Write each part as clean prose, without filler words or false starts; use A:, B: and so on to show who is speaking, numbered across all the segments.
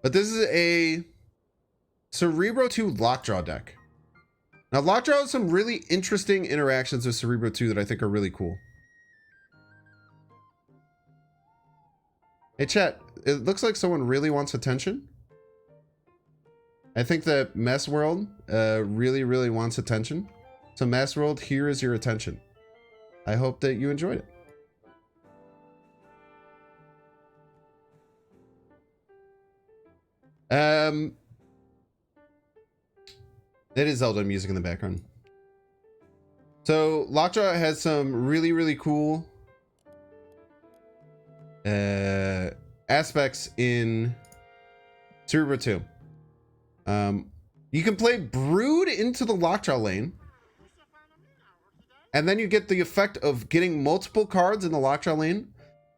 A: But this is a Cerebro 2 Lockjaw deck. Now, Lockjaw has some really interesting interactions with Cerebro 2 that I think are really cool. Hey, chat. It looks like someone really wants attention. I think that Mess World really, really wants attention. So, Mess World, here is your attention. I hope that you enjoyed it. It is Zelda music in the background. So Lockjaw has some really, really cool aspects in Cerebro 2. You can play Brood into the Lockjaw lane, and then you get the effect of getting multiple cards in the Lockjaw lane.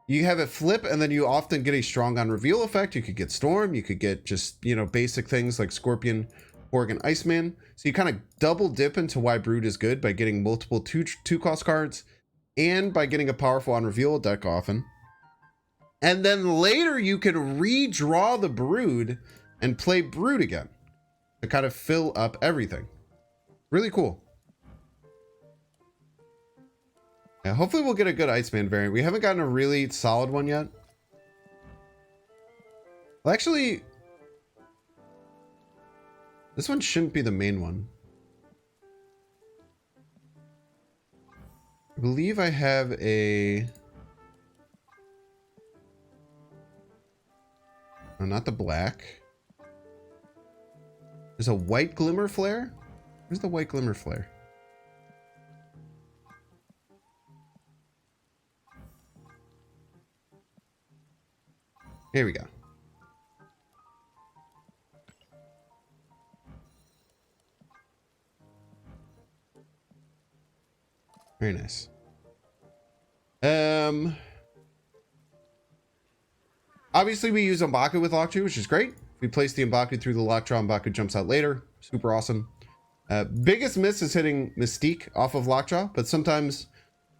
A: You have it flip, and then you often get a strong on reveal effect. You could get Storm, you could get just, you know, basic things like Scorpion, Oregon Iceman. So you kind of double dip into why Brood is good by getting multiple two cost cards and by getting a powerful on reveal deck often. And then later you can redraw the Brood and play Brood again to kind of fill up everything. Really cool. Yeah, hopefully we'll get a good Iceman variant. We haven't gotten a really solid one yet. Well, actually, this one shouldn't be the main one. I believe I have a... No, not the black. There's a white Glimmer Flare? Where's the white Glimmer Flare? Here we go. Very nice. Obviously we use M'Baku with Lockjaw, which is great. We place the M'Baku through the Lockjaw, M'Baku jumps out later. Super awesome. Biggest miss is hitting Mystique off of Lockjaw, but sometimes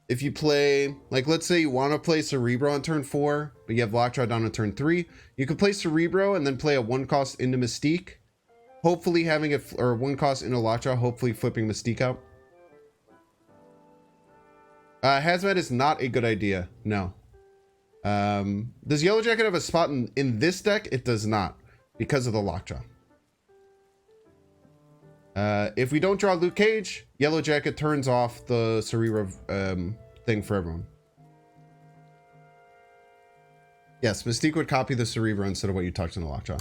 A: if you play, like let's say you want to play Cerebro on turn 4, but you have Lockjaw down on turn 3, you can play Cerebro and then play a 1 cost into Mystique. Hopefully having it, or 1 cost into Lockjaw, hopefully flipping Mystique out. Hazmat is not a good idea, no. Does Yellow Jacket have a spot in this deck? It does not, because of the Lockjaw. If we don't draw Luke Cage, Yellow Jacket turns off the Cerebro thing for everyone. Yes, Mystique would copy the Cerebro instead of what you tucked in the Lockjaw.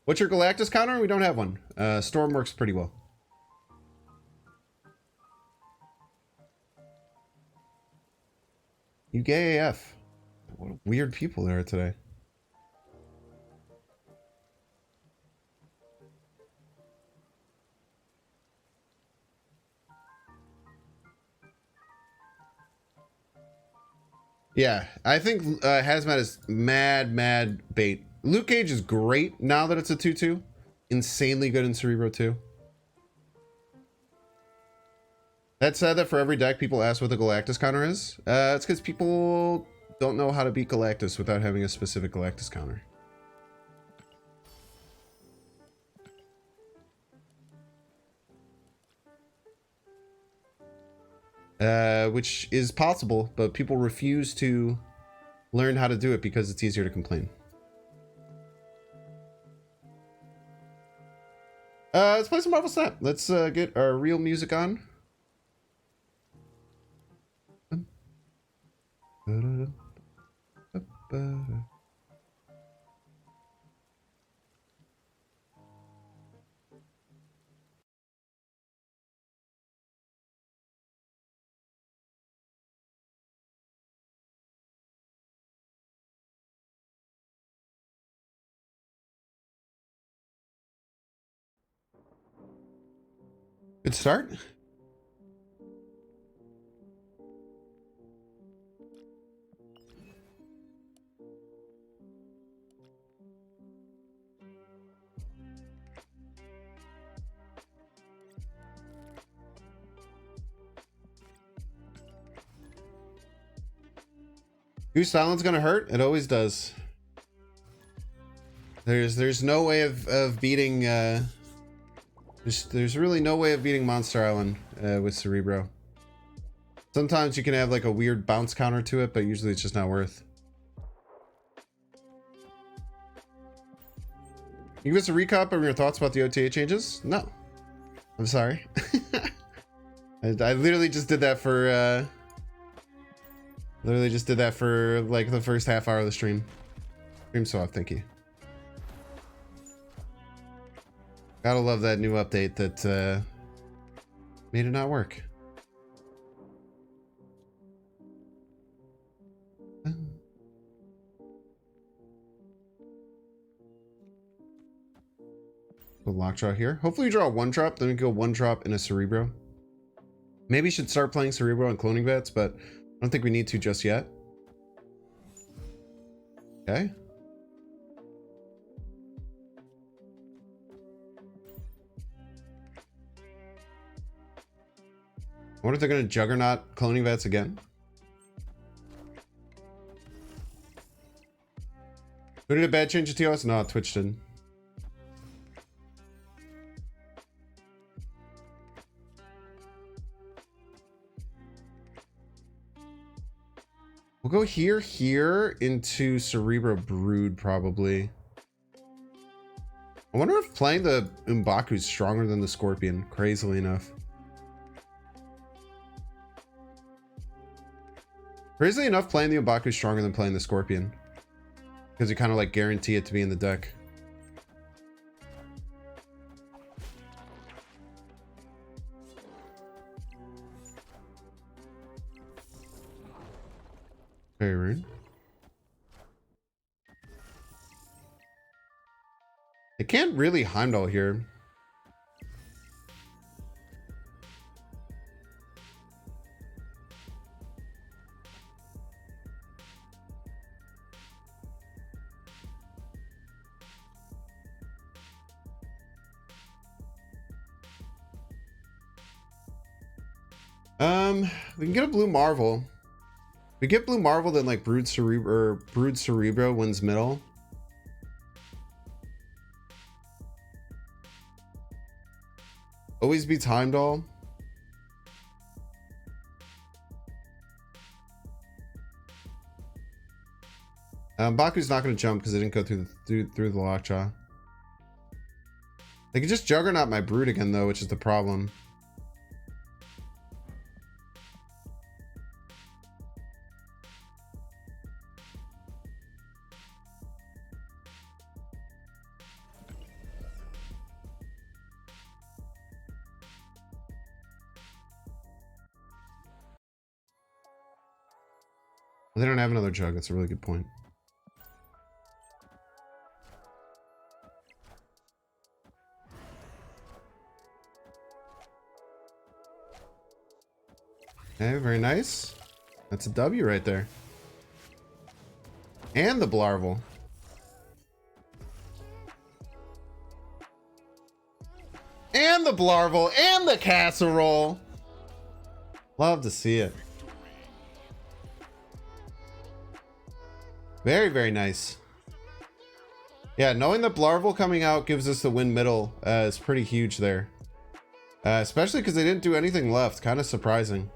A: What's your Galactus counter? We don't have one. Storm works pretty well. You gay AF. What weird people there are today. Yeah, I think Hazmat is mad bait. Luke Cage is great now that it's a 2/2. Insanely good in Cerebro 2. That said, that for every deck people ask what the Galactus counter is. It's because people don't know how to beat Galactus without having a specific Galactus counter. Which is possible, but people refuse to learn how to do it because it's easier to complain. Let's play some Marvel Snap. Let's get our real music on. Good start. Goose Silence gonna hurt? It always does. There's no way of beating there's really no way of beating Monster Island with Cerebro. Sometimes you can have like a weird bounce counter to it, but usually it's just not worth. You give us a recap of your thoughts about the OTA changes? No. I'm sorry. I literally just did that for like the first half hour of the stream. Stream soft, thank you. Gotta love that new update that made it not work. Go Lockjaw here. Hopefully you draw a one drop, then we go one drop in a Cerebro. Maybe you should start playing Cerebro and cloning bets, but I don't think we need to just yet. Okay. I wonder if they're going to Juggernaut cloning bets again. Who did a bad change to TOS? No, Twitch didn't. We'll go here into Cerebro Brood, probably. I wonder if playing the M'Baku is stronger than the Scorpion, crazily enough. Crazily enough, playing the M'Baku is stronger than playing the Scorpion. Because you kind of like guarantee it to be in the deck. Very rude. I can't really Heimdall here. We can get a Blue Marvel. If we get Blue Marvel, then like Brood Cerebro wins middle. Always beats Heimdall. Baku's not going to jump because it didn't go through the Lockjaw. They could just Juggernaut my Brood again though, which is the problem. They don't have another Jug. That's a really good point. Okay, very nice. That's a W right there. And the Blarvel. And the Blarvel. And the Casserole. Love to see it. Very, very nice. Yeah, knowing that Blarvel coming out gives us the win middle is pretty huge there. Especially because they didn't do anything left. Kind of surprising.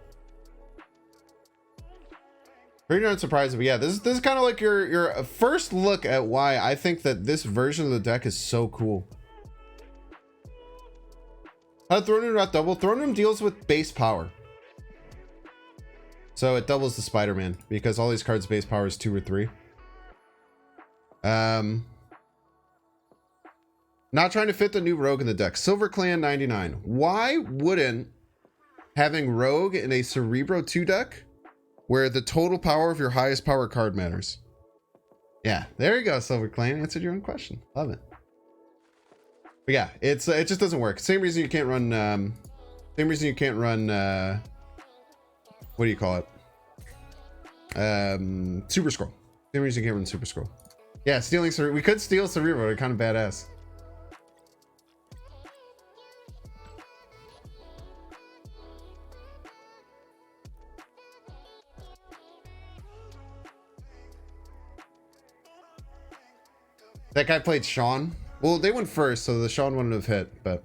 A: Pretty darn surprising. But yeah, this is kind of like your first look at why I think that this version of the deck is so cool. How Throne Room not double? Throne Room deals with base power. So it doubles the Spider-Man because all these cards' base power is 2 or 3. Not trying to fit the new Rogue in the deck. Silver Clan 99. Why wouldn't having Rogue in a Cerebro 2 deck where the total power of your highest power card matters? Yeah, there you go, Silver Clan. Answered your own question. Love it. But yeah, it just doesn't work. Same reason you can't run what do you call it? Super Scroll. Same reason you can't run Super Scroll. Yeah, stealing Cerebro. We could steal Cerebro. They're kind of badass. That guy played Sean. Well, they went first, so the Sean wouldn't have hit, but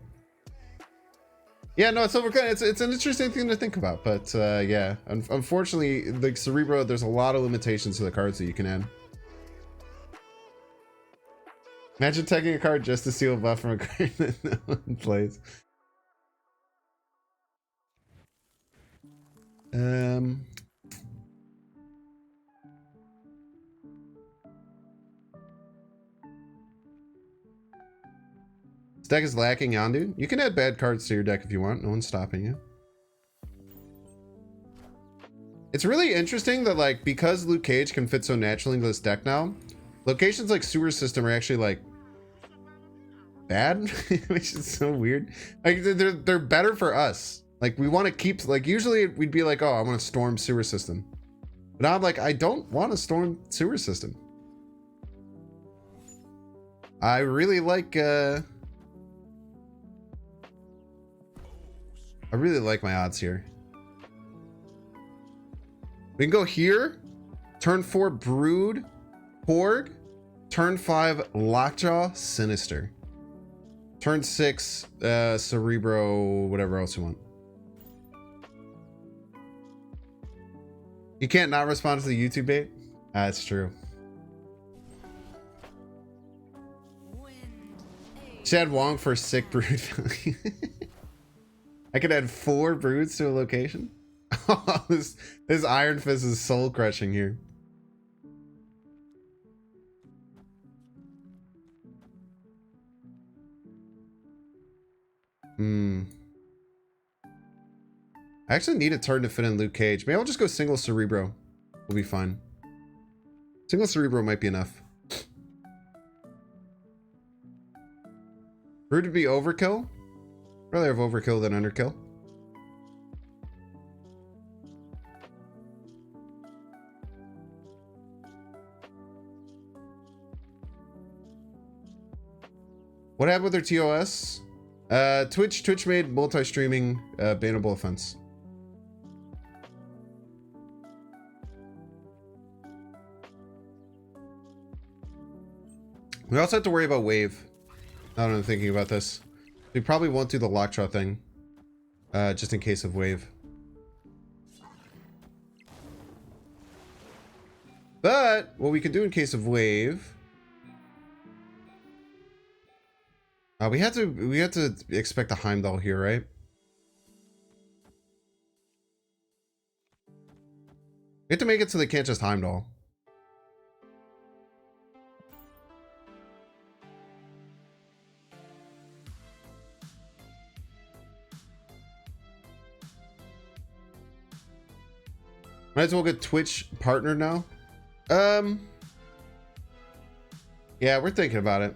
A: yeah, no, it's it's an interesting thing to think about, but yeah, unfortunately, like Cerebro, there's a lot of limitations to the cards that you can add. Imagine taking a card just to steal a buff from a card that no one plays. This deck is lacking Yondu. You can add bad cards to your deck if you want. No one's stopping you. It's really interesting that, like, because Luke Cage can fit so naturally into this deck now, locations like Sewer System are actually, like, bad, which is so weird. Like, they're better for us. Like, we want to keep, like, usually we'd be like, oh, I want to storm Sewer System. But now I'm like, I don't want to storm Sewer System. I really like, I really like my odds here. We can go here. Turn 4, Brood, Porg. Turn 5, Lockjaw, Sinister. Turn 6, Cerebro, whatever else you want. You can't not respond to the YouTube bait? That's true. Chad Wong for sick brood. I could add 4 broods to a location. Oh, this Iron Fist is soul crushing here. I actually need a turn to fit in Luke Cage. Maybe I'll just go single Cerebro. We'll be fine. Single Cerebro might be enough. Brood would be overkill. Rather have overkill than underkill. What happened with their TOS? Twitch made multi-streaming bannable offense. We also have to worry about wave. Now that I'm thinking about this, we probably won't do the Lockjaw thing, just in case of wave. But what we can do in case of wave, we have to expect a Heimdall here, right? We have to make it so they can't just Heimdall. Might as well get Twitch partnered now. Yeah, we're thinking about it.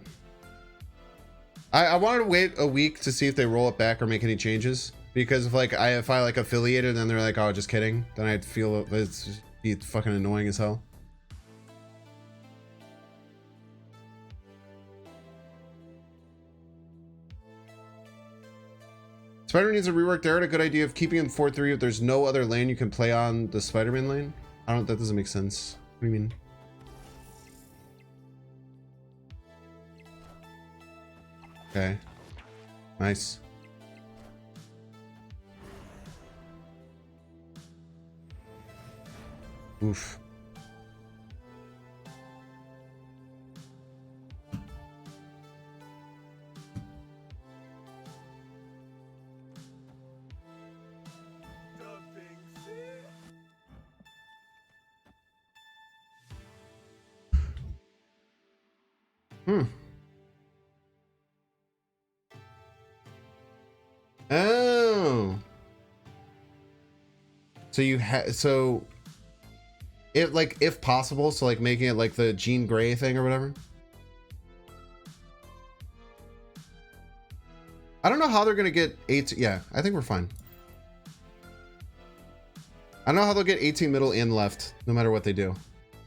A: I wanted to wait a week to see if they roll it back or make any changes, because if I like affiliated and then they're like, oh, just kidding, then I'd feel it's be fucking annoying as hell. Spider needs a rework there. A good idea of keeping him 4-3 if there's no other lane you can play on the Spider-Man lane. That doesn't make sense. What do you mean? Okay. Nice. Oof. Oh. So you if possible, so like making it like the Jean Grey thing or whatever. I don't know how they're gonna get 8. Yeah, I think we're fine. I don't know how they'll get 18 middle and left, no matter what they do.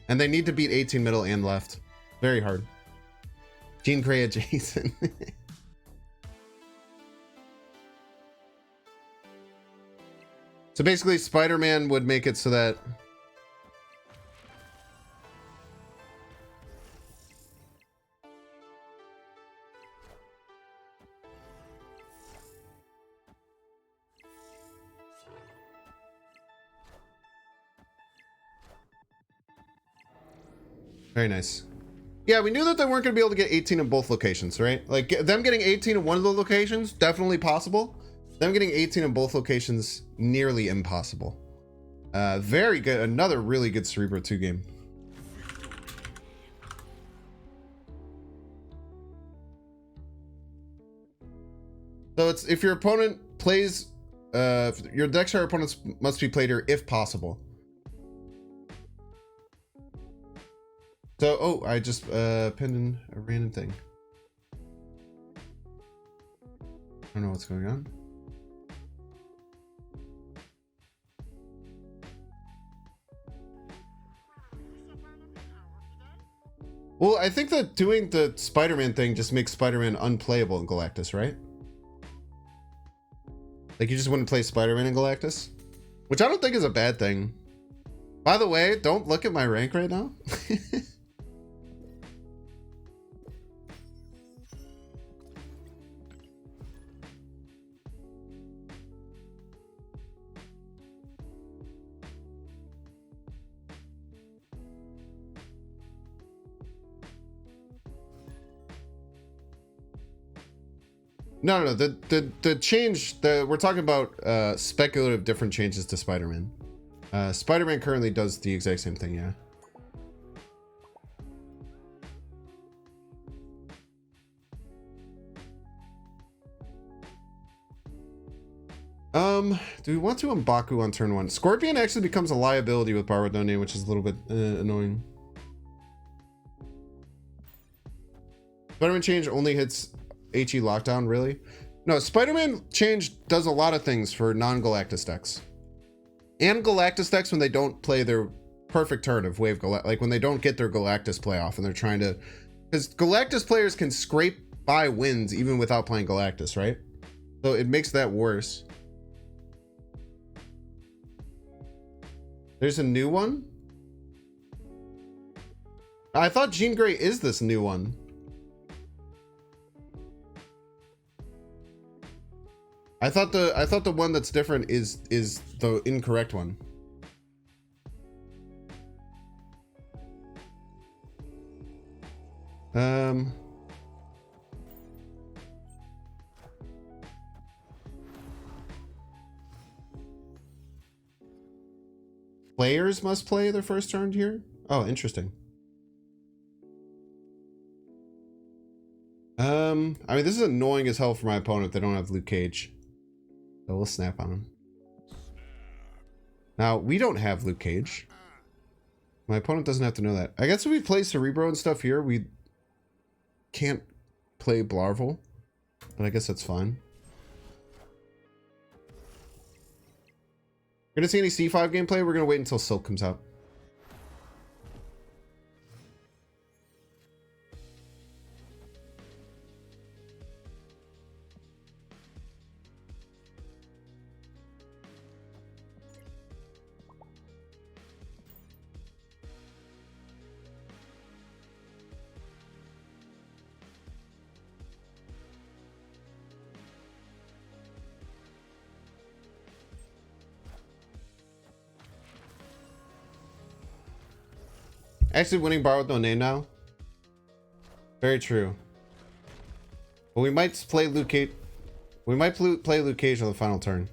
A: And they need to beat 18 middle and left. Very hard. Jean Grey adjacent. So basically, Spider-Man would make it so that Very nice. Yeah, we knew that they weren't going to be able to get 18 in both locations, right? Like, them getting 18 in one of the locations, definitely possible. Them getting 18 in both locations, nearly impossible. Very good. Another really good Cerebro 2 game. So it's if your opponent plays, your Dexter opponents must be played here if possible. So, oh, I just pinned in a random thing. I don't know what's going on. Well, I think that doing the Spider-Man thing just makes Spider-Man unplayable in Galactus, right? Like, you just wouldn't play Spider-Man in Galactus? Which I don't think is a bad thing. By the way, don't look at my rank right now. No, the change, we're talking about speculative different changes to Spider-Man. Spider-Man currently does the exact same thing, yeah. Do we want to M'Baku on turn 1? Scorpion actually becomes a liability with Borrowed No Name, which is a little bit annoying. Spider-Man change only hits HE lockdown, really? No, Spider-Man change does a lot of things for non-Galactus decks. And Galactus decks when they don't play their perfect turn of Wave Galactus, like when they don't get their Galactus playoff and they're trying to... Because Galactus players can scrape by wins even without playing Galactus, right? So it makes that worse. There's a new one? I thought Jean Grey is this new one. I thought the one that's different is the incorrect one. Players must play their first turn here? Oh, interesting. I mean, this is annoying as hell for my opponent. They don't have Luke Cage. So we'll snap on him. Now, we don't have Luke Cage. My opponent doesn't have to know that. I guess if we play Cerebro and stuff here, we can't play Blarvel. But I guess that's fine. We're gonna see any C5 gameplay? We're gonna wait until Silk comes out. Actually winning Bar with no name now. Very true. But we might play Luke Cage. We might play Luke Cage on the final turn.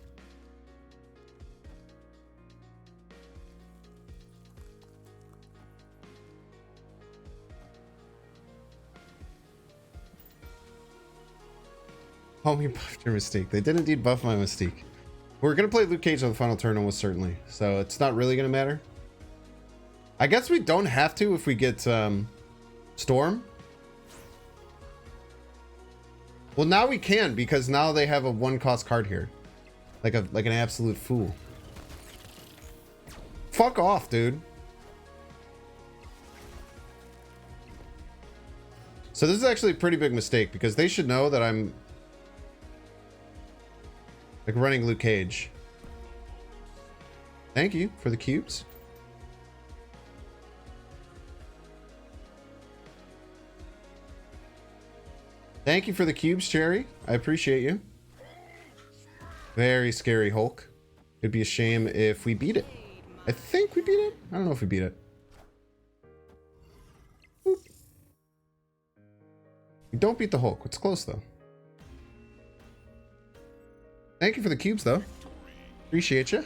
A: Homie buffed your Mystique. They did indeed buff my Mystique. We're gonna play Luke Cage on the final turn almost certainly, so it's not really gonna matter. I guess we don't have to if we get Storm. Well, now we can because now they have a 1-cost card here, like an absolute fool. Fuck off, dude. So this is actually a pretty big mistake because they should know that I'm like running Luke Cage. Thank you for the cubes. Thank you for the cubes, Cherry. I appreciate you. Very scary Hulk. It'd be a shame if we beat it. I think we beat it. I don't know if we beat it. You don't beat the Hulk. It's close, though. Thank you for the cubes, though. Appreciate you.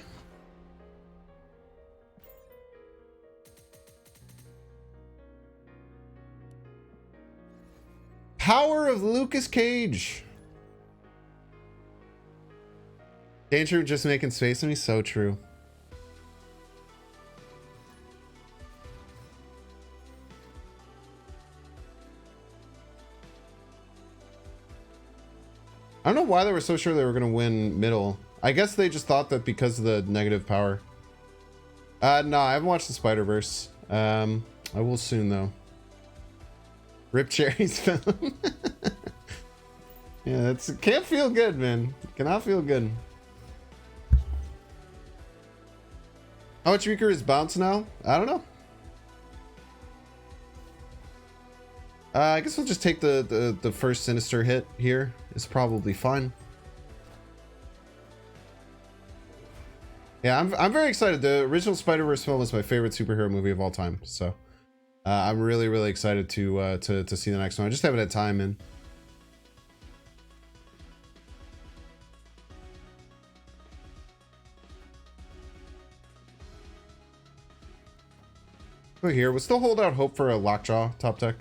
A: Power of Lucas Cage. Danger just making space on me. So true. I don't know why they were so sure they were going to win middle. I guess they just thought that because of the negative power. No, I haven't watched the Spider-Verse. I will soon, though. Rip Cherry's film. Yeah, that's can't feel good, man. Cannot feel good. How much weaker is Bounce now? I don't know. I guess we'll just take the first Sinister hit here. It's probably fine. Yeah, I'm very excited. The original Spider-Verse film is my favorite superhero movie of all time. So I'm really excited to see the next one. I just haven't had time, man. We're here. We'll still hold out hope for a Lockjaw top deck.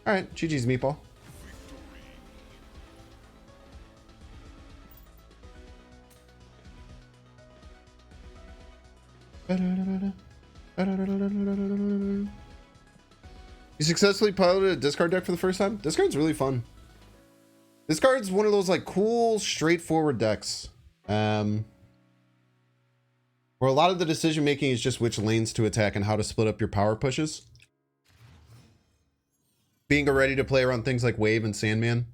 A: All right, GG's Meatball. You successfully piloted a discard deck for the first time? Discard's really fun. Discard's one of those like cool, straightforward decks. Where a lot of the decision making is just which lanes to attack and how to split up your power pushes. Being ready to play around things like Wave and Sandman,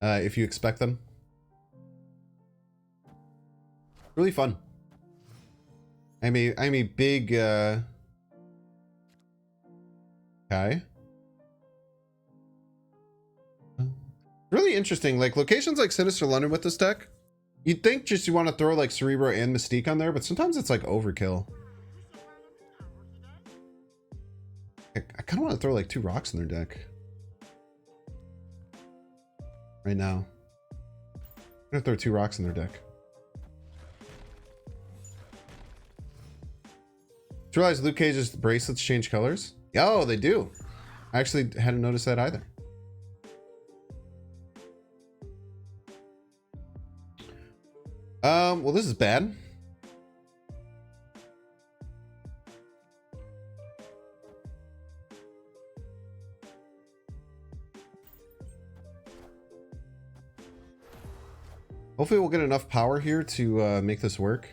A: if you expect them. Really fun. I'm a big okay. Really interesting. Like locations like Sinister London with this deck. You'd think just you want to throw like Cerebro and Mystique on there, but sometimes it's like overkill. I kind of want to throw like 2 rocks in their deck. Right now. I'm gonna throw 2 rocks in their deck. Did you realize Luke Cage's bracelets change colors? Oh, they do. I actually hadn't noticed that either. Well, this is bad. Hopefully we'll get enough power here to make this work.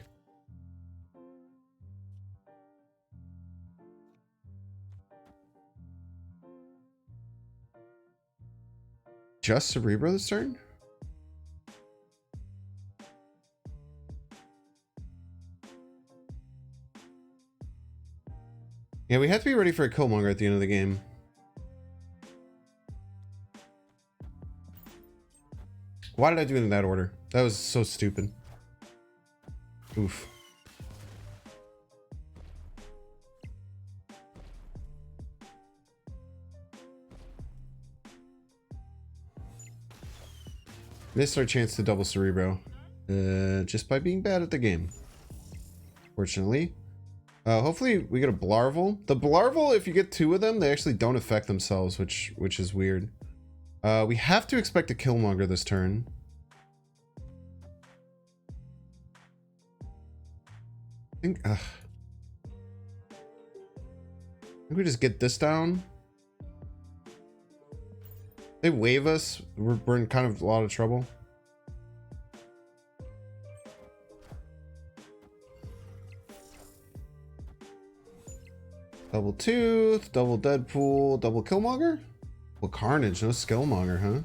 A: Just Cerebro this turn? Yeah, we have to be ready for a Killmonger at the end of the game. Why did I do it in that order? That was so stupid. Oof. Missed our chance to double Cerebro. Just by being bad at the game. Fortunately. Hopefully we get a Blarvel. The Blarvel, if you get 2 of them, they actually don't affect themselves, which is weird. We have to expect a Killmonger this turn. I think we just get this down. They wave us. We're in kind of a lot of trouble. Double Tooth, double Deadpool, double Killmonger? Well, Carnage, no Skillmonger, huh?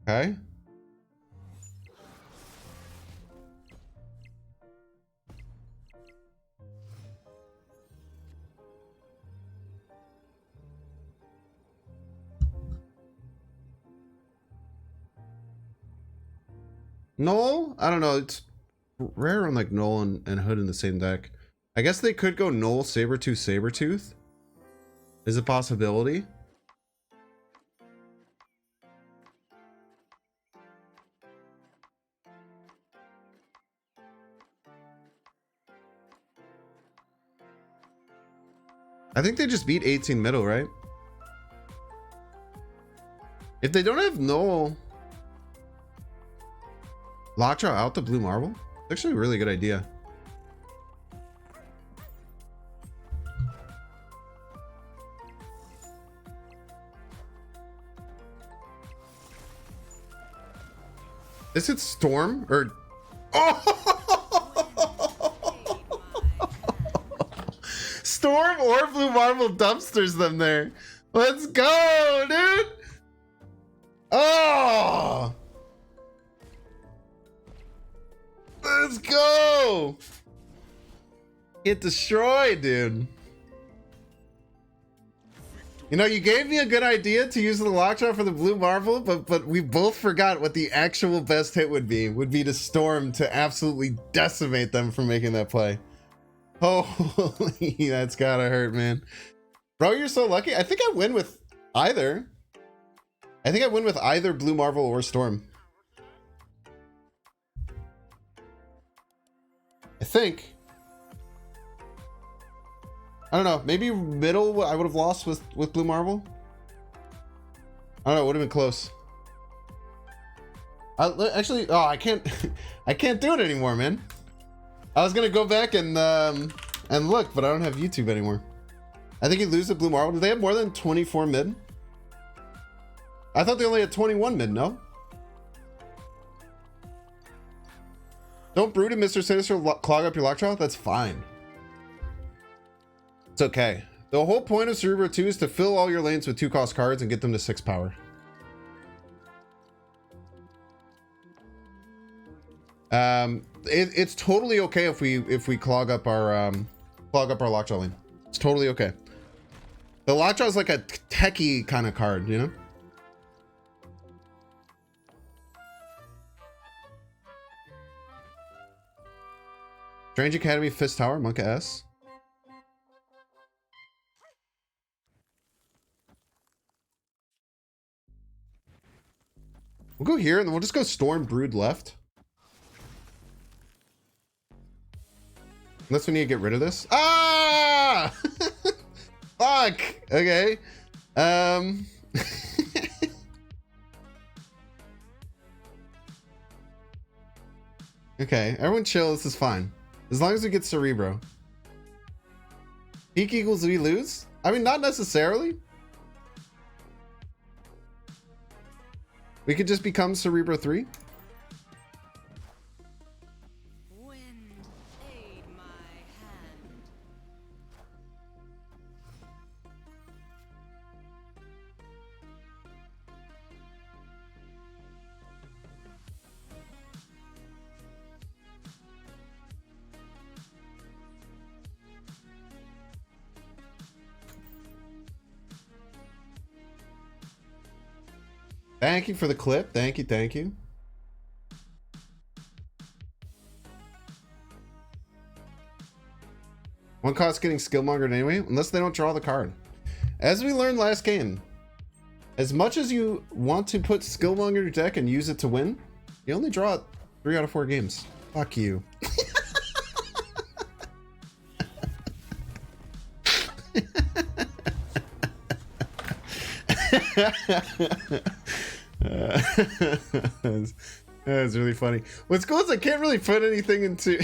A: Okay. Null? I don't know. It's rare on like Null and Hood in the same deck. I guess they could go Null, Sabretooth, Sabretooth. is a possibility. I think they just beat 18 middle, right? If they don't have no Lockjaw out the blue marble, it's actually a really good idea. Is it Storm or Storm or blue marble dumpsters them there? Let's go, dude. Oh, let's go. Get destroyed, dude. You know, you gave me a good idea to use the Lockjaw for the blue marble, but we both forgot what the actual best hit would be to Storm to absolutely decimate them for making that play. Holy, that's gotta hurt, man. Bro, you're so lucky. I think I win with either. I think I win with either blue marble or Storm. I think. I don't know. Maybe middle I would have lost with blue marble. I don't know. It would have been close. Actually, oh, I can't. I can't do it anymore, man. I was gonna go back and look, but I don't have YouTube anymore. I think you lose the blue marble. Do they have more than 24 mid? I thought they only had 21 mid. No. Don't brood and Mr. Sinister clog up your Lockjaw. That's fine. It's okay. The whole point of Cerebro 2 is to fill all your lanes with 2-cost cards and get them to 6 power. It's totally okay if we clog up our Lockjaw lane. It's totally okay. The Lockjaw is like a techie kind of card, you know? Strange Academy, Fist Tower, Monka S. We'll go here and then we'll just go Storm Brood left. Unless we need to get rid of this. Ah! Fuck! Okay. Okay, everyone chill. This is fine. As long as we get Cerebro. Peak equals we lose? I mean, not necessarily. We could just become Cerebro 3. Thank you for the clip. Thank you. Thank you. One cost getting skillmongered anyway, unless they don't draw the card. As we learned last game, as much as you want to put skillmonger in your deck and use it to win, you only draw it 3 out of 4 games. Fuck you. That's really funny. What's cool is I can't really put anything into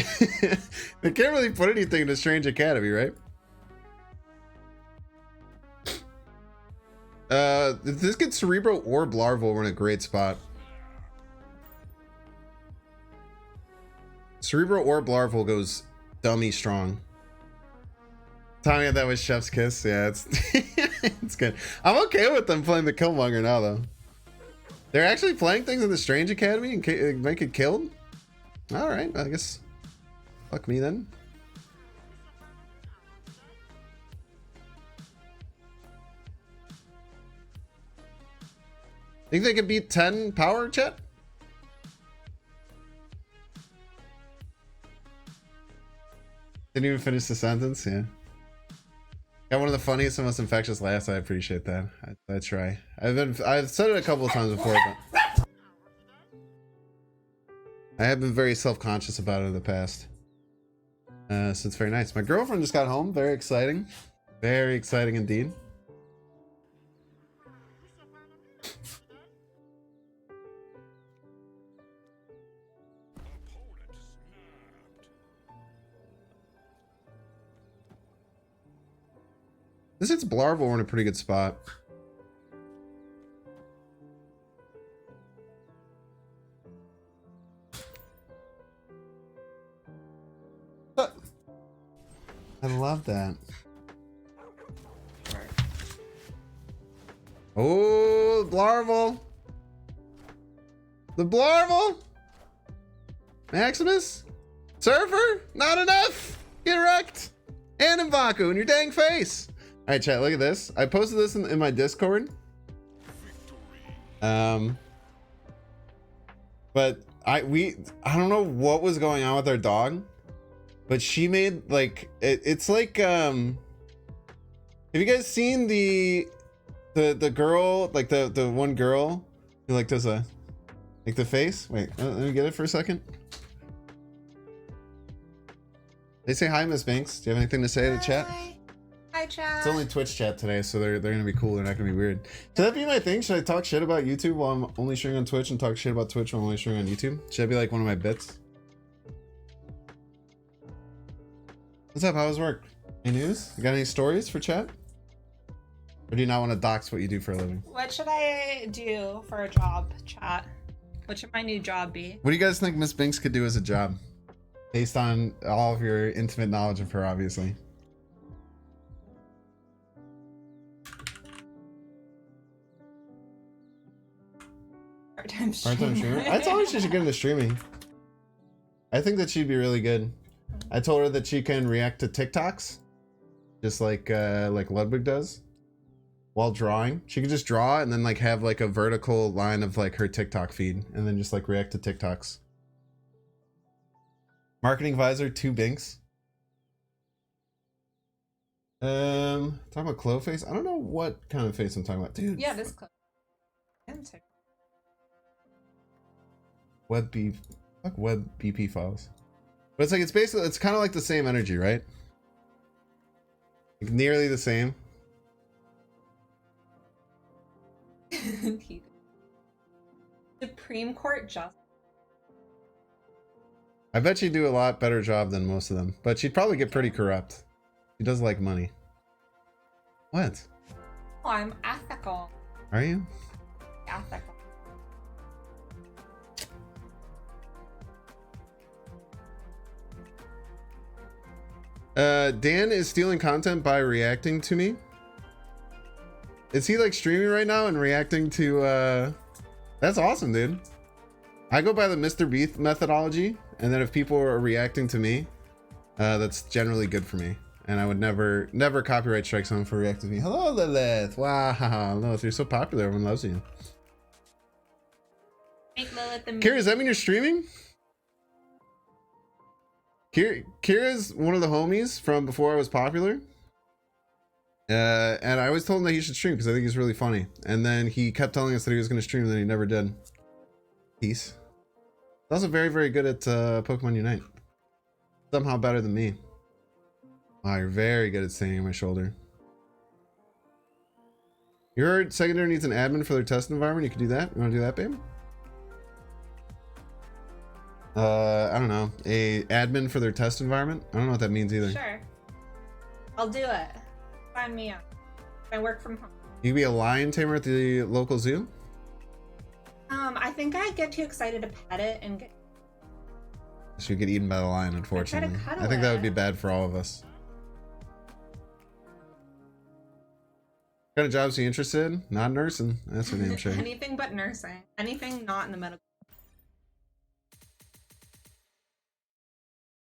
A: they can't really put anything into Strange Academy, right? If this gets Cerebro or Blarvel, we're in a great spot. Cerebro or Blarvel goes dummy strong. Tommy, that was Chef's Kiss. Yeah, it's it's good. I'm okay with them playing the Killmonger now, though. They're actually playing things in the Strange Academy and make it killed? Alright, I guess. Fuck me then. Think they could beat 10 power, chat? Didn't even finish the sentence, yeah. Got one of the funniest and most infectious laughs. I appreciate that. I try. I've said it a couple of times before, but I have been very self-conscious about it in the past. So it's very nice. My girlfriend just got home. Very exciting. Very exciting indeed. This hits Blarvel. We're in a pretty good spot. I love that. Oh, Blarvel. The Blarvel. Maximus. Surfer. Not enough. Get wrecked. And M'Baku in your dang face. All right, chat. Look at this. I posted this in my Discord. But I don't know what was going on with our dog. But she made like it's like have you guys seen the girl, like the one girl who like does a like the face? Wait, let me get it for a second. They say hi, Miss Banks. Do you have anything to say to the chat?
B: Hi, chat.
A: It's only Twitch chat today, so they're gonna be cool. They're not gonna be weird. Should that be my thing? Should I talk shit about YouTube while I'm only streaming on Twitch and talk shit about Twitch while I'm only streaming on YouTube? Should that be like one of my bits? What's up? How does it work? Any news? You got any stories for chat? Or do you not want to dox what you do for a living?
B: What should I do for a job, chat? What should my new job be?
A: What do you guys think Miss Binks could do as a job? Based on all of your intimate knowledge of her, obviously.
B: Part-time
A: streamer? I told her she should get into streaming. I think that she'd be really good. I told her that she can react to TikToks, just like Ludwig does, while drawing. She could just draw and then like have like a vertical line of like her TikTok feed, and then just like react to TikToks. Marketing advisor, 2 Binks. Talking about Clo face. I don't know what kind of face I'm talking about, dude.
B: Yeah, this Clo.
A: Web BP files. But it's like it's kind of like the same energy, right? Like nearly the same.
B: Supreme Court Justice.
A: I bet she'd do a lot better job than most of them, but she'd probably get pretty corrupt. She does like money. What?
B: Oh, I'm ethical.
A: Are you?
B: Ethical.
A: Dan is stealing content by reacting to me. Is he like streaming right now and reacting to that's awesome, dude. I go by the Mr. Beast methodology, and then if people are reacting to me, that's generally good for me. And I would never copyright strike someone for reacting to me. Hello, Lilith. Wow, Lilith, you're so popular. Everyone loves you.
B: Make Lilith the
A: Kira, does that mean you're streaming? Kira's one of the homies from before I was popular. And I always told him that he should stream because I think he's really funny. And then he kept telling us that he was going to stream, and then he never did. Peace. He's also very, very good at Pokemon Unite. Somehow better than me. Wow, you're very good at standing on my shoulder. You heard secondary needs an admin for their test environment? You could do that? You want to do that, babe? I don't know. A admin for their test environment? I don't know what that means either.
B: Sure. I'll do it. Sign me up. I work from home.
A: You can be a lion tamer at the local zoo?
B: I think I get too excited to pet it and get...
A: So you get eaten by the lion, unfortunately. I think that would be bad for all of us. What kind of jobs are you interested in? Not nursing. That's for damn sure.
B: Anything but nursing. Anything not in the medical.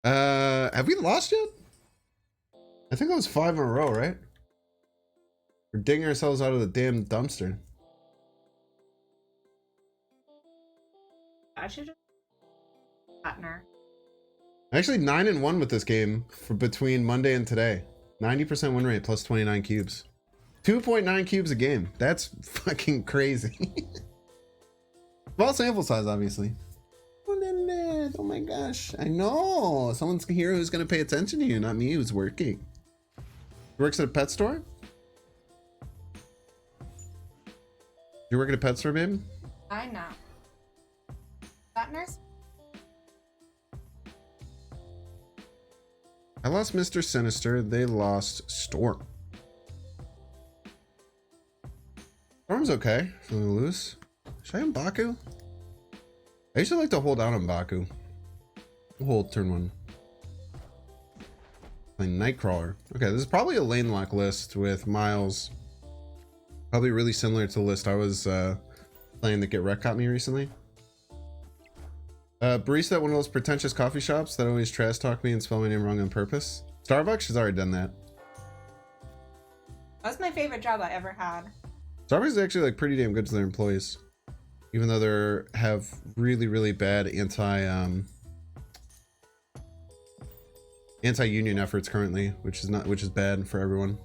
A: Have we lost yet? I think that was 5 in a row, right? We're digging ourselves out of the damn dumpster.
B: I should just... Partner.
A: Actually 9-1 with this game for between Monday and today. 90% win rate plus 29 cubes. 2.9 cubes a game. That's fucking crazy. Small sample size, obviously. Oh my gosh. I know. Someone's here who's going to pay attention to you, not me who's working. He works at a pet store? You work at a pet store, babe?
B: I know. That nurse?
A: I lost Mr. Sinister. They lost Storm. Storm's okay. Feeling loose. Should I M'Baku? I usually like to hold out on M'Baku. Hold turn one. Playing Nightcrawler. Okay, this is probably a lane lock list with Miles. Probably really similar to the list I was playing that Get Wreck caught me recently. Barista at one of those pretentious coffee shops that always trash talk me and spell my name wrong on purpose. Starbucks, she's already done that.
B: That was my favorite job I ever had.
A: Starbucks is actually like pretty damn good to their employees, even though they have really bad anti-union efforts currently, which is bad for everyone.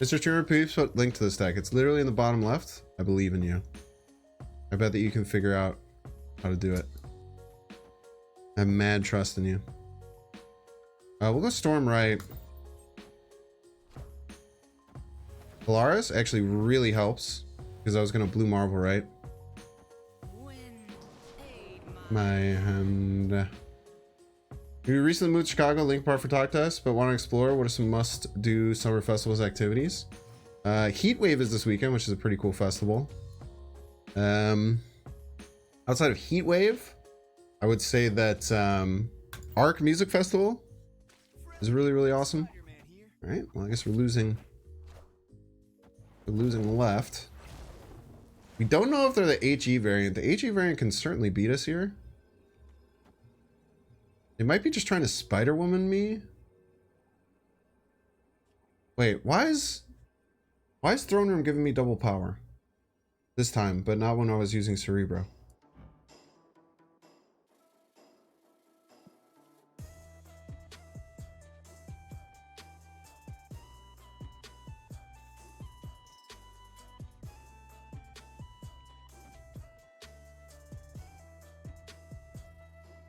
A: Mr. Streamer, please put link to this deck. It's literally in the bottom left. I believe in you. I bet that you can figure out how to do it. I have mad trust in you. We'll go Storm right. Polaris actually really helps because I was gonna Blue Marble right. My hand. We recently moved to Chicago, Link Park for Talk Test, but want to explore what are some must-do summer festivals activities. Heat Wave is this weekend, which is a pretty cool festival. Outside of Heat Wave, I would say that Arc Music Festival is really awesome. All right, well I guess we're losing left. We don't know if they're the HE variant. The HE variant can certainly beat us here. They might be just trying to Spider-Woman me. Wait, why is Throne Room giving me double power this time, but not when I was using Cerebro?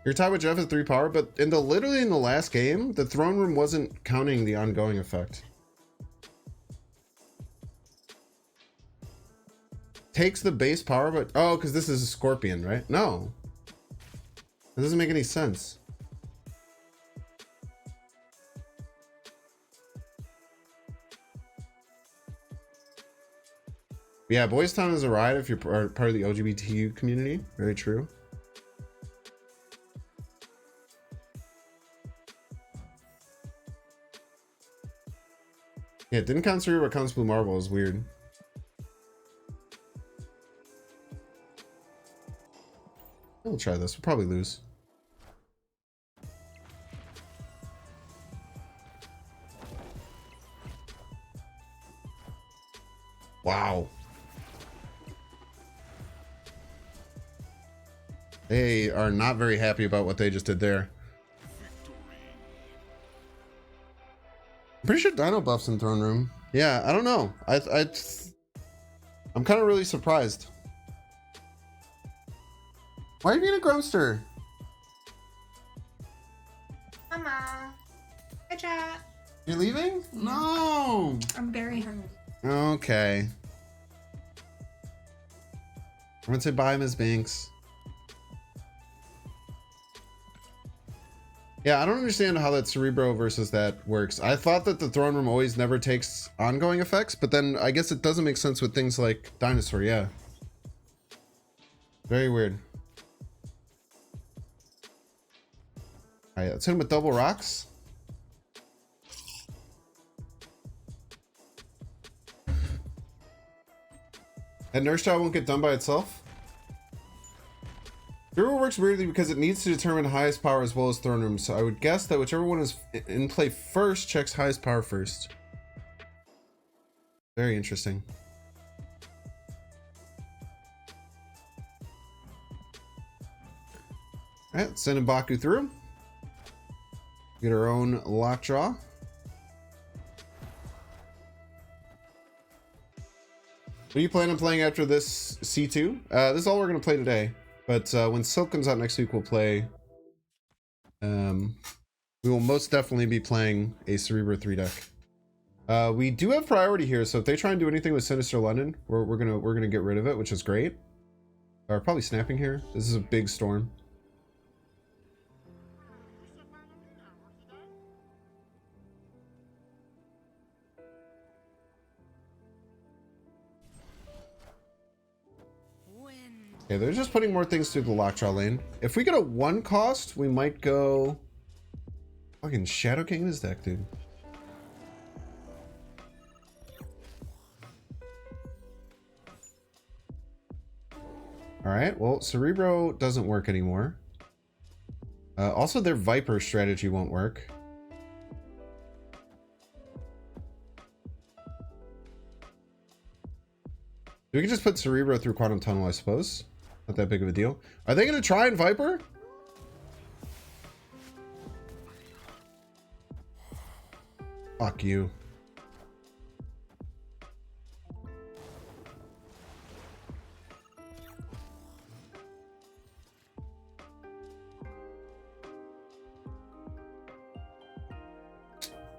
A: You're tied with Jeff at 3 power, but literally in the last game, the Throne Room wasn't counting the ongoing effect. Takes the base power, but oh, because this is a Scorpion, right? No, that doesn't make any sense. Yeah, Boys Town is a ride if you're part of the LGBTQ community. Very true. Yeah, it didn't count Cerebro, but counts Blue Marble is weird. We'll try this. We'll probably lose. Wow. They are not very happy about what they just did there. I'm pretty sure Dino buffs in Throne Room. Yeah, I don't know. I'm kind of really surprised. Why are you being a Grumpster?
B: Mama. Hi, chat.
A: You're leaving? No.
B: I'm very hungry.
A: Okay. I'm gonna say bye, Ms. Banks. Yeah, I don't understand how that Cerebro versus that works. I thought that the Throne Room always never takes ongoing effects, but then I guess it doesn't make sense with things like Dinosaur, yeah. Very weird. Alright, let's hit him with double rocks. That nurse job won't get done by itself. Cerebro works weirdly because it needs to determine highest power as well as Throne Room, so I would guess that whichever one is in play first checks highest power first. Very interesting. Alright, send M'Baku through. Get our own Lockjaw. What are you planning on playing after this C2? This is all we're going to play today. But when Silk comes out next week, we'll play... we will most definitely be playing a Cerebro 3 deck. We do have priority here, so if they try and do anything with Sinister London, we're gonna get rid of it, which is great. Probably snapping here. This is a big storm. Okay, they're just putting more things through the Lockjaw lane. If we get a 1 cost, we might go... Fucking Shadow King this deck, dude. Alright, well, Cerebro doesn't work anymore. Also, their Viper strategy won't work. We can just put Cerebro through Quantum Tunnel, I suppose. Not that big of a deal. Are they going to try and Viper? Fuck you.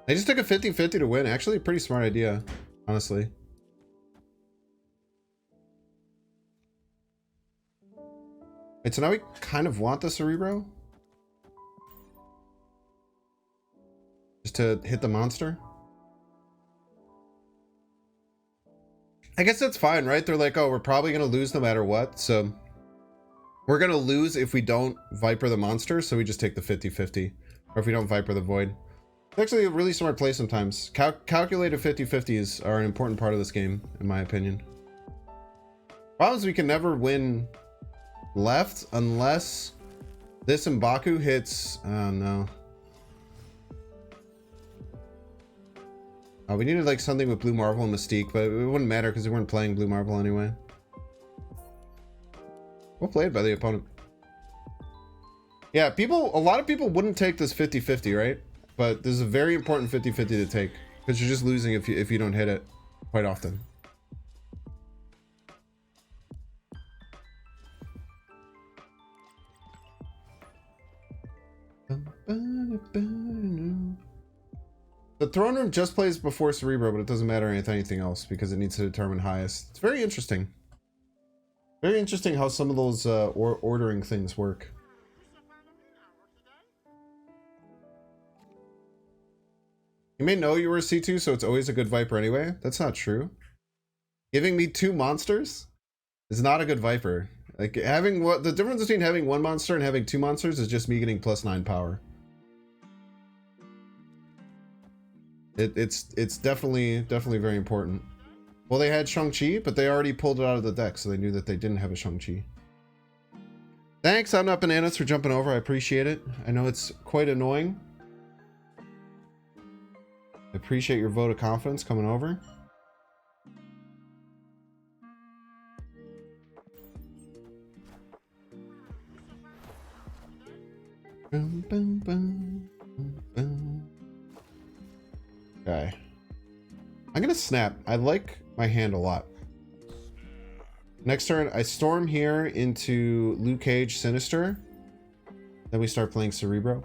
A: They just took a 50-50 to win. Actually, a pretty smart idea, honestly. Wait, so now we kind of want the Cerebro? Just to hit the monster? I guess that's fine, right? They're like, oh, we're probably going to lose no matter what, so... We're going to lose if we don't Viper the monster, so we just take the 50-50. Or if we don't Viper the Void. It's actually a really smart play sometimes. Calculated 50-50s are an important part of this game, in my opinion. Problem is we can never win left unless this M'Baku hits... Oh, no. Oh, we needed like something with Blue Marvel and Mystique, but it wouldn't matter because we weren't playing Blue Marvel anyway. Well played by the opponent. Yeah, a lot of people wouldn't take this 50-50, right? But this is a very important 50-50 to take because you're just losing if you don't hit it quite often. The throne room just plays before Cerebro, but it doesn't matter anything else because it needs to determine highest. It's very interesting. Very interesting how some of those ordering things work. You may know you were a C2, so it's always a good Viper anyway. That's not true. Giving me 2 monsters is not a good Viper. Like having the difference between having 1 monster and having 2 monsters is just me getting +9 power. It's definitely very important. Well, they had Shang-Chi, but they already pulled it out of the deck, so they knew that they didn't have a Shang-Chi. Thanks, I'm not bananas for jumping over. I appreciate it. I know it's quite annoying. I appreciate your vote of confidence coming over. Boom, boom, boom, boom. Okay. I'm gonna snap. I like my hand a lot. Next turn, I storm here into Luke Cage Sinister. Then we start playing Cerebro.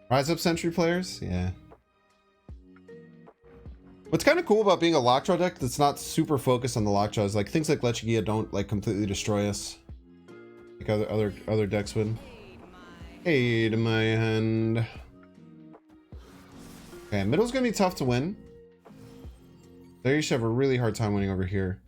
A: Rise up Sentry players? Yeah. What's kind of cool about being a Lockjaw deck that's not super focused on the Lockjaw is like things like Lechigia don't like completely destroy us. Like other decks would. Hey to my hand. Okay, middle's gonna be tough to win. There you should have a really hard time winning over here.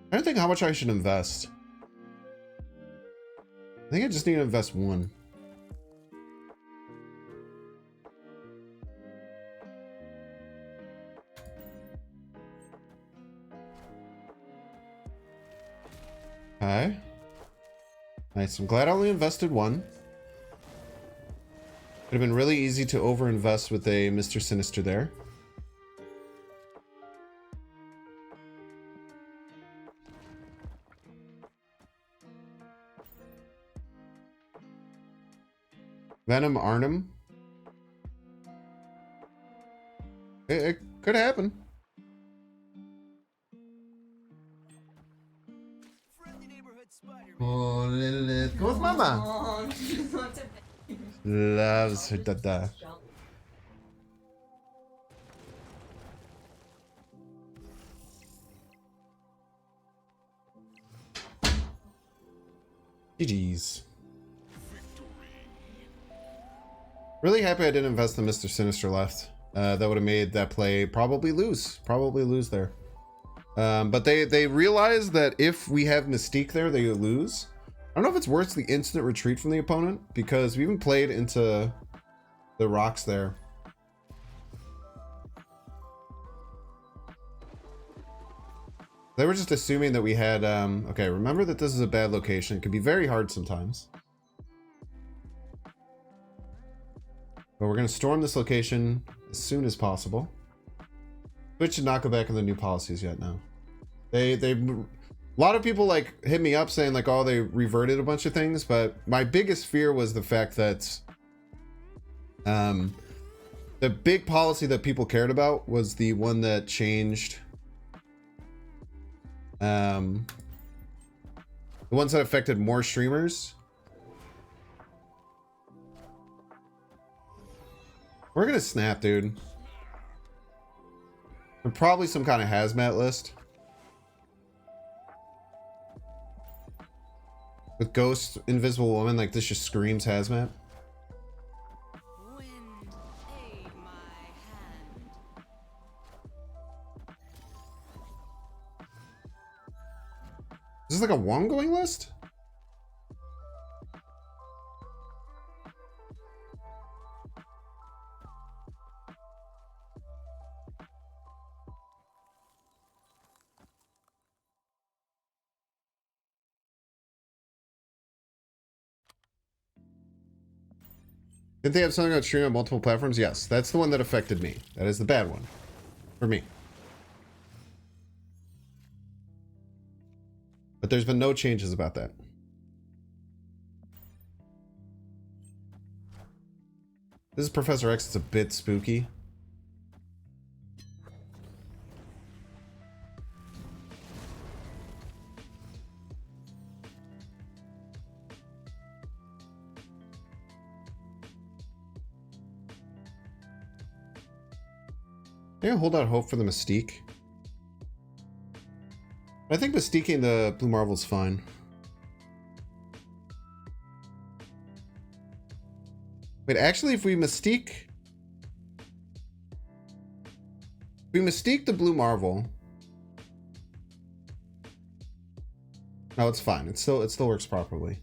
A: I don't think how much I should invest. I think I just need to invest 1. Okay. Nice. I'm glad I only invested 1. Would have been really easy to overinvest with a Mr. Sinister there. Venom Arnhem. It could happen. Oh, ¿cómo es mamá? Loves her dada. GG's. Really happy I didn't invest in Mr. Sinister left. That would have made that play probably lose. Probably lose there. But they realized that if we have Mystique there, they lose. I don't know if it's worth the instant retreat from the opponent, because we even played into the rocks there. They were just assuming that we had, okay, remember that this is a bad location. It can be very hard sometimes. But we're going to storm this location as soon as possible. Twitch should not go back in the new policies yet now. A lot of people like hit me up saying like, oh, they reverted a bunch of things, but my biggest fear was the fact that the big policy that people cared about was the one that changed, the ones that affected more streamers. We're gonna snap, dude. And probably some kind of hazmat list. With Ghost, Invisible Woman, like this just screams hazmat.
C: Wind, aid my hand.
A: Is this like a one going list? Didn't they have something on stream on multiple platforms? Yes, that's the one that affected me. That is the bad one. For me. But there's been no changes about that. This is Professor X. It's a bit spooky. Yeah, hold out hope for the Mystique. I think Mystiquing the Blue Marvel is fine. Wait, actually, if we Mystique the Blue Marvel. No, it's fine. It still works properly.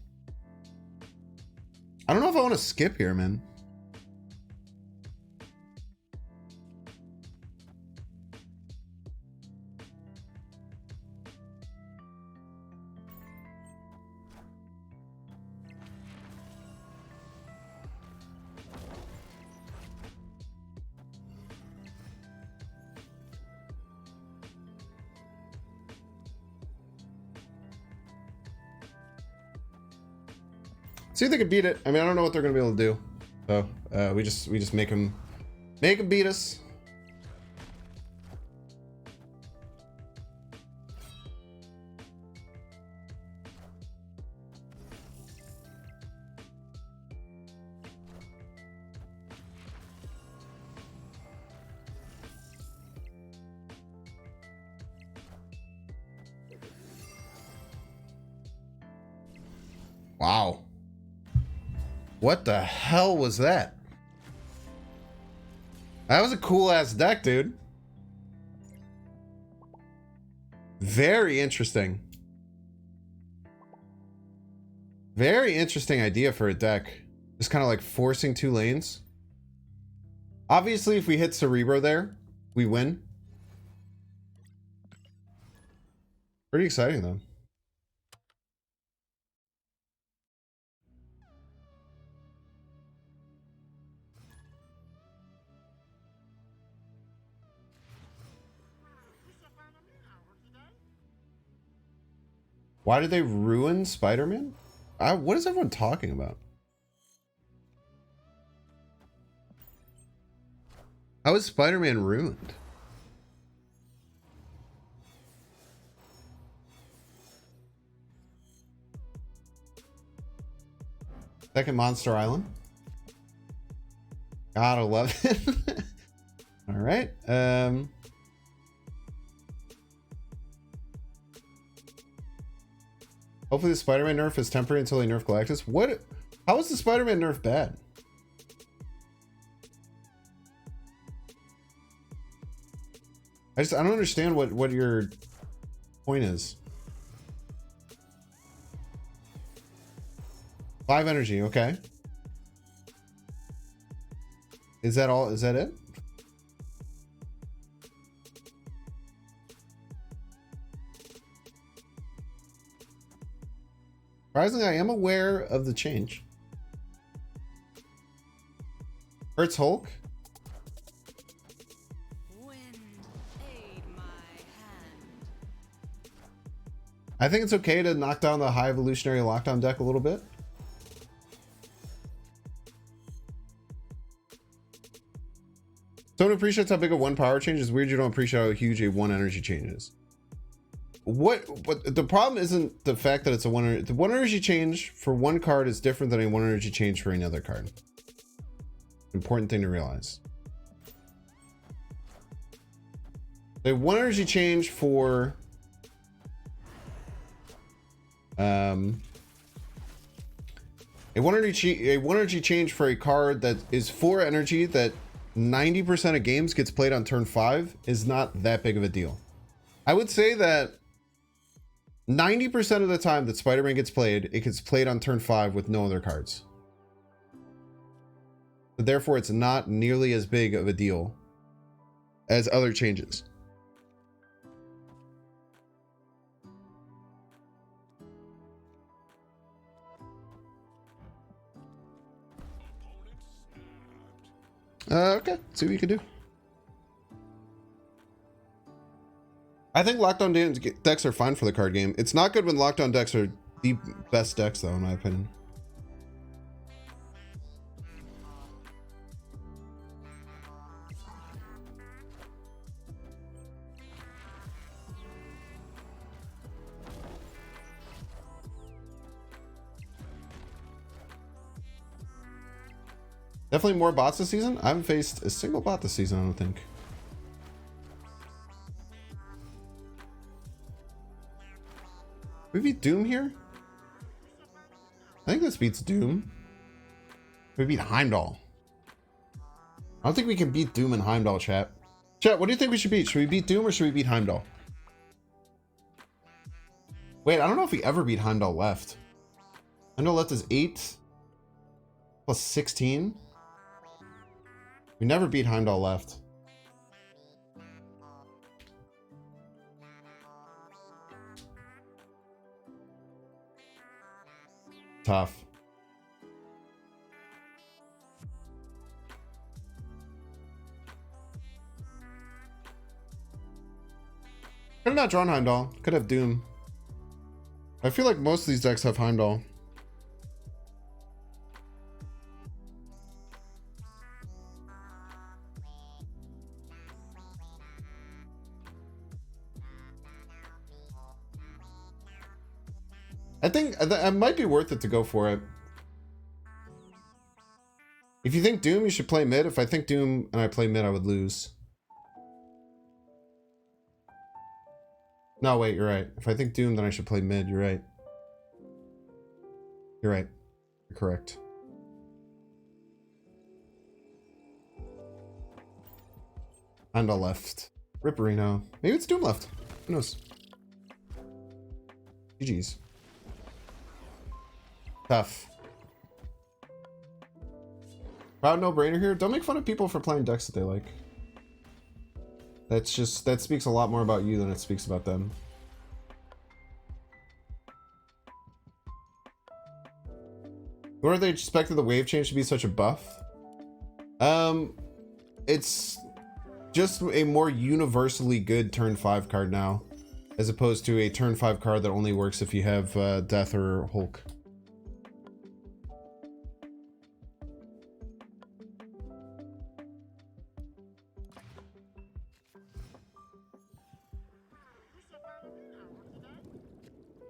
A: I don't know if I want to skip here, man. See if they can beat it. I mean, I don't know what they're gonna be able to do. So we just make them beat us. Wow. What the hell was that? That was a cool ass deck, dude. Very interesting. Very interesting idea for a deck. Just kind of like forcing two lanes. Obviously, if we hit Cerebro there, we win. Pretty exciting though. Why did they ruin Spider-Man? What is everyone talking about? How is Spider-Man ruined? Second Monster Island. Gotta love it. All right. Hopefully the Spider-Man nerf is temporary until they nerf Galactus. What? How is the Spider-Man nerf bad? I don't understand what your point is. 5 energy, okay. Is that all? Is that it? Surprisingly, I am aware of the change. Hurts Hulk.
C: Wind, aid my hand.
A: I think it's okay to knock down the high evolutionary lockdown deck a little bit. Someone appreciates how big a 1 power change is. Weird you don't appreciate how huge a 1 energy change is. What the problem isn't the fact that it's a the 1 energy change for 1 card is different than a 1 energy change for another card. Important thing to realize. A 1 energy change for a 1 energy change for a card that is 4 energy that 90% of games gets played on turn 5 is not that big of a deal. I would say that 90% of the time that Spider-Man gets played, it gets played on turn 5 with no other cards. So therefore, it's not nearly as big of a deal as other changes. Okay, let's see what you can do. I think lockdown decks are fine for the card game. It's not good when lockdown decks are the best decks, though, in my opinion. Definitely more bots this season. I haven't faced a single bot this season, I don't think. We beat Doom here? I think this beats Doom. We beat Heimdall. I don't think we can beat Doom and Heimdall, chat. Chat, what do you think we should beat? Should we beat Doom or should we beat Heimdall? Wait, I don't know if we ever beat Heimdall left. Heimdall left is 8 plus 16. We never beat Heimdall left. Tough. Could have not drawn Heimdall. Could have Doom. I feel like most of these decks have Heimdall. I think it might be worth it to go for it. If you think Doom, you should play mid. If I think Doom and I play mid, I would lose. No, wait, you're right. If I think Doom, then I should play mid. You're right. You're right. You're correct. Heimdall left. Ripperino. Maybe it's Doom left. Who knows? GG's. Tough. Proud no-brainer here. Don't make fun of people for playing decks that they like. That speaks a lot more about you than it speaks about them. What are they expected the wave change to be such a buff? It's just a more universally good turn 5 card now, as opposed to a turn 5 card that only works if you have Death or Hulk.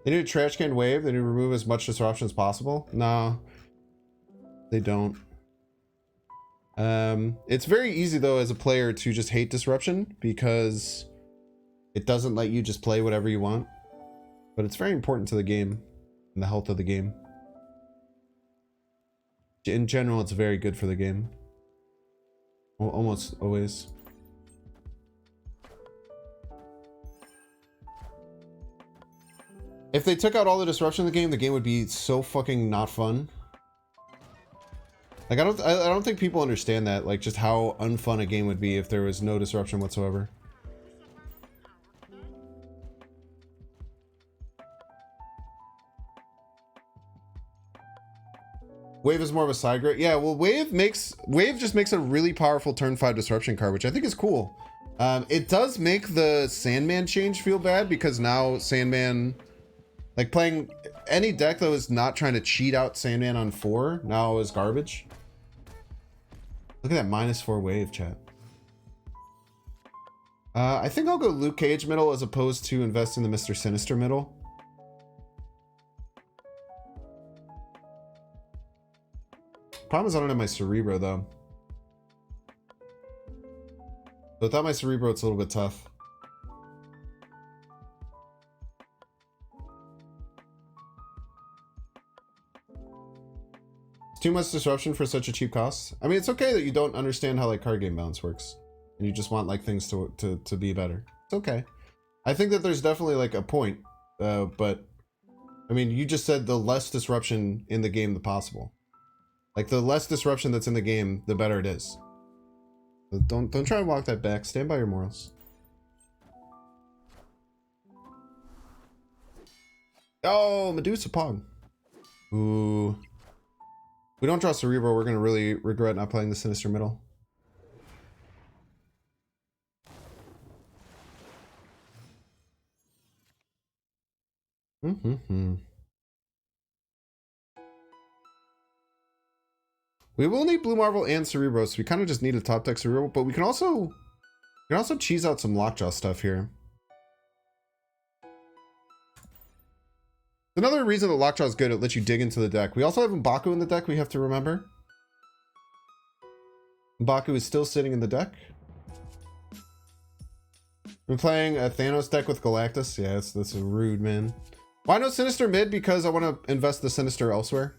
A: They need a trash can wave. They need to remove as much disruption as possible. No, they don't. It's very easy though as a player to just hate disruption because it doesn't let you just play whatever you want. But it's very important to the game and the health of the game. In general, it's very good for the game. Well, almost always. If they took out all the disruption in the game would be so fucking not fun. Like I don't think people understand that, like just how unfun a game would be if there was no disruption whatsoever. Wave is more of a side grade. Yeah, well, Wave just makes a really powerful turn 5 disruption card, which I think is cool. It does make the Sandman change feel bad because now Sandman, like playing any deck that was not trying to cheat out Sandman on 4 now is garbage. Look at that -4 wave, chat. I think I'll go Luke Cage middle as opposed to invest in the Mr. Sinister middle. Problem is I don't have my Cerebro though. So without my Cerebro, it's a little bit tough. It's too much disruption for such a cheap cost. I mean, it's okay that you don't understand how like card game balance works, and you just want like things to be better. It's okay. I think that there's definitely like a point, but I mean, you just said the less disruption in the game the possible. Like the less disruption that's in the game, the better it is. So don't try to walk that back. Stand by your morals. Oh, Medusa Pog. Ooh. If we don't draw Cerebro, we're gonna really regret not playing the Sinister middle. We will need Blue Marvel and Cerebro, so we kind of just need a top deck Cerebro, but we can also cheese out some Lockjaw stuff here. Another reason that Lockjaw is good, it lets you dig into the deck. We also have M'Baku in the deck, we have to remember. M'Baku is still sitting in the deck. We're playing a Thanos deck with Galactus. Yeah, that's rude, man. Why no Sinister mid? Because I want to invest the Sinister elsewhere.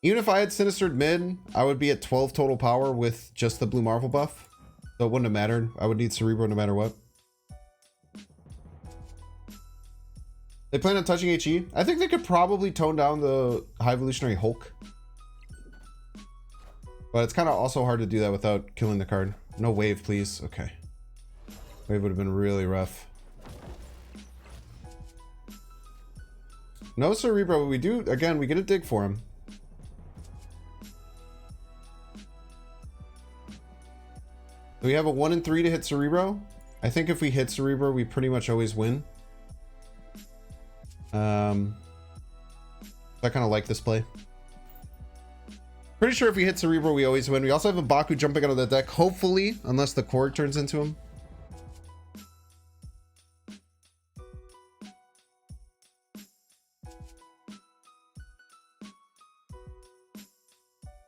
A: Even if I had Sinistered mid, I would be at 12 total power with just the Blue Marvel buff. So it wouldn't have mattered. I would need Cerebro no matter what. They plan on touching HE. I think they could probably tone down the High Evolutionary Hulk. But it's kind of also hard to do that without killing the card. No wave, please. Okay. Wave would have been really rough. No Cerebro, but we do, again, we get a dig for him. We have a 1 in 3 to hit Cerebro. I think if we hit Cerebro, we pretty much always win. I kind of like this play. Pretty sure if we hit Cerebro, we always win. We also have a M'Baku jumping out of the deck, hopefully, unless the Korg turns into him.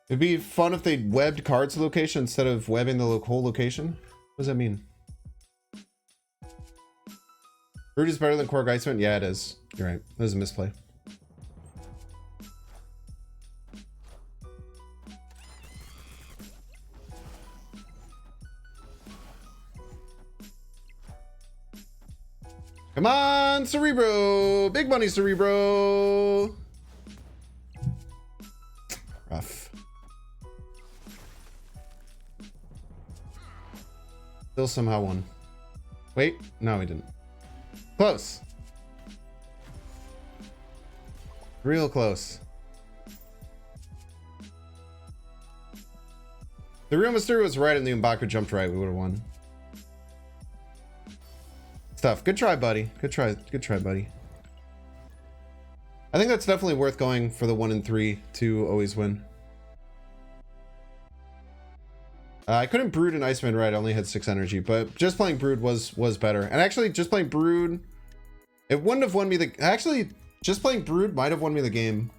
A: It'd be fun if they webbed cards to location instead of webbing the whole location. What does that mean? Root is better than Korg Iceman? Yeah, it is. You're right. That is a misplay. Come on, Cerebro! Big money, Cerebro! Rough. Still somehow won. Wait, no, we didn't. Close. Real close. The real Mysterio was right and the M'Baku jumped right. We would have won. Stuff. Good try, buddy. Good try. Good try, buddy. I think that's definitely worth going for the 1 in 3 to always win. I couldn't Brood and Iceman right. I only had 6 energy, but just playing Brood was better. And actually, just playing Brood, it wouldn't have won me the... Actually, just playing Brood might have won me the game.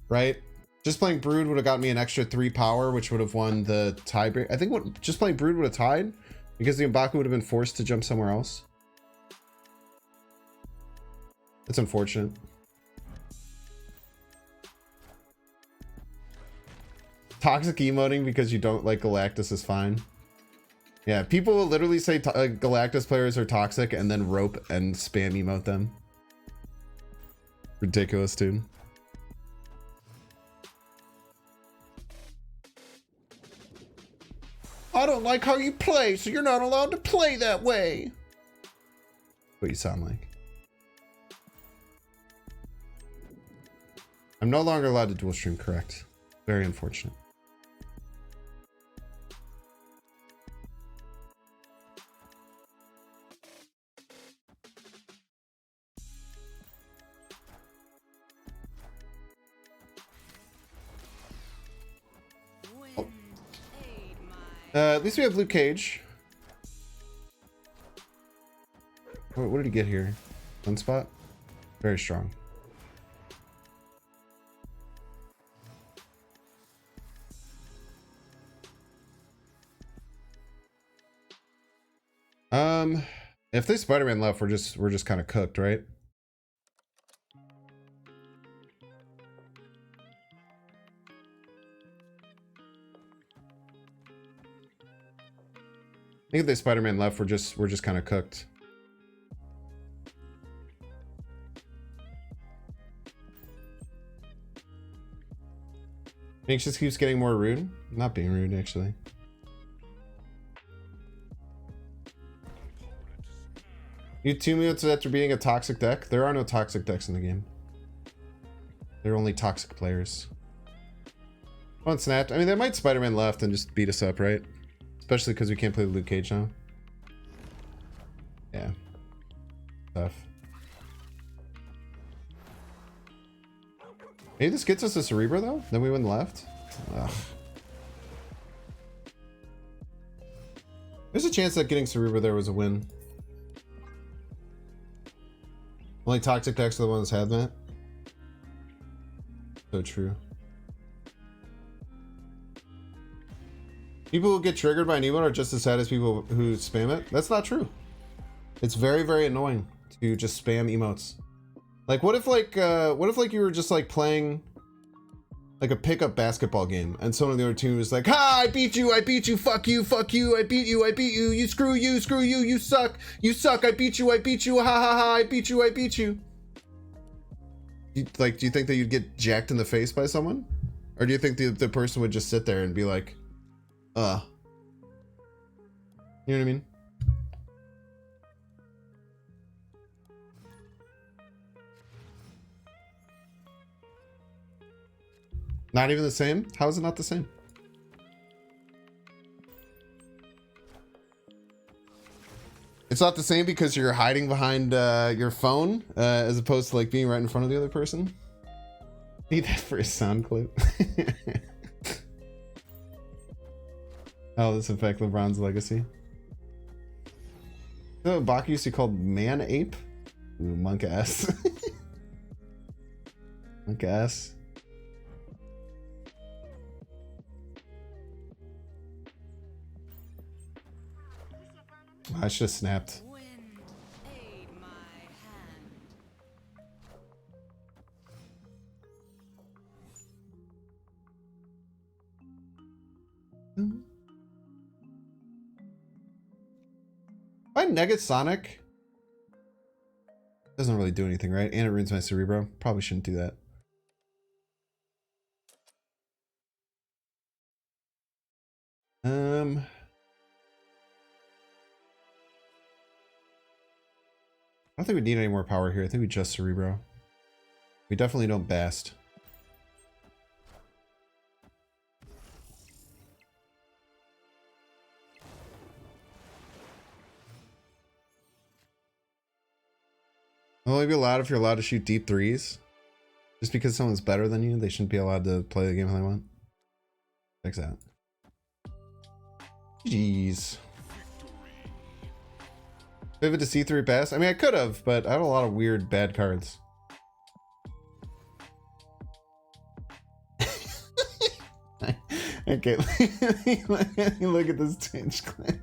A: Right? Just playing Brood would have got me an extra 3 power, which would have won the tiebreak. I think just playing Brood would have tied, because the M'Baku would have been forced to jump somewhere else. It's unfortunate. Toxic emoting because you don't like Galactus is fine. Yeah, people will literally say Galactus players are toxic and then rope and spam emote them. Ridiculous, dude. I don't like how you play, so you're not allowed to play that way. What you sound like. I'm no longer allowed to dual stream, correct. Very unfortunate. Oh. At least we have Luke Cage. What did he get here? One spot? Very strong. If they Spider-Man left, we're just kind of cooked, right? I think if they Spider-Man left, we're just kind of cooked. Phoenix just keeps getting more rude. Not being rude, actually. You 2 minutes after being a toxic deck? There are no toxic decks in the game. There are only toxic players. Oh, it snapped. I mean, they might Spider-Man left and just beat us up, right? Especially because we can't play Luke Cage now. Yeah. Tough. Maybe this gets us a Cerebro, though? Then we win left? Ugh. There's a chance that getting Cerebro there was a win. Only toxic decks are the ones that have that. So true. People who get triggered by an emote are just as sad as people who spam it. That's not true. It's very, very annoying to just spam emotes. Like, what if you were just like playing like a pickup basketball game and someone on the other team was like, ha, I beat you, fuck you, I beat you, you screw you, you suck, I beat you, ha ha ha, I beat you. Do you think that you'd get jacked in the face by someone? Or do you think the person would just sit there and be like, you know what I mean? Not even the same? How is it not the same? It's not the same because you're hiding behind your phone as opposed to like being right in front of the other person. Need that for a sound clip. How this affect LeBron's legacy? So Bach used to be called Man Ape? Ooh, monk ass. Monk ass. I should have snapped. If I negate Sonic, doesn't really do anything, right? And it ruins my Cerebro. Probably shouldn't do that. I don't think we need any more power here. I think we just Cerebro. We definitely don't Bast. Will only be allowed if you're allowed to shoot deep threes. Just because someone's better than you, they shouldn't be allowed to play the game how they want. Fix that. Jeez. Pivot to C3 pass. I mean, I could have, but I have a lot of weird bad cards. Okay, let me look at this change clip.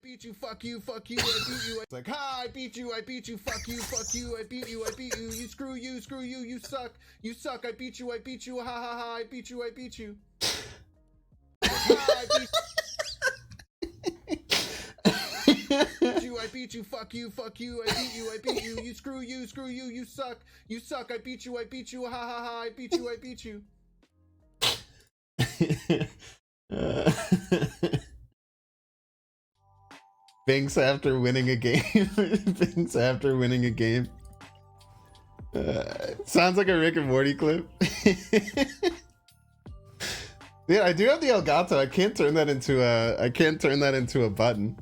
A: Beat you, fuck you, I beat you. It's like, ha, I beat you, fuck you, I beat you, you screw you, you suck, I beat you, ha ha ha, I beat you. Ha, I beat you, fuck you, I beat you, you screw you, you suck, I beat you, ha ha ha, I beat you. Binks after winning a game. Binks after winning a game. Sounds like a Rick and Morty clip. Yeah, I do have the Elgato. I can't turn that into a button.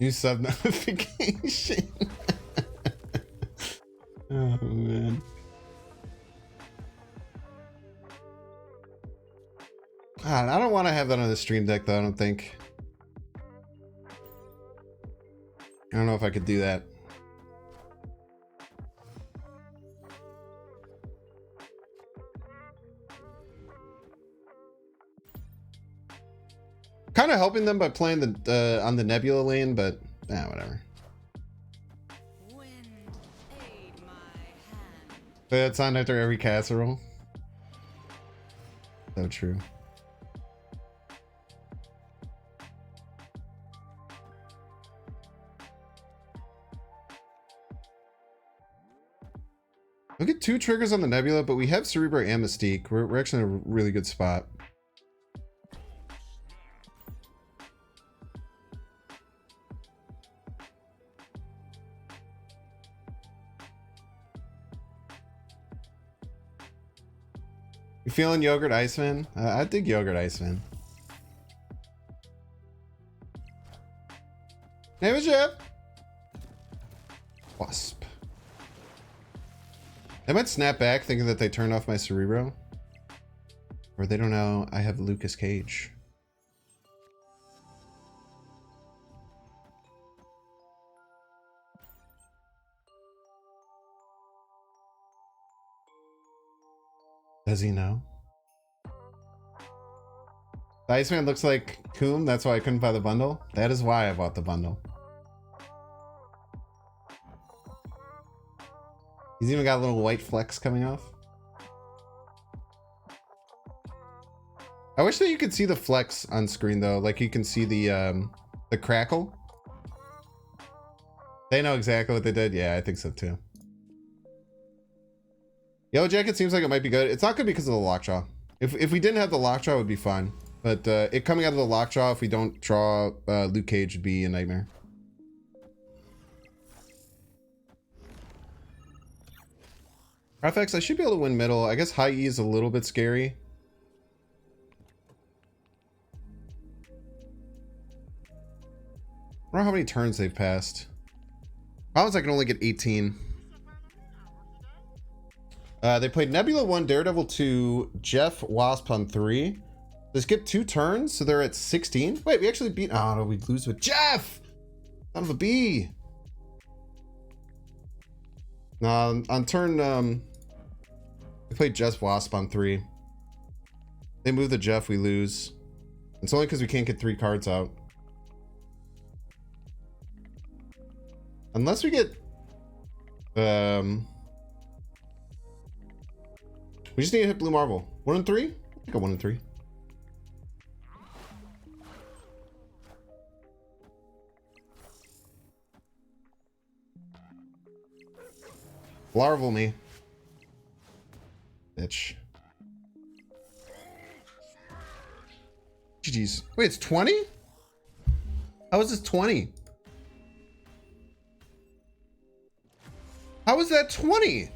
A: New sub notification. Oh man. God, I don't want to have that on the stream deck though, I don't think. I don't know if I could do that. Kind of helping them by playing the on the Nebula lane, but whatever. It's on after every casserole. So true. Look at 2 triggers on the Nebula, but we have Cerebro and Mystique. We're actually in a really good spot. You feeling Yogurt Iceman? I dig Yogurt Iceman. Name is Jeff. Wasp. They might snap back thinking that they turned off my Cerebro. Or they don't know I have Lucas Cage. Does he know? The Iceman looks like Coom, that's why I couldn't buy the bundle. That is why I bought the bundle. He's even got a little white flecks coming off. I wish that you could see the flex on screen though, like you can see the crackle. They know exactly what they did. Yeah, I think so too. Yellow Jacket seems like it might be good. It's not good because of the Lockjaw. If we didn't have the Lockjaw, it would be fine. But it coming out of the Lockjaw, if we don't draw Luke Cage, would be a nightmare. FX, I should be able to win middle. I guess high E is a little bit scary. I don't know how many turns they've passed. Problems I can only get 18. They played Nebula 1, Daredevil 2, Jeff, Wasp on 3. They skipped 2 turns, so they're at 16. Wait, we actually beat... Oh, no, we lose with Jeff! Son of a B! No, on turn... They played Jeff, Wasp on 3. They move the Jeff, we lose. It's only because we can't get 3 cards out. Unless we get... We just need to hit Blue Marvel. 1 and 3? I think a 1 and 3. Larval me. Bitch. GG's. Wait, it's 20? How is this 20? How is that 20?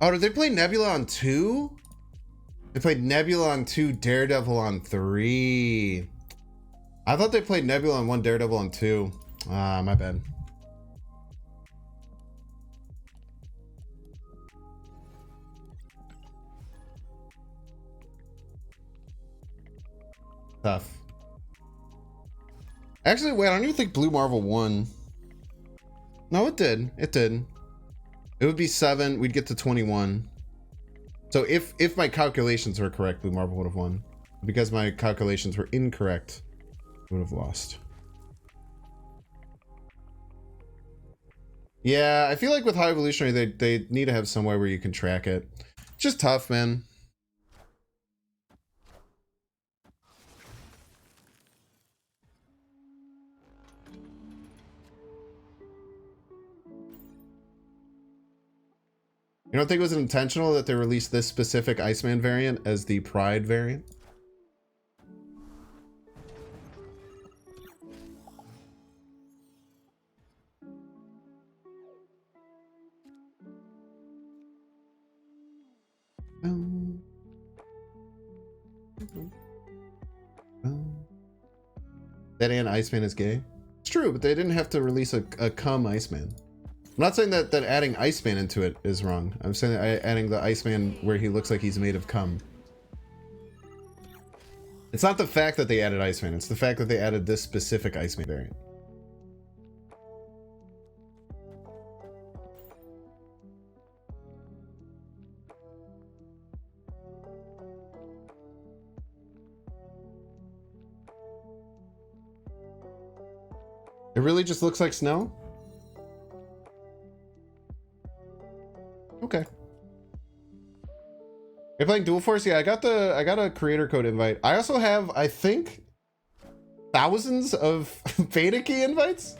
A: Oh, did they play Nebula on 2? They played Nebula on 2, Daredevil on 3. I thought they played Nebula on 1, Daredevil on 2. Ah, my bad. Tough. Actually, wait, I don't even think Blue Marvel won. No, it did. It did. It would be 7. We'd get to 21. So if my calculations were correct, Blue Marvel would have won. Because my calculations were incorrect, we would have lost. Yeah, I feel like with High Evolutionary, they need to have somewhere where you can track it. Just tough, man. You don't think it was intentional that they released this specific Iceman variant as the Pride variant? That and Iceman is gay? It's true, but they didn't have to release a cum Iceman. I'm not saying that adding Iceman into it is wrong. I'm saying that adding the Iceman where he looks like he's made of cum. It's not the fact that they added Iceman, it's the fact that they added this specific Iceman variant. It really just looks like snow? Okay. You're playing Dual Force? Yeah, I got a creator code invite. I also have, I think, thousands of beta key invites.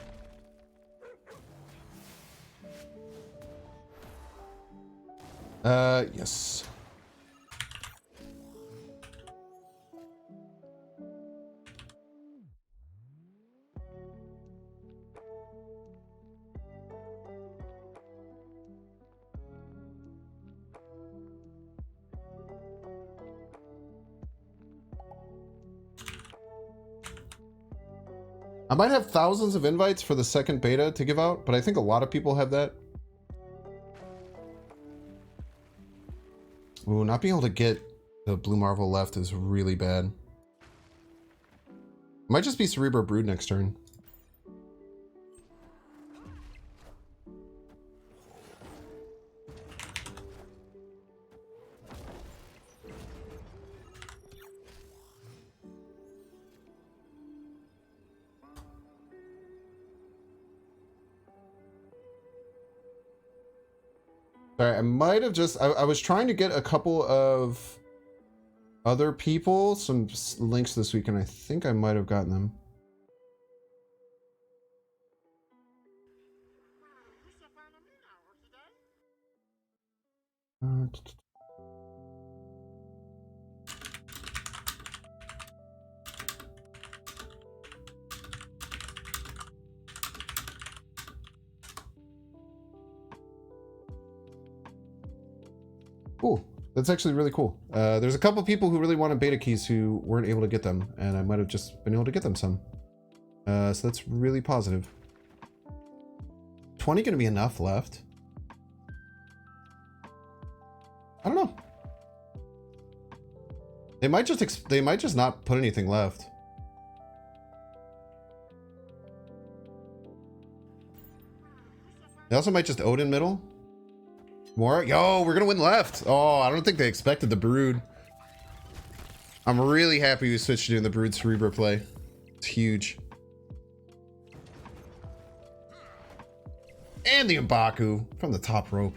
A: Yes. I might have thousands of invites for the second beta to give out, but I think a lot of people have that. Ooh, not being able to get the Blue Marvel left is really bad. Might just be Cerebro Brood next turn. Sorry, I might have just... I was trying to get a couple of other people some links this week, and I think I might have gotten them. Cool. That's actually really cool. There's a couple people who really wanted beta keys who weren't able to get them, and I might have just been able to get them some. So that's really positive. 20 gonna be enough left? I don't know. They might just not put anything left. They also might just Odin middle. More? Yo, we're gonna win left. Oh, I don't think they expected the Brood. I'm really happy we switched to doing the Brood Cerebro play. It's huge. And the M'Baku from the top rope.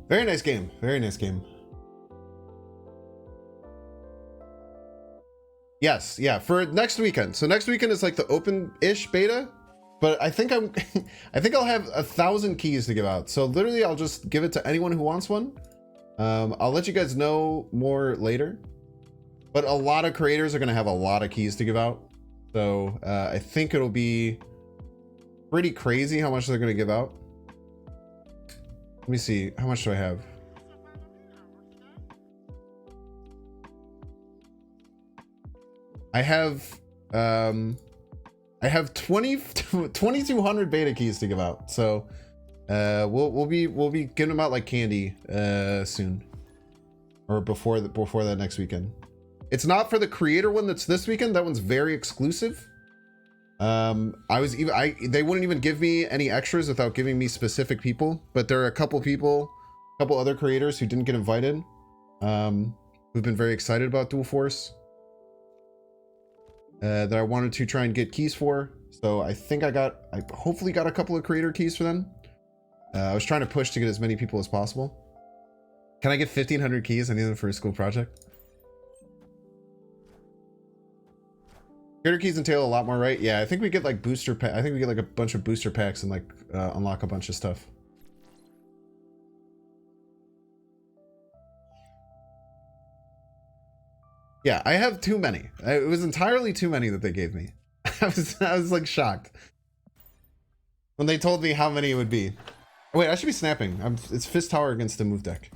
A: Very nice game. Very nice game. Yes, yeah, for next weekend. So next weekend is like the open-ish beta, but I think I think I'll have 1,000 keys to give out. So literally, I'll just give it to anyone who wants one. I'll let you guys know more later. But a lot of creators are gonna have a lot of keys to give out. So I think it'll be pretty crazy how much they're gonna give out. Let me see, how much do I have? I have 2,200 beta keys to give out. So we'll be giving them out like candy soon, or before that next weekend. It's not for the creator one that's this weekend. That one's very exclusive. They wouldn't even give me any extras without giving me specific people, but there are a couple other creators who didn't get invited, who've been very excited about Dual Force, that I wanted to try and get keys for. So I think I hopefully got a couple of creator keys for them. I was trying to push to get as many people as possible. Can I get 1,500 keys? I need them for a school project. Creator keys entail a lot more, right? Yeah, I think we get like booster pack. I think we get like a bunch of booster packs and like unlock a bunch of stuff. Yeah, I have too many. It was entirely too many that they gave me. I was like shocked when they told me how many it would be. Oh, wait, I should be snapping. It's Fist Tower against the move deck.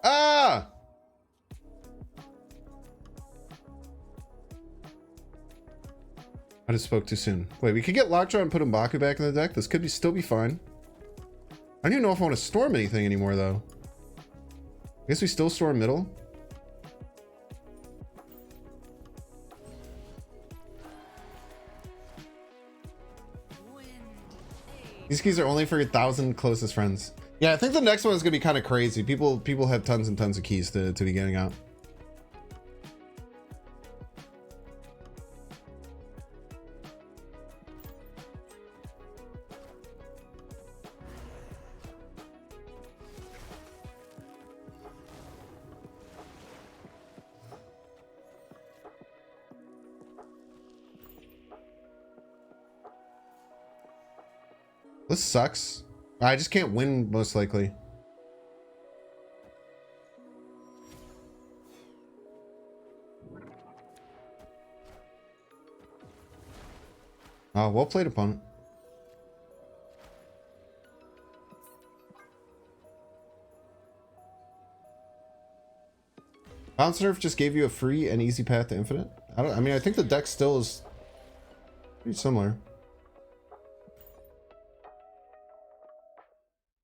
A: Ah! I just spoke too soon. Wait, we could get Lockjaw and put M'Baku back in the deck. This could still be fine. I don't even know if I want to storm anything anymore, though. I guess we still storm middle. These keys are only for your 1,000 closest friends. Yeah, I think the next one is gonna be kind of crazy. People have tons and tons of keys to be getting out. This sucks. I just can't win, most likely. Oh, well played, opponent. Bounce Nerf just gave you a free and easy path to infinite. I mean, I think the deck still is pretty similar.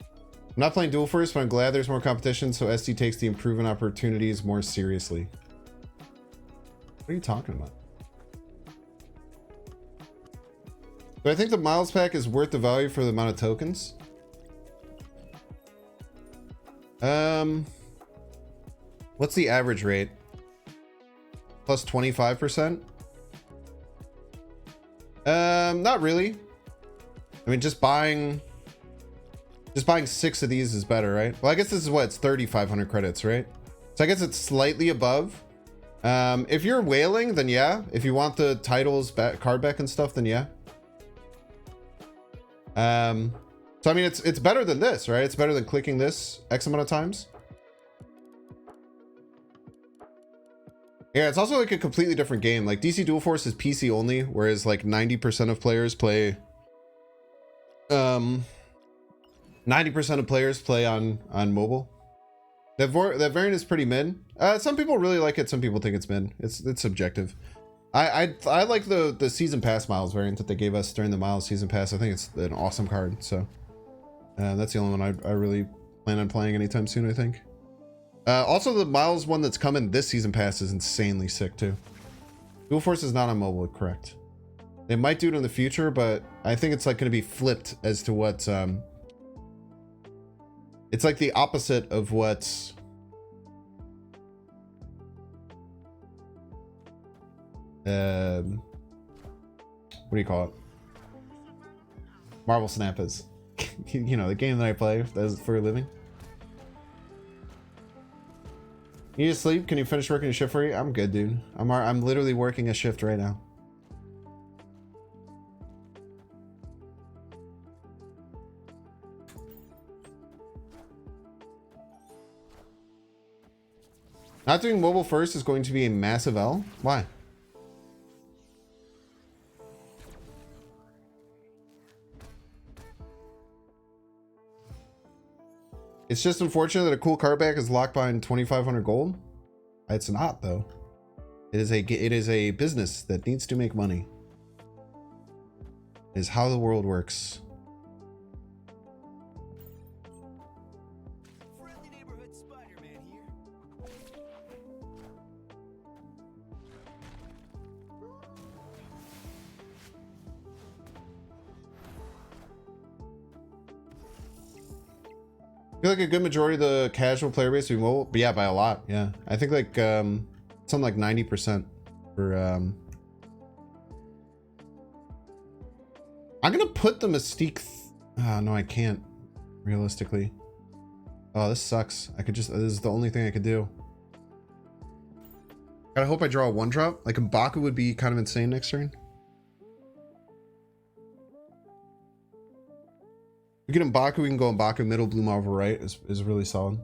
A: I'm not playing Duel Force, but I'm glad there's more competition, so SD takes the improvement opportunities more seriously. What are you talking about? Do I think the Miles pack is worth the value for the amount of tokens? What's the average rate? Plus 25%? Not really. I mean, just buying 6 of these is better, right? Well, I guess this is what, it's 3,500 credits, right? So I guess it's slightly above. If you're whaling, then yeah. If you want the titles back, card back and stuff, then yeah. So I mean, it's better than this, right? It's better than clicking this X amount of times. Yeah, it's also like a completely different game. Like DC Dual Force is PC only, whereas like 90% of players play 90% of players play on mobile. That variant is pretty mid. Some people really like it, some people think it's mid. It's subjective. I like the season pass Miles variant that they gave us during the Miles season pass. I think it's an awesome card. So that's the only one I really plan on playing anytime soon, I think. Also, the Miles one that's coming this season pass is insanely sick too. Dual Force is not on mobile, correct? They might do it in the future, but I think it's like going to be flipped as to what it's like the opposite of what What do you call it? Marvel Snap is. You know, the game that I play that is for a living. You need to sleep? Can you finish working a shift for you? I'm good, dude. I'm literally working a shift right now. Not doing mobile first is going to be a massive L. Why? It's just unfortunate that a cool card back is locked behind 2,500 gold. It's not, though. It is a business that needs to make money. It is how the world works.
D: Friendly neighborhood Spider-Man here.
A: I feel like a good majority of the casual player base will be mobile, but yeah, by a lot. Yeah, I think like something like 90% for. I'm gonna put the Mystique. Oh no, I can't. Realistically. Oh, this sucks. I could just. This is the only thing I could do. I hope I draw a 1-drop. Like M'Baku would be kind of insane next turn. We get M'Baku, we can go M'Baku middle, Blue Marvel right is really solid.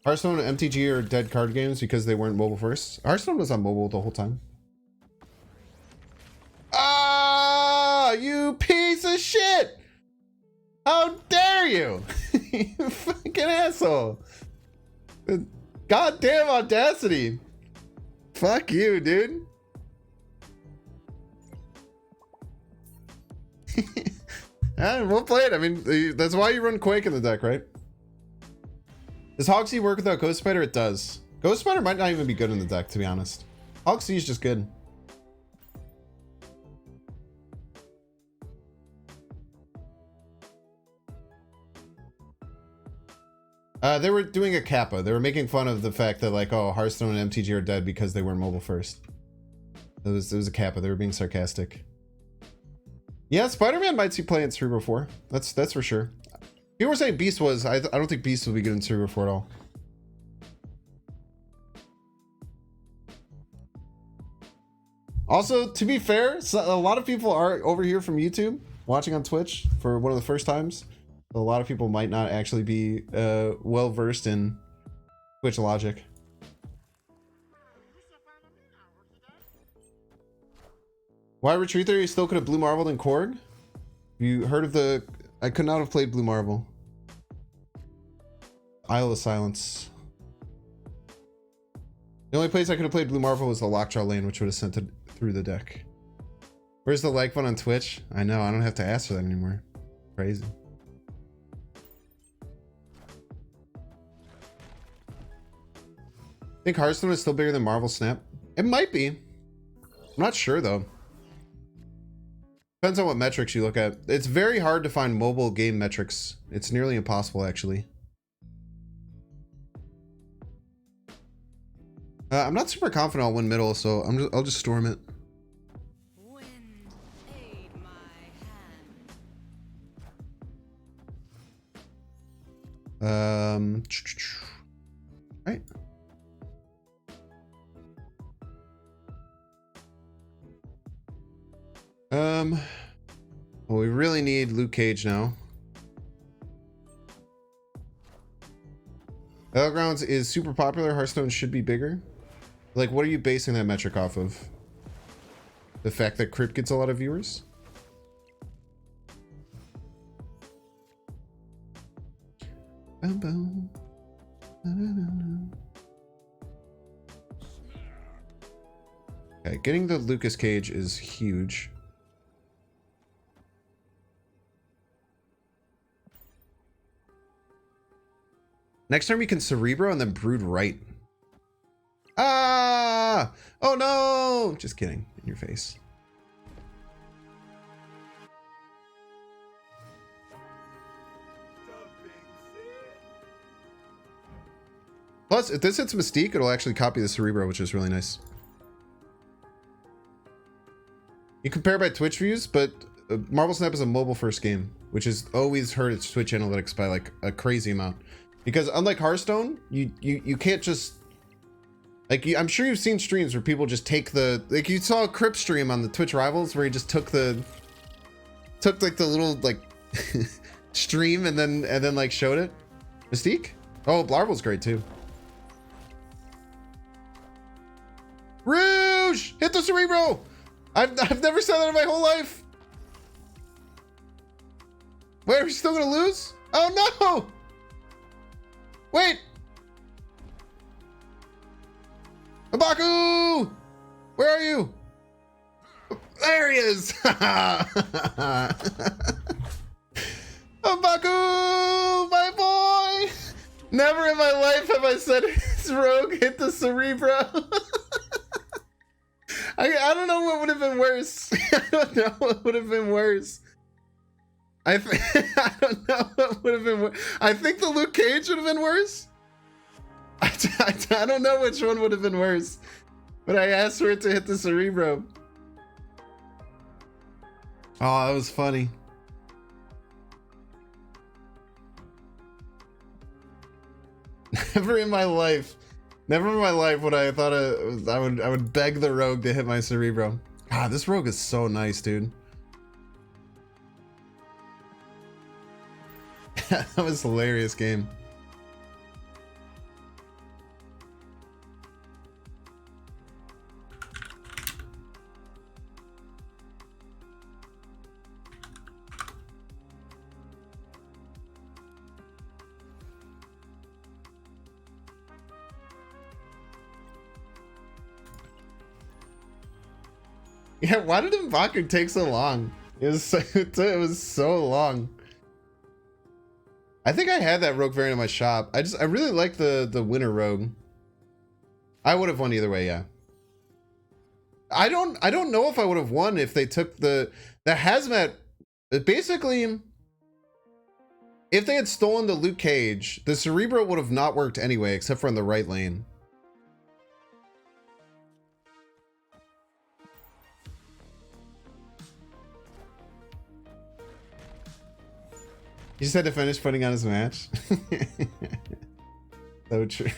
A: Hearthstone and MTG are dead card games because they weren't mobile first. Hearthstone was on mobile the whole time. Ah, you piece of shit! How dare you! You fucking asshole! Goddamn audacity! Fuck you, dude. Yeah, we'll play it. I mean, that's why you run Quake in the deck, right? Does Hogsey work without Ghost Spider? It does. Ghost Spider might not even be good in the deck, to be honest. Hogsey is just good. They were doing a kappa. They were making fun of the fact that, like, oh, Hearthstone and MTG are dead because they weren't mobile first. It was a kappa. They were being sarcastic. Yeah, Spider-Man might see play in Cerebro 4. That's for sure. People were saying Beast was. I don't think Beast will be good in Cerebro 4 at all. Also, to be fair, a lot of people are over here from YouTube watching on Twitch for one of the first times. A lot of people might not actually be well versed in Twitch logic. Why retreat there? You still could have Blue Marveled and Korg. You heard of the? I could not have played Blue Marvel. Isle of Silence. The only place I could have played Blue Marvel was the Lockjaw lane, which would have sent it through the deck. Where's the like button on Twitch? I know, I don't have to ask for that anymore. Crazy. Think Hearthstone is still bigger than Marvel Snap? It might be. I'm not sure though. Depends on what metrics you look at. It's very hard to find mobile game metrics. It's nearly impossible actually. I'm not super confident I'll win middle, so I'll just storm it.
C: Wind, aid my hand.
A: Right. Well, we really need Luke Cage now. Battlegrounds is super popular. Hearthstone should be bigger. Like, what are you basing that metric off of? The fact that Crypt gets a lot of viewers? Bum, bum. Okay, getting the Lucas Cage is huge. Next time we can Cerebro and then Brood right. Ah! Oh no! Just kidding. In your face. Plus, if this hits Mystique, it'll actually copy the Cerebro, which is really nice. You compare by Twitch views, but Marvel Snap is a mobile first game, which has always hurt its Twitch analytics by like a crazy amount. Because unlike Hearthstone, you can't just like I'm sure you've seen streams where people just take the like you saw a Crip stream on the Twitch Rivals where he just took like the little like stream and then like showed it. Mystique? Oh, Blarvel's great too. Rouge! Hit the Cerebro! I've never said that in my whole life. Wait, are we still gonna lose? Oh no! Wait! Mbaku! Where are you? There he is! Mbaku! My boy! Never in my life have I said his rogue hit the Cerebro. I don't know what would have been worse. I don't know what would have been worse. I don't know what would have been worse. I think the Luke Cage would have been worse. I don't know which one would have been worse. But I asked for it to hit the Cerebro. Oh, that was funny. Never in my life would I thought I would beg the rogue to hit my Cerebro. Ah, this rogue is so nice, dude. That was a hilarious game. Yeah, why did Mbaku take so long? It was so long. I think I had that rogue variant in my shop. I really like the winter rogue. I would have won either way, yeah. I don't know if I would have won if they took the hazmat. Basically, if they had stolen the Luke Cage, the Cerebro would have not worked anyway, except for in the right lane. He just had to finish putting on his match. So true.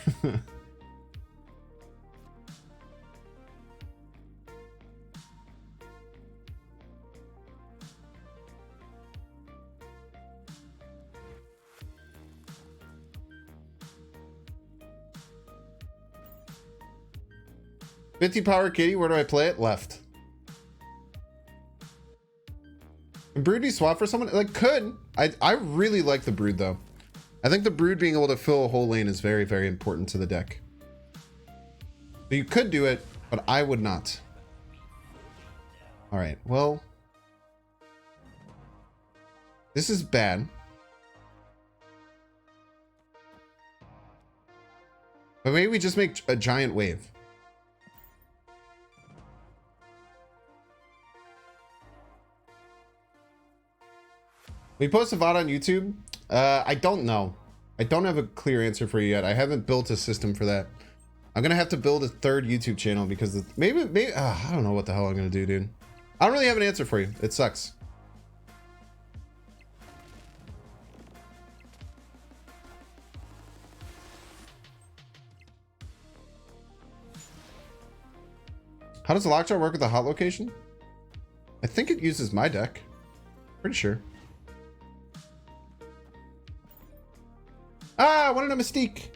A: $50 power kitty, where do I play it? Left. Can Brood be swapped for someone? Like, could. I really like the Brood, though. I think the Brood being able to fill a whole lane is very, very important to the deck. So you could do it, but I would not. Alright, well. This is bad. But maybe we just make a giant wave. We post a VOD on YouTube? I don't know. I don't have a clear answer for you yet. I haven't built a system for that. I'm gonna have to build a third YouTube channel because maybe I don't know what the hell I'm gonna do, dude. I don't really have an answer for you. It sucks. How does the Lockjaw work with the hot location? I think it uses my deck. Pretty sure. Ah, I wanted a Mystique.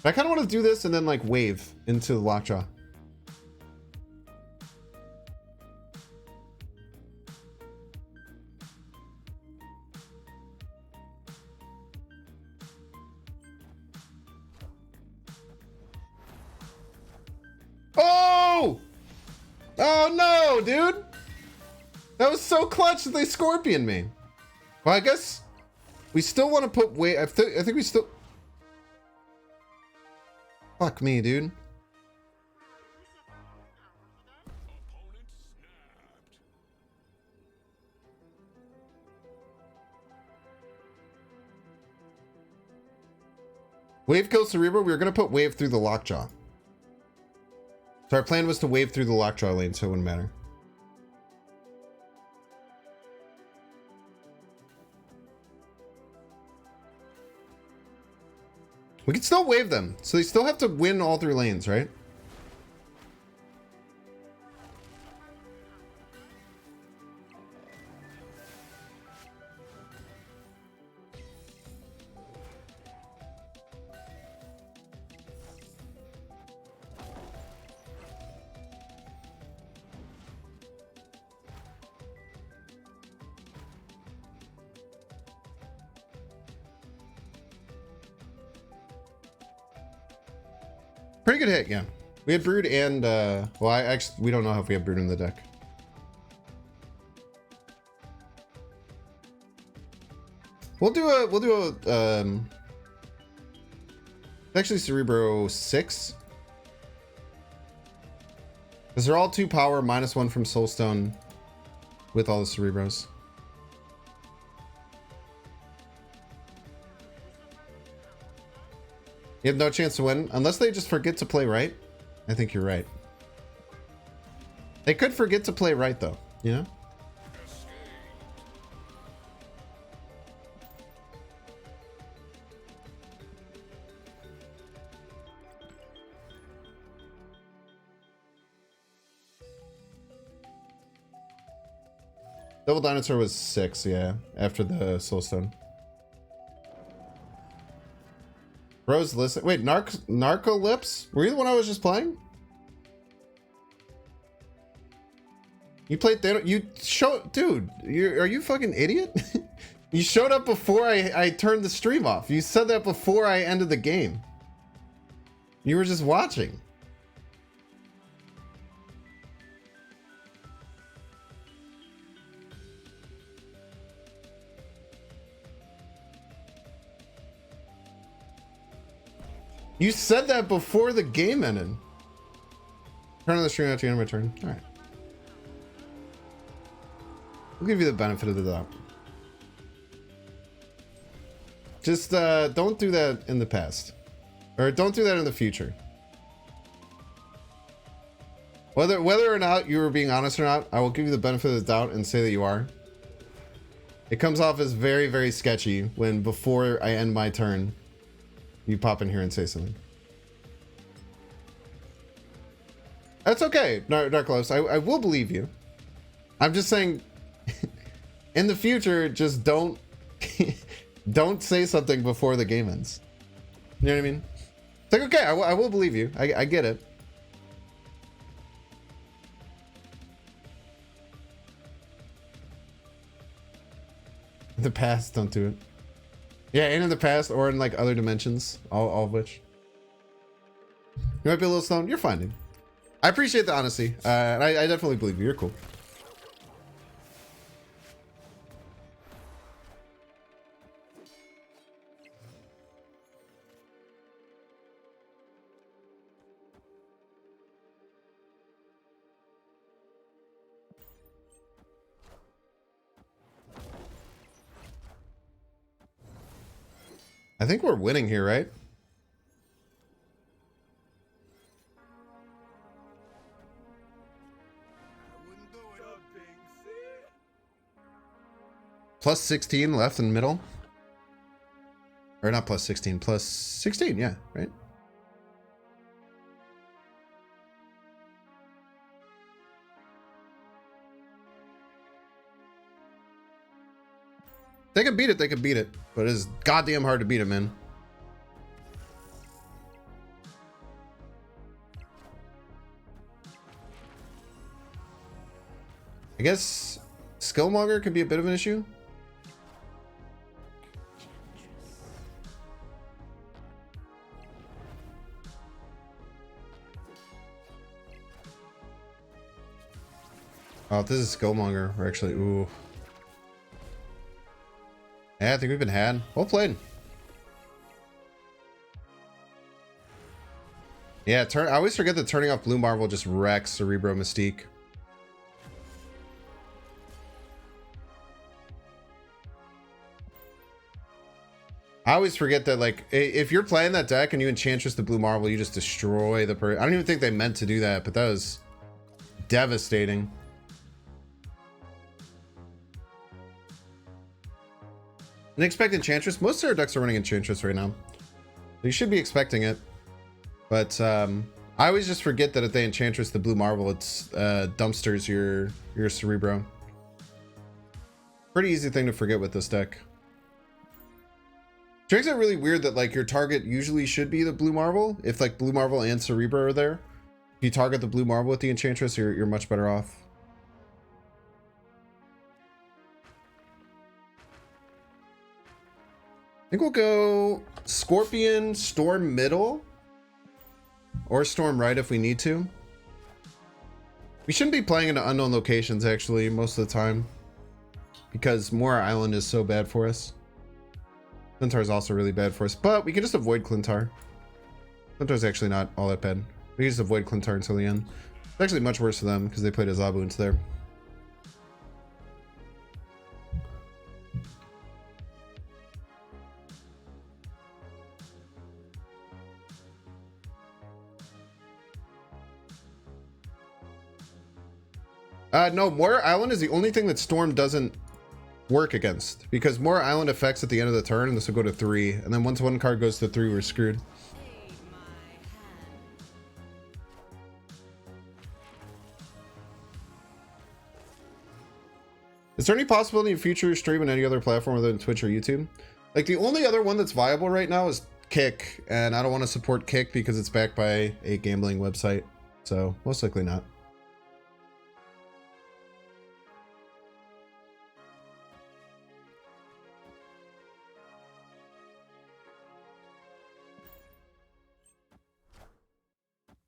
A: I kind of want to do this and then like wave into the Lockjaw. Oh! Oh no, dude! That was so clutch that they Scorpion me. Well, I guess we still want to put wave. I think we still. Fuck me, dude. Wave kills Cerebro. We were going to put wave through the Lockjaw. So our plan was to wave through the Lockjaw lane, so it wouldn't matter. We can still wave them. So they still have to win all 3 lanes, right? Pretty good hit, yeah. We had Brood and, well, we don't know if we have Brood in the deck. We'll do a, actually Cerebro 6. Because they're all 2 power, -1 from Soulstone with all the Cerebros. You have no chance to win unless they just forget to play right. I think you're right. They could forget to play right though, you know? Double Dinosaur was 6, yeah, after the Soulstone. Bros, listen. Wait, Narco Lips? Were you the one I was just playing? You played Thanos? You dude, are you a fucking idiot? You showed up before I turned the stream off. You said that before I ended the game. You were just watching. You said that before the game ended. Turn on the stream after the end of my turn. All right. We'll give you the benefit of the doubt. Just don't do that in the past. Or don't do that in the future. Whether or not you were being honest or not, I will give you the benefit of the doubt and say that you are. It comes off as very, very sketchy when before I end my turn, you pop in here and say something. That's okay, Darklos. I will believe you. I'm just saying, in the future, just don't don't say something before the game ends. You know what I mean? It's like, okay, I will believe you. I get it. In the past, don't do it. Yeah, and in the past or in like other dimensions, all of which. You might be a little stoned. You're fine, dude. I appreciate the honesty. And I definitely believe you. You're cool. I think we're winning here, right? Plus 16 left in the middle. Or not plus 16, plus 16, yeah, right? They can beat it, but it's goddamn hard to beat it, man. I guess Skillmonger could be a bit of an issue. Oh, if this is Skillmonger, we're actually, ooh. Yeah, I think we've been had. Well played. Yeah, I always forget that turning off Blue Marvel just wrecks Cerebro Mystique. I always forget that, like, if you're playing that deck and you Enchantress the blue marble, you just destroy the I don't even think they meant to do that, but that was devastating. And expect Enchantress. Most of our decks are running Enchantress right now. You should be expecting it. But I always just forget that if they Enchantress the blue marble, it's dumpsters your Cerebro. Pretty easy thing to forget with this deck. Which makes it really weird that like your target usually should be the blue marble. If like blue marble and Cerebro are there, if you target the blue marble with the Enchantress, you're much better off. I think we'll go Scorpion, Storm middle, or Storm right if we need to. We shouldn't be playing into unknown locations actually most of the time, because Mora Island is so bad for us. Clintar is also really bad for us, but we can just avoid Clintar. Clintar is actually not all that bad. We can just avoid Clintar until the end. It's actually much worse for them because they played a Zabu into there. No, Mora Island is the only thing that Storm doesn't work against, because Mora Island effects at the end of the turn, and this will go to 3, and then once one card goes to 3, we're screwed.
C: Aid my hand.
A: Is there any possibility of future stream on any other platform other than Twitch or YouTube? Like the only other one that's viable right now is Kick, and I don't want to support Kick because it's backed by a gambling website, so most likely not.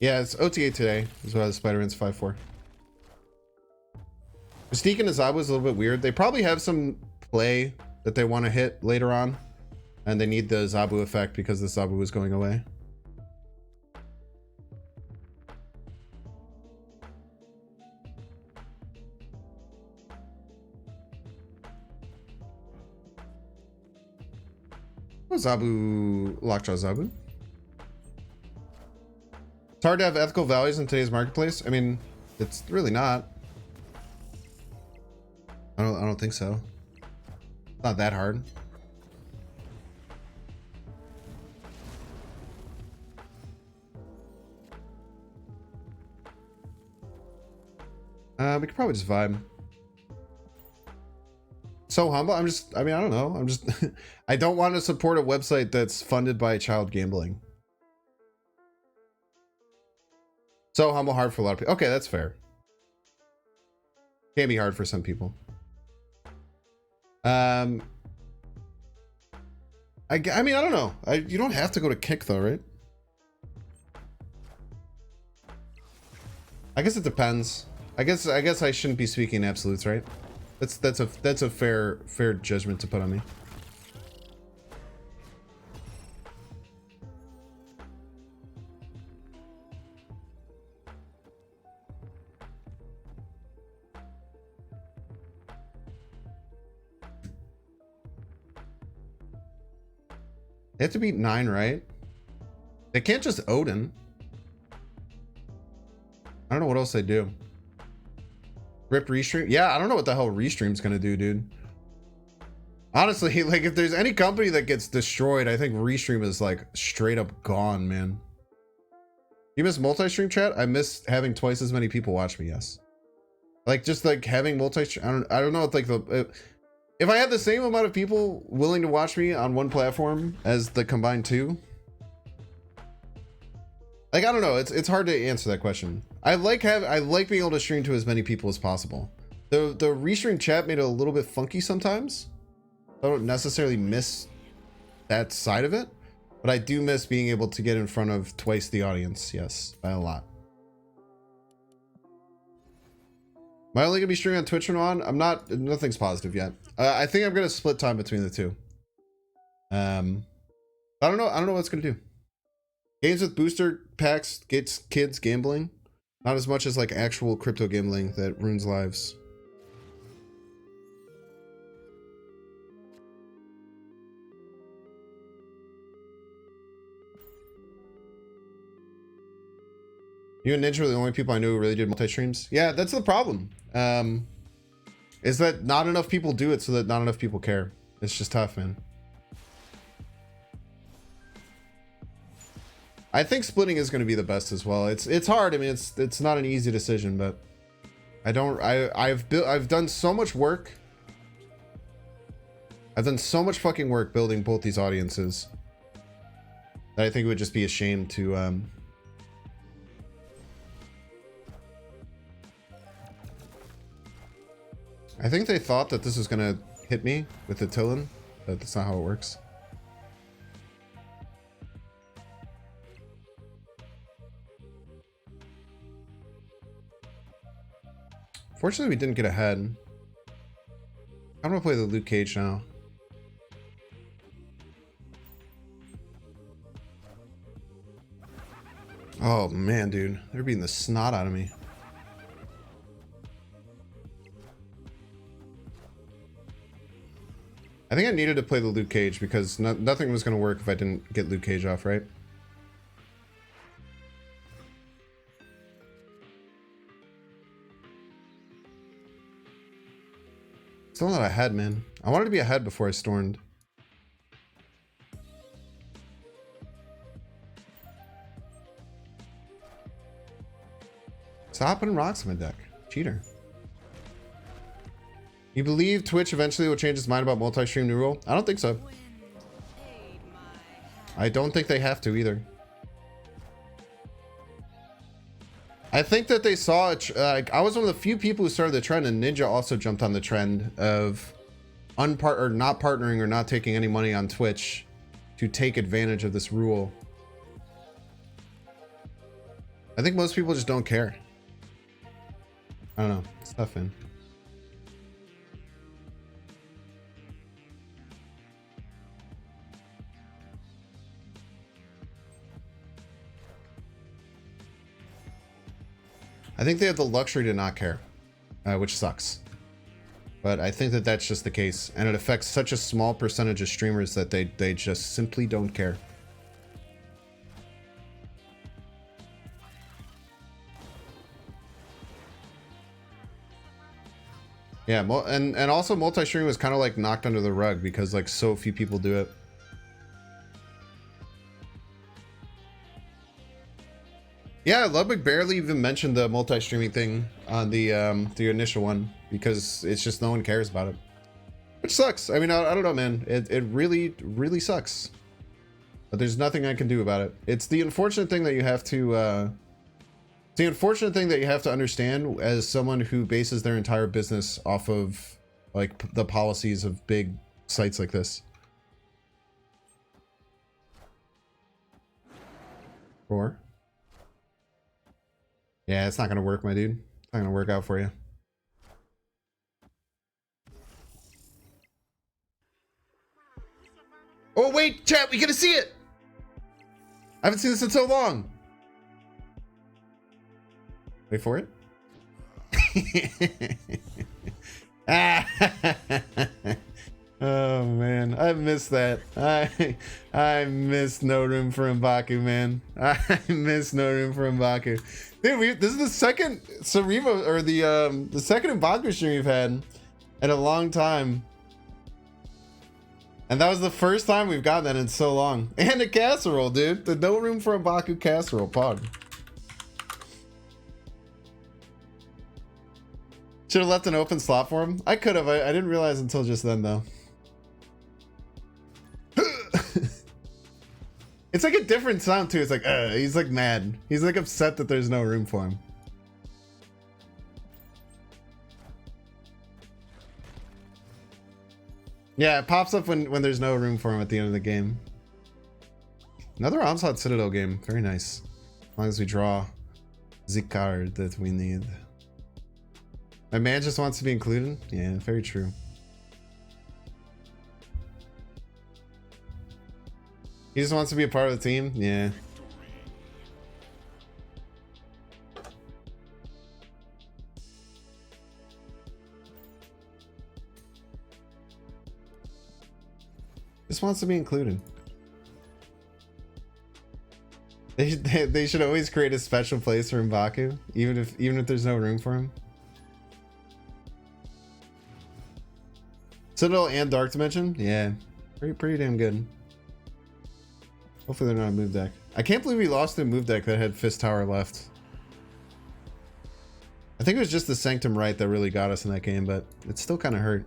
A: Yeah, it's OTA today, is why the Spider-Man's 5-4. Mystique and Azabu is a little bit weird. They probably have some play that they want to hit later on, and they need the Zabu effect because the Zabu is going away. Oh, Zabu, Lockjaw Zabu. It's hard to have ethical values in today's marketplace. I mean, it's really not. I don't think so. It's not that hard. We could probably just vibe. So humble. I mean, I don't know. I don't want to support a website that's funded by child gambling. So humble, hard for a lot of people. Okay, that's fair. Can be hard for some people. I mean, I don't know. You don't have to go to Kick though, right? I guess it depends. I guess I shouldn't be speaking in absolutes, right? That's a fair judgment to put on me. They have to beat 9, right? They can't just Odin. I don't know what else they do. Rip Restream? Yeah, I don't know what the hell Restream's gonna do, dude. Honestly, like if there's any company that gets destroyed, I think Restream is like straight up gone, man. You miss multi-stream chat? I miss having twice as many people watch me, yes. Like just like having multi-stream, I don't know if like if I had the same amount of people willing to watch me on one platform as the combined 2, like I don't know, it's hard to answer that question. I like being able to stream to as many people as possible. The restream chat made it a little bit funky sometimes. I don't necessarily miss that side of it, but I do miss being able to get in front of twice the audience. Yes, by a lot. Am I only gonna be streaming on Twitch from now on? I'm not. Nothing's positive yet. I think I'm gonna split time between the two. I don't know. I don't know what it's gonna do. Games with booster packs gets kids gambling, not as much as like actual crypto gambling that ruins lives. You and Ninja were the only people I knew who really did multi-streams. Yeah, that's the problem. Is that not enough people do it, so that not enough people care. It's just tough, man. I think splitting is going to be the best as well. It's hard. I mean, it's not an easy decision, but I've done so much work. I've done so much fucking work building both these audiences that I think it would just be a shame to I think they thought that this was gonna hit me with the Tillin, but that's not how it works. Fortunately, we didn't get ahead. I'm gonna play the Luke Cage now. Oh man, dude, they're beating the snot out of me. I think I needed to play the Luke Cage because nothing was going to work if I didn't get Luke Cage off, right? Still not ahead, man. I wanted to be ahead before I stormed. Stop putting rocks in my deck. Cheater. You believe Twitch eventually will change its mind about multi-stream new rule? I don't think so. I don't think they have to either. I think that they saw I was one of the few people who started the trend, and Ninja also jumped on the trend of not partnering or not taking any money on Twitch to take advantage of this rule. I think most people just don't care. I don't know. It's tough, man. I think they have the luxury to not care, which sucks. But I think that that's just the case, and it affects such a small percentage of streamers that they just simply don't care. Yeah, and also multi-stream was kind of like knocked under the rug because like so few people do it. Yeah, Ludwig barely even mentioned the multi-streaming thing on the initial one because it's just no one cares about it, which sucks. I mean, I don't know, man. It really sucks. But there's nothing I can do about it. It's the unfortunate thing that you have to. The unfortunate thing that you have to understand as someone who bases their entire business off of like the policies of big sites like this. Four. Yeah, it's not gonna work, my dude. It's not gonna work out for you. Oh wait, chat, we gotta see it! I haven't seen this in so long. Wait for it. Oh man, I missed that. I missed No Room for M'Baku, man. I missed No Room for M'Baku. Dude, this is the second Cerebro, or the second M'Baku stream we've had in a long time. And that was the first time we've gotten that in so long. And a casserole, dude. The No Room for M'Baku casserole pod. Should have left an open slot for him. I could have. I didn't realize until just then, though. It's like a different sound too. It's like, he's like mad. He's like upset that there's no room for him. Yeah, it pops up when there's no room for him at the end of the game. Another Onslaught Citadel game. Very nice. As long as we draw the card that we need. My man just wants to be included? Yeah, very true. He just wants to be a part of the team? Yeah. Just wants to be included. They should always create a special place for M'Baku, even if there's no room for him. Citadel and Dark Dimension? Yeah. Pretty damn good. Hopefully they're not a move deck. I can't believe we lost to a move deck that had Fist Tower left. I think it was just the Sanctum Right that really got us in that game, but it still kind of hurt.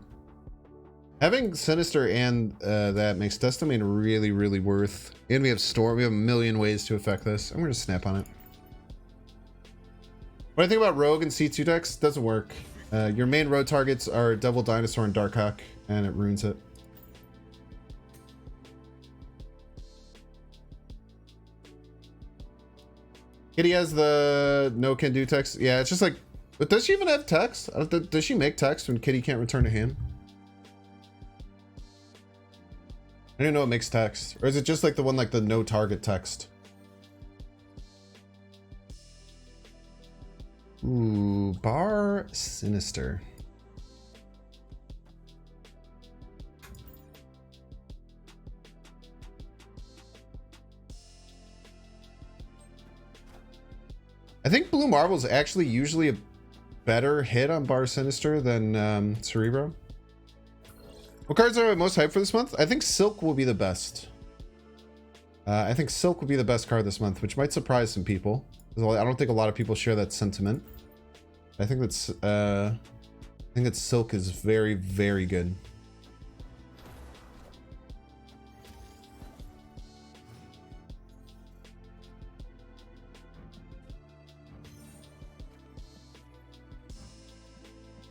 A: Having Sinister and that makes Dust Domain really, really worth. And we have Storm. We have a million ways to affect this. I'm going to snap on it. What I think about Rogue and C2 decks, doesn't work. Your main road targets are Devil Dinosaur and Darkhawk, and it ruins it. Kitty has the no can do text. Yeah, it's just like, but does she even have text? Does she make text when Kitty can't return to hand? I don't know it makes text. Or is it just like the one like the no target text? Ooh, Bar Sinister. I think Blue Marble is actually usually a better hit on Bar Sinister than Cerebro. What cards are I most hyped for this month? I think Silk will be the best. I think Silk will be the best card this month, which might surprise some people. I don't think a lot of people share that sentiment. I think that Silk is very, very good.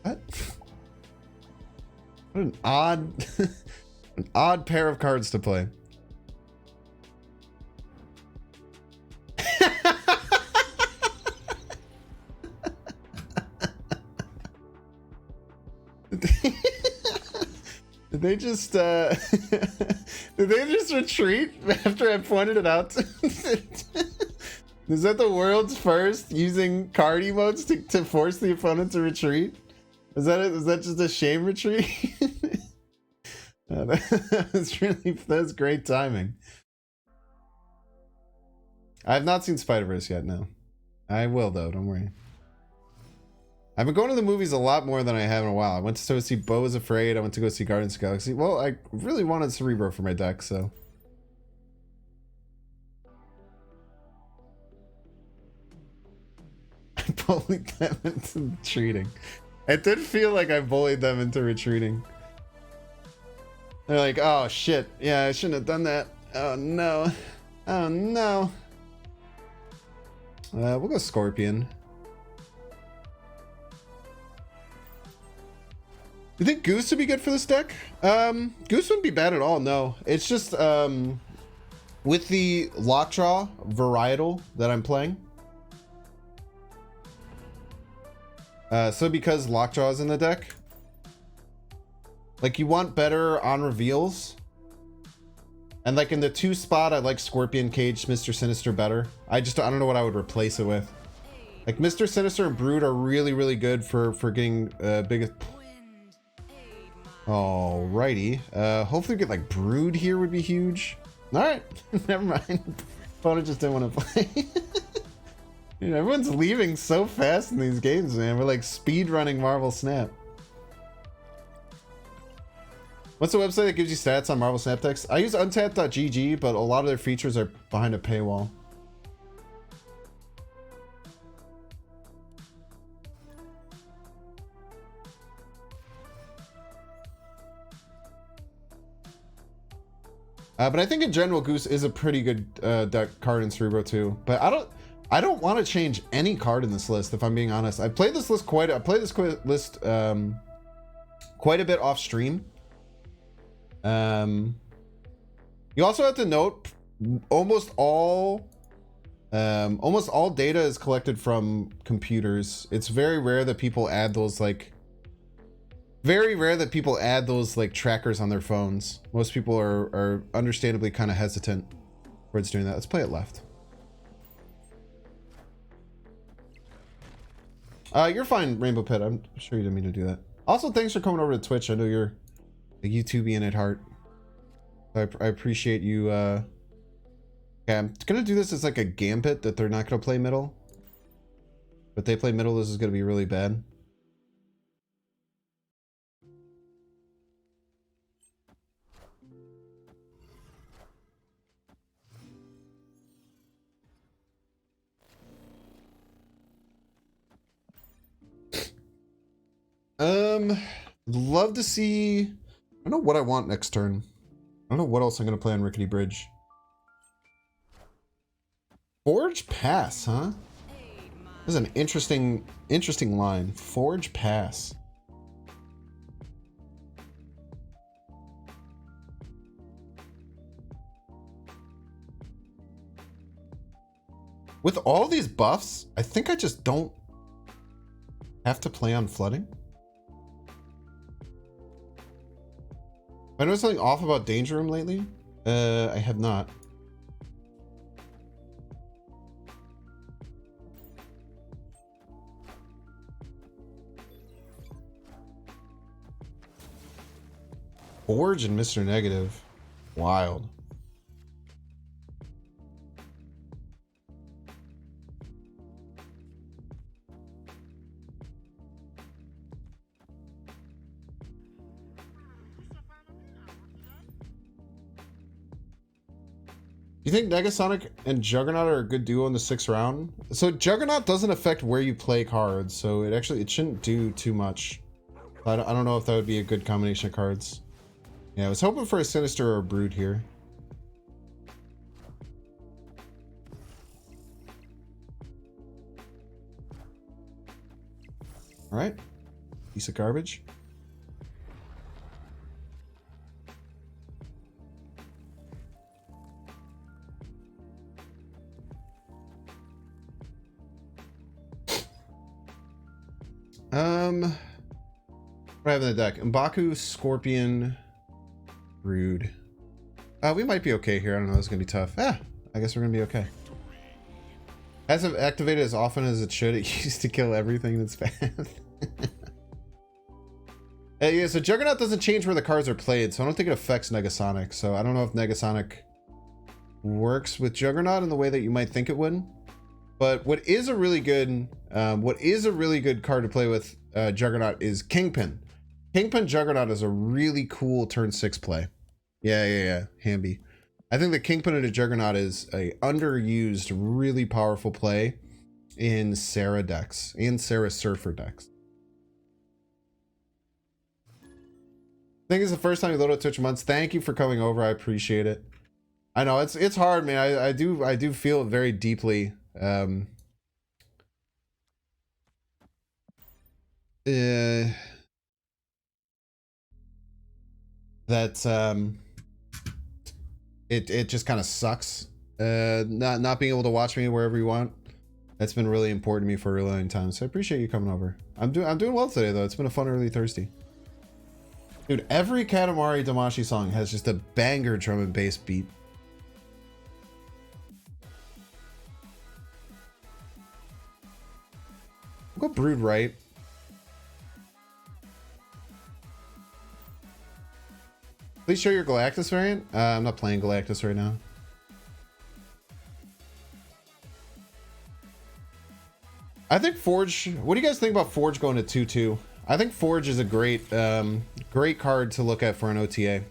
A: What? What an odd, an odd pair of cards to play. Did they just did they just retreat after I pointed it out? Is that the world's first using card emotes to force the opponent to retreat? Is that just a shame retreat? That's great timing. I have not seen Spider-Verse yet, no. I will though, don't worry. I've been going to the movies a lot more than I have in a while. I went to go see Beau is Afraid. I went to go see Guardians of the Galaxy. Well, I really wanted Cerebro for my deck, so. I bullied them into retreating. It did feel like I bullied them into retreating. They're like, oh shit, yeah, I shouldn't have done that. Oh no. Oh no. We'll go Scorpion. You think Goose would be good for this deck? Goose wouldn't be bad at all, no. It's just, with the Lockjaw varietal that I'm playing. So because Lockjaw is in the deck, like you want better on reveals. And like in the 2 spot, I like Scorpion Cage, Mr. Sinister better. I don't know what I would replace it with. Like Mr. Sinister and Brood are really, really good for getting big. Alrighty. Hopefully we get like Brood here would be huge. Alright, never mind. Opponent just didn't want to play. Dude, everyone's leaving so fast in these games, man. We're like speed running Marvel Snap. What's the website that gives you stats on Marvel Snap decks? I use untapped.gg, but a lot of their features are behind a paywall. But I think in general, Goose is a pretty good deck card in Cerebro too. But I don't want to change any card in this list, if I'm being honest. I played this list quite a bit off stream. You also have to note almost all data is collected from computers. It's very rare that people add those like trackers on their phones. Most people are understandably kind of hesitant towards doing that. Let's play it left. You're fine, Rainbow Pit. I'm sure you didn't mean to do that. Also, thanks for coming over to Twitch. I know you're a YouTubian at heart. I appreciate you Okay, I'm gonna do this as like a gambit that they're not gonna play middle. But they play middle, this is gonna be really bad. Love to see. I don't know what I want next turn. I don't know what else I'm gonna play on Rickety Bridge. Forge Pass, huh? This is an interesting line. Forge Pass. With all these buffs, I think I just don't have to play on flooding. I know something off about Danger Room lately. I have not. Forge and Mr. Negative. Wild. You think Negasonic and Juggernaut are a good duo in the 6th round? So Juggernaut doesn't affect where you play cards, so it shouldn't do too much. I don't know if that would be a good combination of cards. Yeah, I was hoping for a Sinister or a Brood here. All right, piece of garbage. What I have in the deck? M'Baku, Scorpion, Rude. We might be okay here. I don't know. It's gonna be tough. I guess we're gonna be okay. Hasn't activated as often as it should. It used to kill everything that's fast. Yeah, so Juggernaut doesn't change where the cards are played, so I don't think it affects Negasonic. So I don't know if Negasonic works with Juggernaut in the way that you might think it would. But what is a really good card to play with Juggernaut is Kingpin. Kingpin Juggernaut is a really cool turn 6 play. Yeah. Hamby. I think the Kingpin into Juggernaut is a underused, really powerful play in Sarah decks and Sarah Surfer decks. I think it's the first time you loaded Twitch months. Thank you for coming over. I appreciate it. I know it's hard, man. I do feel it very deeply. It just kind of sucks not being able to watch me wherever you want. That's been really important to me for a really long time, so I appreciate you coming over. I'm doing well today though. It's been a fun early Thursday. Dude, every Katamari Damacy song has just a banger drum and bass beat. We'll go Brood right. Please show your Galactus variant. I'm not playing Galactus right now. I think Forge. What do you guys think about Forge going to 2/2? I think Forge is a great card to look at for an OTA.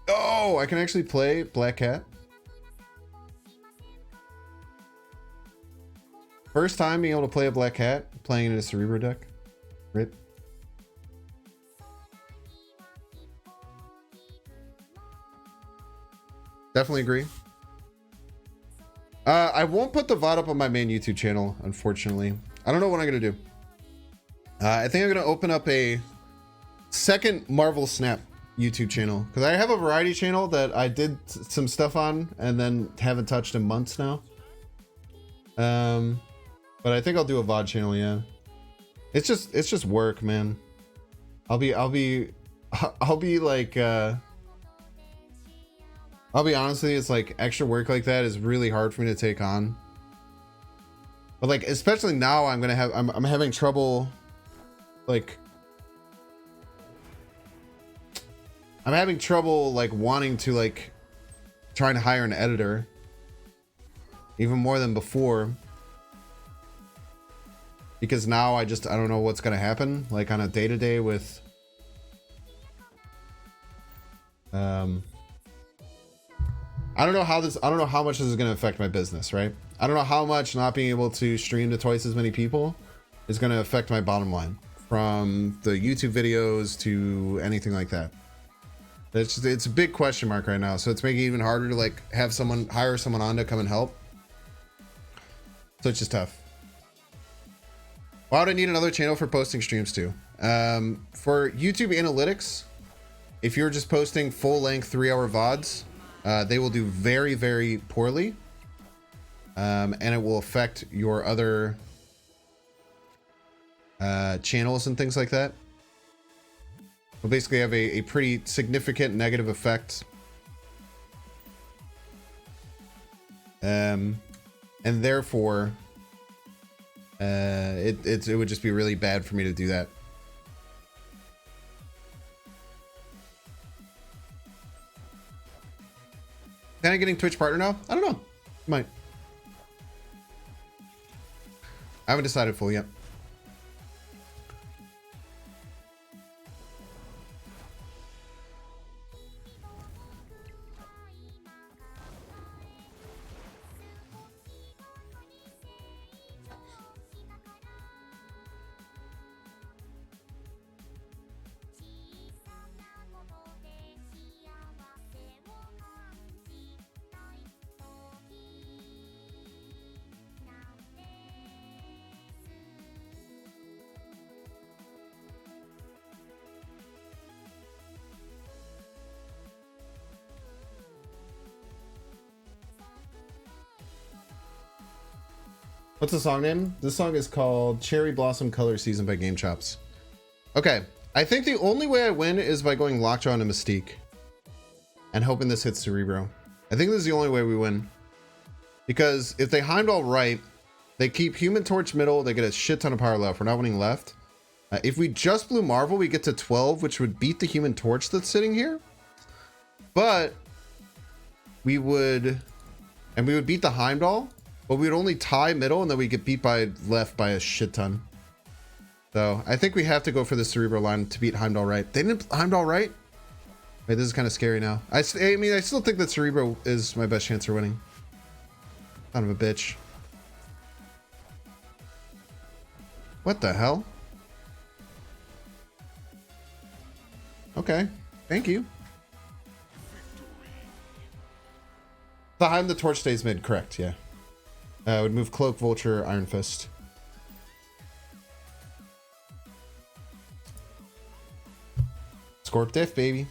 A: Oh, I can actually play Black Cat. First time being able to play a Black Cat, playing in a Cerebro deck. Rip. Definitely agree. I won't put the VOD up on my main YouTube channel, unfortunately. I don't know what I'm gonna do. I think I'm gonna open up a second Marvel Snap YouTube channel because I have a variety channel that I did some stuff on and then haven't touched in months now. But I think I'll do a VOD channel. Yeah, it's just work, man. I'll be like I'll be honest with you, it's like extra work like that is really hard for me to take on. But like, especially now I'm having trouble, like, I'm having trouble like wanting to like trying to hire an editor even more than before, because now I don't know what's gonna happen like on a day-to-day with I don't know how much this is going to affect my business, right? I don't know how much not being able to stream to twice as many people is going to affect my bottom line, from the YouTube videos to anything like that. It's a big question mark right now, so it's making it even harder to like hire someone on to come and help. So it's just tough. Why would I need another channel for posting streams too? For YouTube analytics, if you're just posting full-length 3-hour VODs, they will do very, very poorly, and it will affect your other channels and things like that. Will basically have a pretty significant negative effect, and therefore it would just be really bad for me to do that. Kind of getting Twitch partner now? I don't know. Might. I haven't decided fully yet. What's the song name? This song is called Cherry Blossom Color Season by Game Chops. Okay, I think the only way I win is by going Lockjaw into Mystique and hoping this hits Cerebro. I think this is the only way we win. Because if they Heimdall right, they keep Human Torch middle, they get a shit ton of power left. We're not winning left. If we just Blue Marvel, we get to 12, which would beat the Human Torch that's sitting here. But we would beat the Heimdall. But we would only tie middle, and then we get beat by left by a shit ton. So I think we have to go for the Cerebro line to beat Heimdall right. They didn't Heimdall right? Wait, this is kind of scary now. I mean, I still think that Cerebro is my best chance for winning. Son of a bitch. What the hell? Okay, thank you. Behind the torch stays mid, correct, yeah. Would move Cloak, Vulture, Iron Fist. Scorp diff, baby.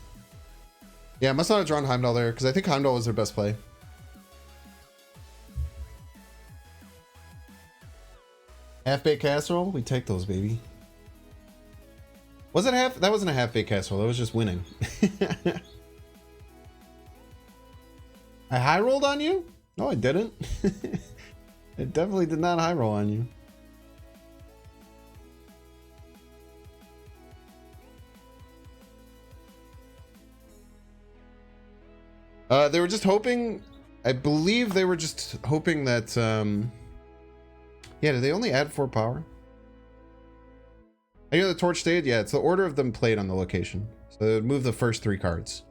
A: Yeah, must not have drawn Heimdall there, because I think Heimdall was their best play. Half-baked casserole? We take those, baby. Was it half? That wasn't a half-baked casserole. That was just winning. I high-rolled on you? No, I didn't. It definitely did not high roll on you. They were just hoping, I believe they were just hoping that, yeah, did they only add 4 power? I know the torch stayed, yeah, it's the order of them played on the location. So they would move the first 3 cards.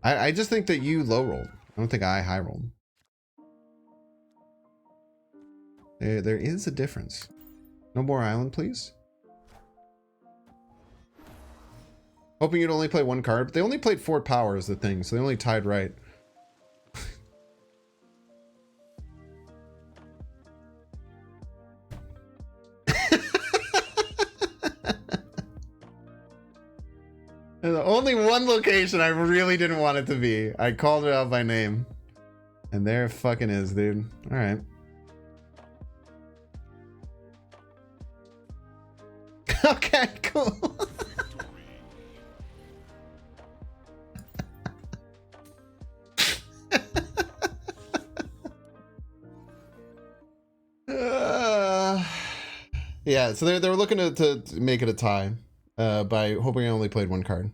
A: I just think that you low rolled. I don't think I high rolled. There is a difference. No more island, please. Hoping you'd only play 1 card, but they only played 4 power is the thing, so they only tied right. There's only one location I really didn't want it to be. I called it out by name. And there it fucking is, dude. Alright. Okay, cool. Yeah, so they were looking to make it a tie by hoping I only played one card.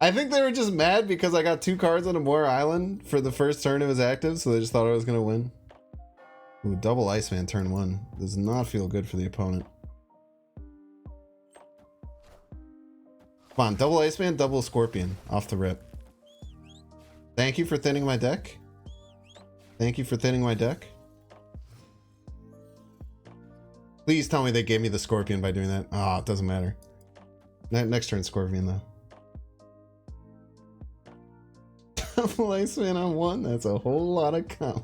A: I think they were just mad because I got 2 cards on a Moor Island for the first turn it was active, so they just thought I was going to win. Ooh, double Iceman turn 1. Does not feel good for the opponent. Come on, double Iceman, double Scorpion off the rip. Thank you for thinning my deck. Thank you for thinning my deck. Please tell me they gave me the Scorpion by doing that. Oh, it doesn't matter. Next turn, Scorpion, though. Double Iceman on 1? That's a whole lot of comp.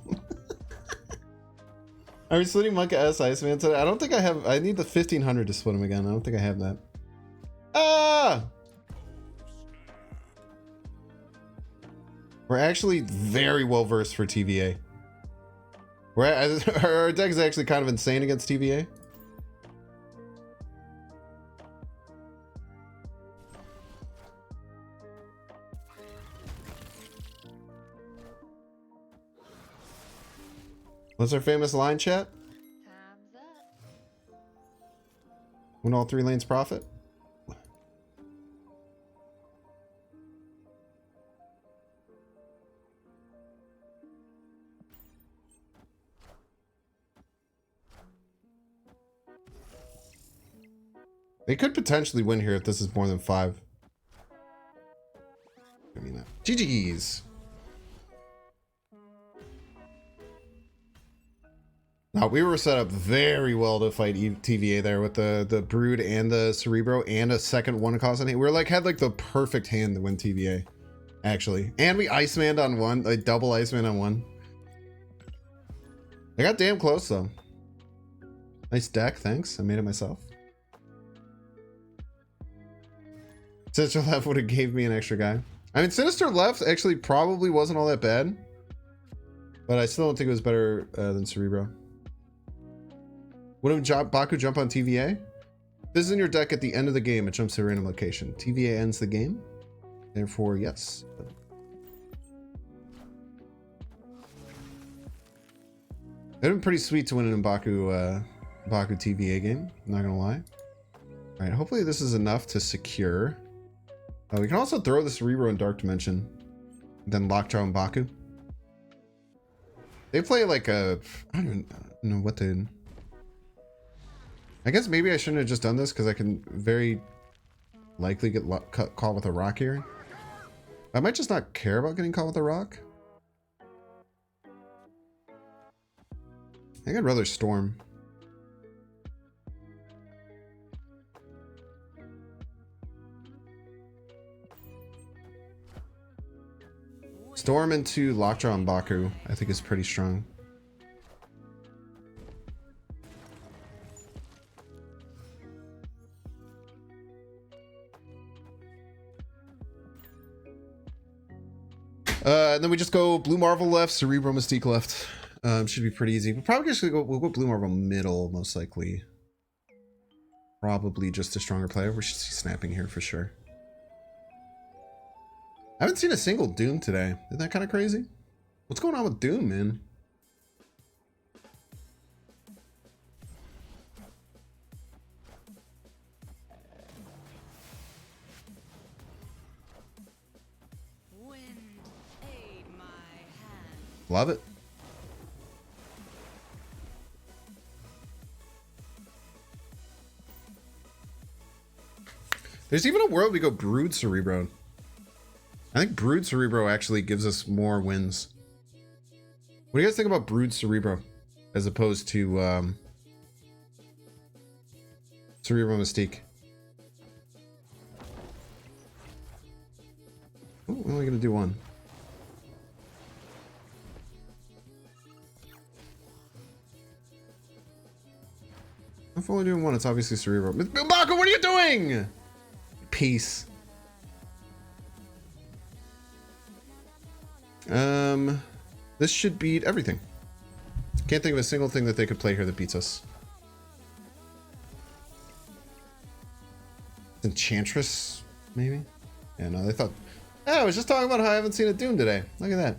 A: Are we splitting Monka S Iceman today? I don't think I have. I need the 1500 to split him again. I don't think I have that. Ah! We're actually very well versed for TVA. Our deck is actually kind of insane against TVA. What's our famous line, chat?
C: Time's up.
A: When all 3 lanes profit? They could potentially win here if this is more than 5. I mean that. GG's. Now, we were set up very well to fight TVA there with the Brood and the Cerebro and a second 1 cost on it. We had like the perfect hand to win TVA, actually. And we Iceman on 1, like double Iceman on 1. I got damn close though. Nice deck, thanks. I made it myself. Sinister Left would have gave me an extra guy. I mean, Sinister Left actually probably wasn't all that bad, but I still don't think it was better than Cerebro. Wouldn't Baku jump on TVA? This is in your deck at the end of the game. It jumps to a random location. TVA ends the game. Therefore, yes. It'd been pretty sweet to win an Baku TVA game. Not gonna lie. All right. Hopefully this is enough to secure. We can also throw the Cerebro in Dark Dimension. Then Lockjaw and Baku. They play like a... I don't even know what they... I guess maybe I shouldn't have just done this because I can very likely get caught with a rock here. I might just not care about getting caught with a rock. I think I'd rather Storm. Storm into Lockjaw and Baku, I think is pretty strong. And then we just go Blue Marvel left, Cerebro Mystique left. Should be pretty easy. We'll probably just we'll go Blue Marvel middle, most likely. Probably just a stronger player. We should see snapping here for sure. I haven't seen a single Doom today. Isn't that kind of crazy? What's going on with Doom, man? Love it. There's even a world we go Brood Cerebro. I think Brood Cerebro actually gives us more wins. What do you guys think about Brood Cerebro as opposed to Cerebro Mystique? Oh, we're only gonna do one. If we're only doing one, it's obviously Cerebro. Baku, what are you doing? Peace. This should beat everything. Can't think of a single thing that they could play here that beats us. Enchantress, maybe? Yeah, no, they thought... Oh, I was just talking about how I haven't seen a Doom today. Look at that.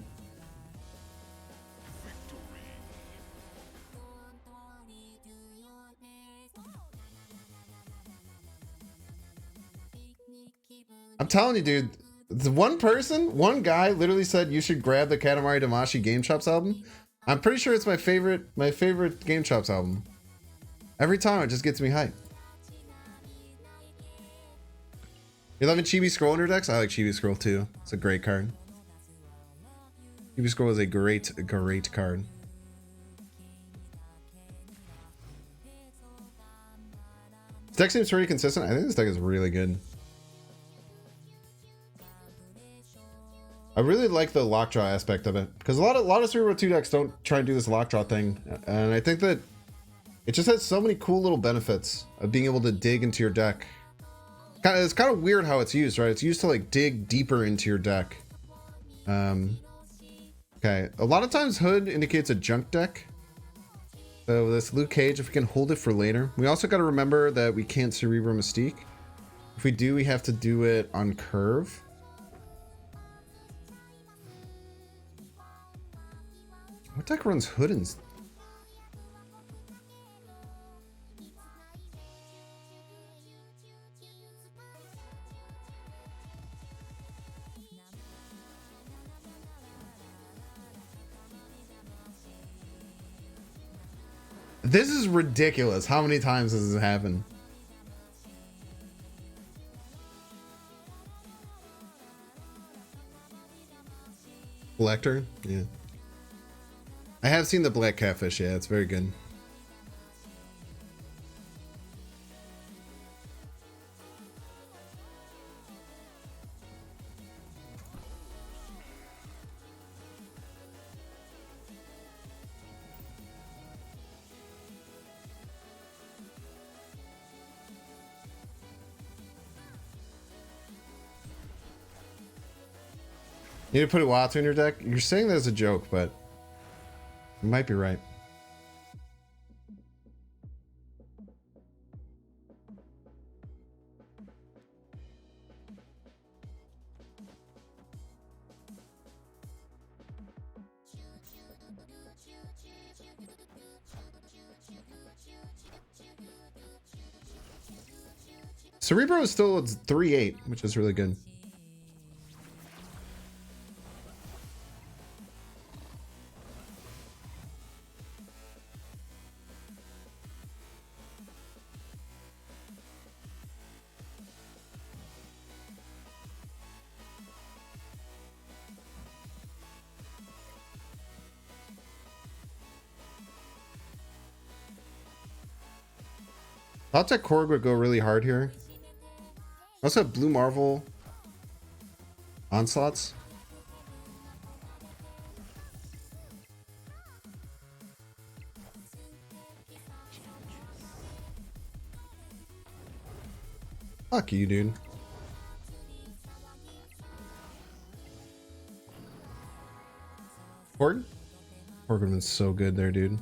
A: I'm telling you, dude. The one guy literally said you should grab the Katamari Damacy Game Chops album. I'm pretty sure it's my favorite Game Chops album. Every time it just gets me hyped. You loving Chibi Scroll in your decks? I like Chibi Scroll too. It's a great card. Chibi Scroll is a great card. This deck seems pretty consistent. I think this deck is really good. I really like the Lockjaw aspect of it because a lot of Cerebro 2 decks don't try and do this Lockjaw thing, and I think that it just has so many cool little benefits of being able to dig into your deck. It's kind of weird how it's used, right? It's used to like dig deeper into your deck. Okay, a lot of times Hood indicates a junk deck. So this Luke Cage, if we can hold it for later. We also got to remember that we can't Cerebro Mystique. If we do, we have to do it on curve. What deck runs Hood and... This is ridiculous. How many times has this happened? Collector? Yeah. I have seen the Black Catfish, yeah, it's very good. You need to put a Watsu in your deck? You're saying that as a joke, but you might be right. Cerebro is still 3-8, which is really good. I thought that Korg would go really hard here. I also have Blue Marvel Onslaughts. Fuck you, dude. Korg? Korg would have been so good there, dude.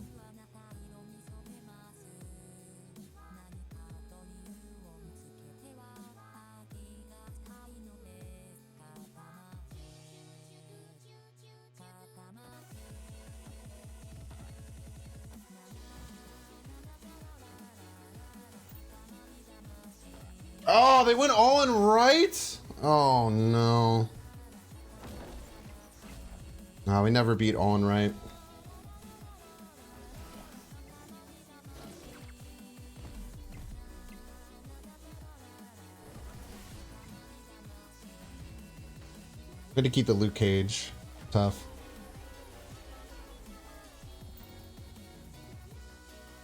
A: Oh, they went all in right? Oh, no. No, we never beat all in right. Good to keep the Luke Cage. Tough.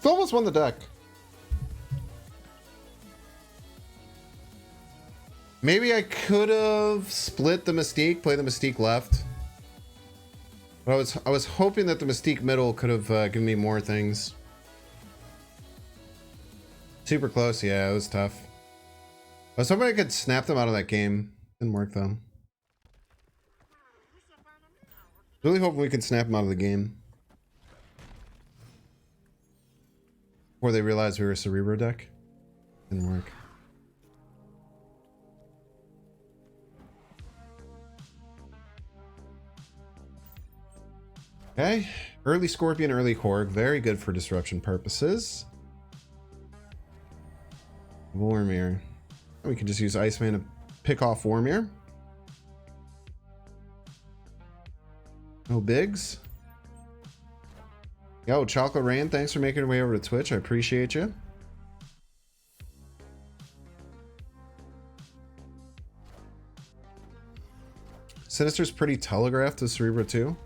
A: Phil almost won the deck. Maybe I could have split the Mystique, play the Mystique left. But I was hoping that the Mystique middle could have given me more things. Super close, yeah, it was tough. I was hoping I could snap them out of that game. Didn't work though. Really hoping we could snap them out of the game. Before they realized we were a Cerebro deck. Didn't work. Okay, early Scorpion, early Korg, very good for disruption purposes. Vormir. We can just use Iceman to pick off Warmere. No bigs. Yo, Chocolate Rain, thanks for making your way over to Twitch. I appreciate you. Sinister's pretty telegraphed to Cerebro too.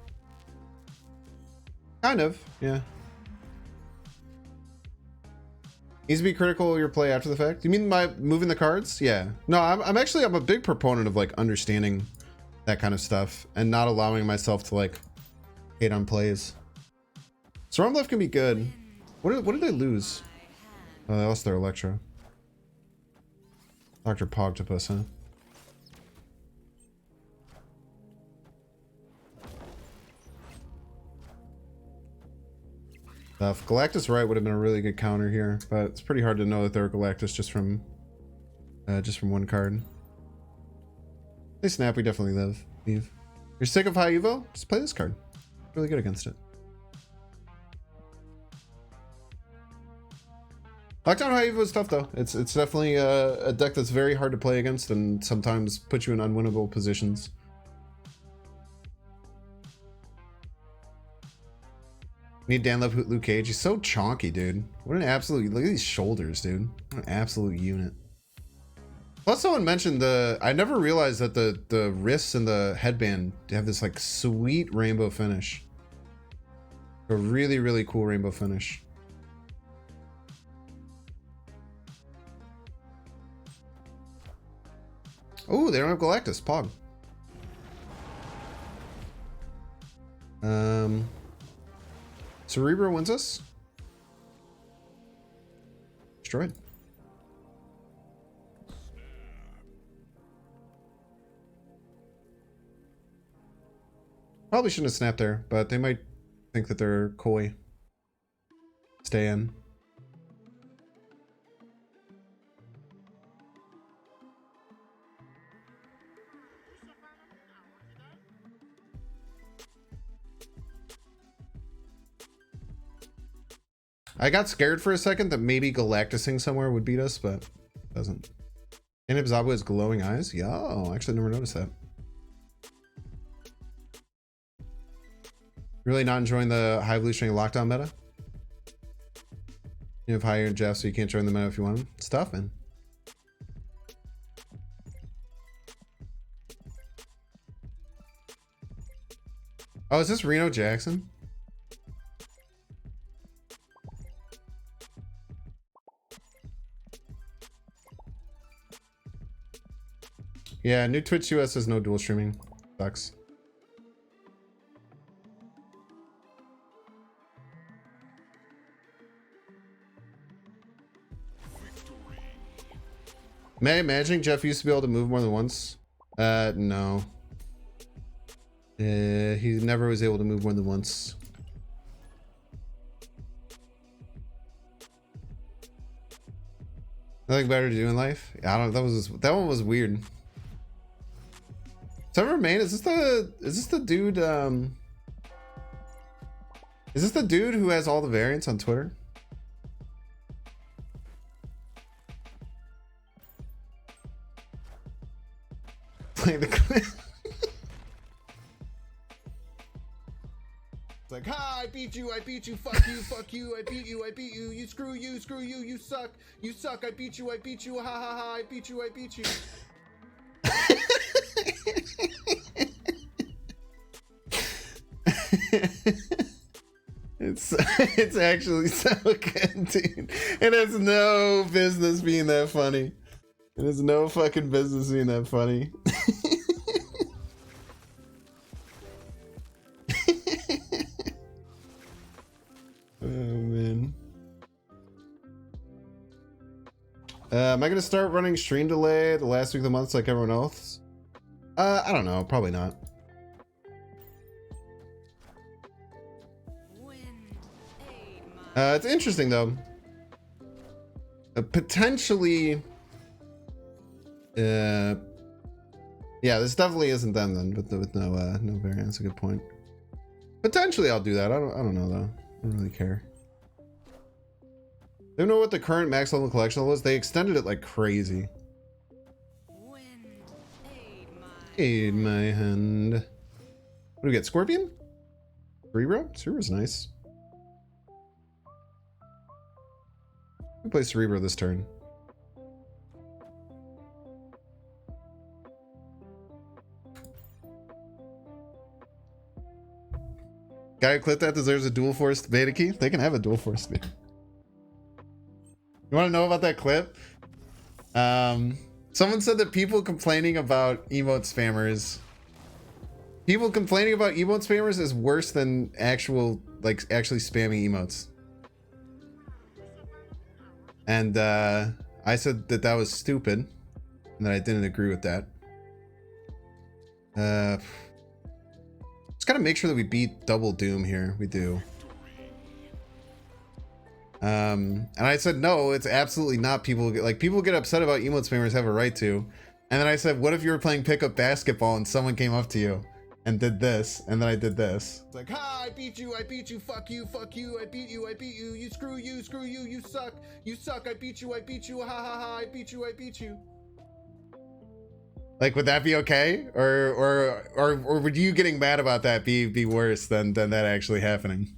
A: Kind of, yeah. Needs to be critical of your play after the fact. You mean by moving the cards? Yeah. No, I'm actually a big proponent of like understanding that kind of stuff and not allowing myself to like hate on plays. Stormlift can be good. What did they lose? Oh, they lost their Electro. Dr. Pogtopus, huh? If Galactus right would have been a really good counter here, but it's pretty hard to know that they're Galactus just from one card. They snap, we definitely leave. You're sick of high Evo? Just play this card. Really good against it. Lockdown high Evo is tough though. It's definitely a deck that's very hard to play against and sometimes puts you in unwinnable positions. Need Dan Love Luke Cage. He's so chonky, dude. What an absolute... Look at these shoulders, dude. What an absolute unit. Plus, someone mentioned I never realized that the wrists and the headband have this, like, sweet rainbow finish. A really, really cool rainbow finish. Oh, they don't have Galactus. Pog. Cerebro wins us. Destroyed. Probably shouldn't have snapped there, but they might think that they're coy. Stay in. I got scared for a second that maybe Galactusing somewhere would beat us, but it doesn't. And Ibzabu has glowing eyes? Yo, I actually never noticed that. Really not enjoying the high evolutionary lockdown meta? You have higher Jeff, so you can't join the meta if you want them. It's tough, man. Oh, is this Reno Jackson? Yeah, new Twitch US has no dual streaming. Sucks. May I imagine Jeff used to be able to move more than once? No. He never was able to move more than once. Nothing better to do in life? I don't know, that one was weird. Summer Main, is this the dude is this the dude who has all the variants on Twitter? Playing the clip. It's like, ha, I beat you, fuck you, I beat you, you screw you, you suck, I beat you, ha ha ha, I beat you. It's actually so good, dude. It has no business being that funny. It has no fucking business being that funny. Oh man. Am I gonna start running stream delay the last week of the month like everyone else? I don't know, probably not. It's interesting though. Potentially, yeah, this definitely isn't them then, with no variants. A good point. Potentially, I'll do that. I don't know though. I don't really care. They don't know what the current max level collection was. They extended it like crazy. In my hand. What do we get? Scorpion? Cerebro? Cerebro's nice. We play Cerebro this turn. Guy who clipped that deserves a dual forced beta key. They can have a dual forced beta. You want to know about that clip? Someone said that people complaining about emote spammers. People complaining about emote spammers is worse than actually spamming emotes. And I said that that was stupid, and that I didn't agree with that. Just gotta make sure that we beat Double Doom here. We do. And I said no, it's absolutely not. People get upset about emote spammers, have a right to. And then I said, what if you were playing pickup basketball and someone came up to you and did this, and then I did this? It's like, ha, I beat you, fuck you, I beat you, you screw you, you suck, I beat you, ha ha ha, I beat you. Like, would that be okay? Or would you getting mad about that be worse than that actually happening?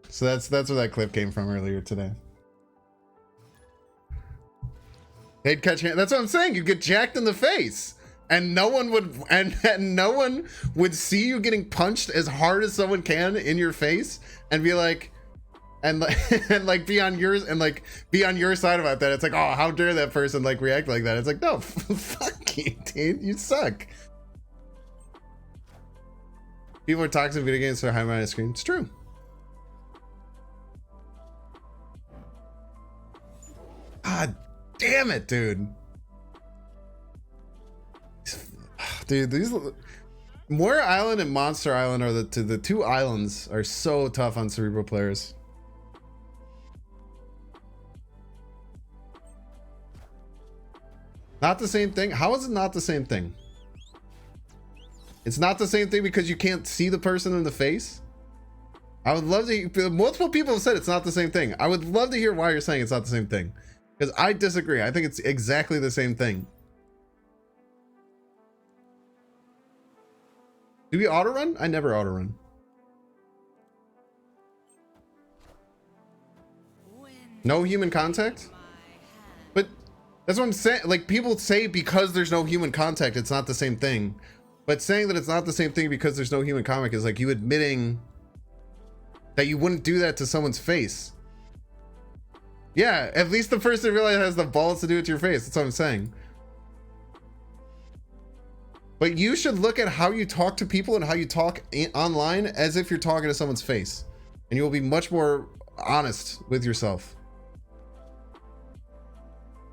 A: So that's where that clip came from earlier today. They'd catch hand. That's what I'm saying. You get jacked in the face, and no one would, and no one would see you getting punched as hard as someone can in your face, and be like, and like be on yours, and like be on your side about that. It's like, oh, how dare that person like react like that? It's like, no, fuck you, dude. You suck. People are toxic video games for high on the screen. It's true. God damn it, dude. Dude, these Moira Island and Monster Island are the two islands are so tough on Cerebro players. Not the same thing? How is it not the same thing? It's not the same thing because you can't see the person in the face? I would love to. Multiple people have said it's not the same thing. I would love to hear why you're saying it's not the same thing. Because I disagree. I think it's exactly the same thing. Do we auto run? I never auto run. No human contact? But that's what I'm saying. Like, people say because there's no human contact, it's not the same thing. But saying that it's not the same thing because there's no human contact is like you admitting that you wouldn't do that to someone's face. Yeah, at least the person really has the balls to do it to your face. That's what I'm saying. But you should look at how you talk to people and how you talk online as if you're talking to someone's face. And you'll be much more honest with yourself.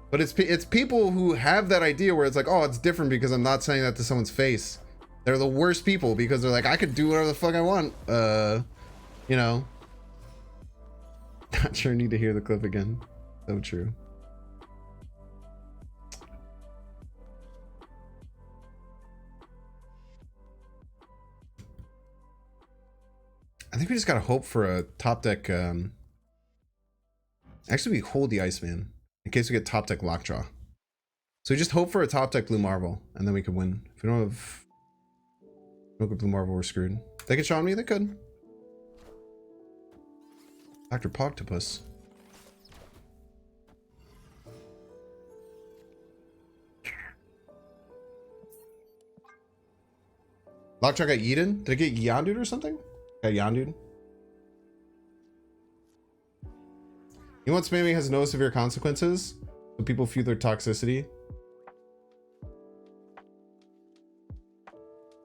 A: But it's people who have that idea where it's like, oh, it's different because I'm not saying that to someone's face. They're the worst people because they're like, I could do whatever the fuck I want. You know. Not sure I need to hear the clip again. So true. I think we just gotta hope for a top deck. Actually, we hold the Iceman in case we get top deck Lockjaw. So we just hope for a top deck Blue Marvel, and then we can win. If we don't have Blue Marvel, we're screwed. They could Shawn me. They could. Dr. Poctopus. Lockjaw got yeeted? Did it get Yondude or something? Got Yondude? You want spamming has no severe consequences, but people feel their toxicity.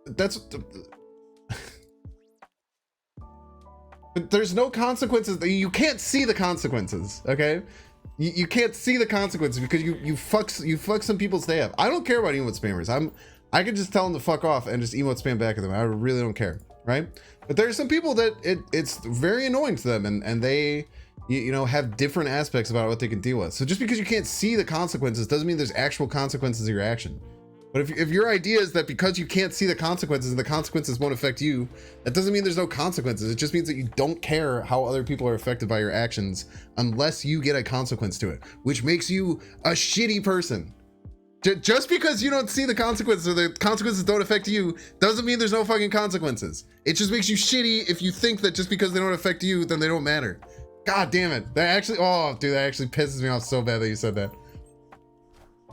A: That's... But there's no consequences. You can't see the consequences, okay? You can't see the consequences because you fuck some people's day up. I don't care about emote spammers. I can just tell them to fuck off and just emote spam back at them. I really don't care, right? But there's some people that it's very annoying to them, and they you know have different aspects about what they can deal with. So just because you can't see the consequences doesn't mean there's actual consequences of your action. But if your idea is that because you can't see the consequences and the consequences won't affect you, that doesn't mean there's no consequences. It just means that you don't care how other people are affected by your actions unless you get a consequence to it, which makes you a shitty person. Just because you don't see the consequences or the consequences don't affect you doesn't mean there's no fucking consequences. It just makes you shitty if you think that just because they don't affect you, then they don't matter. God damn it. That actually, oh, dude, that actually pisses me off so bad that you said that.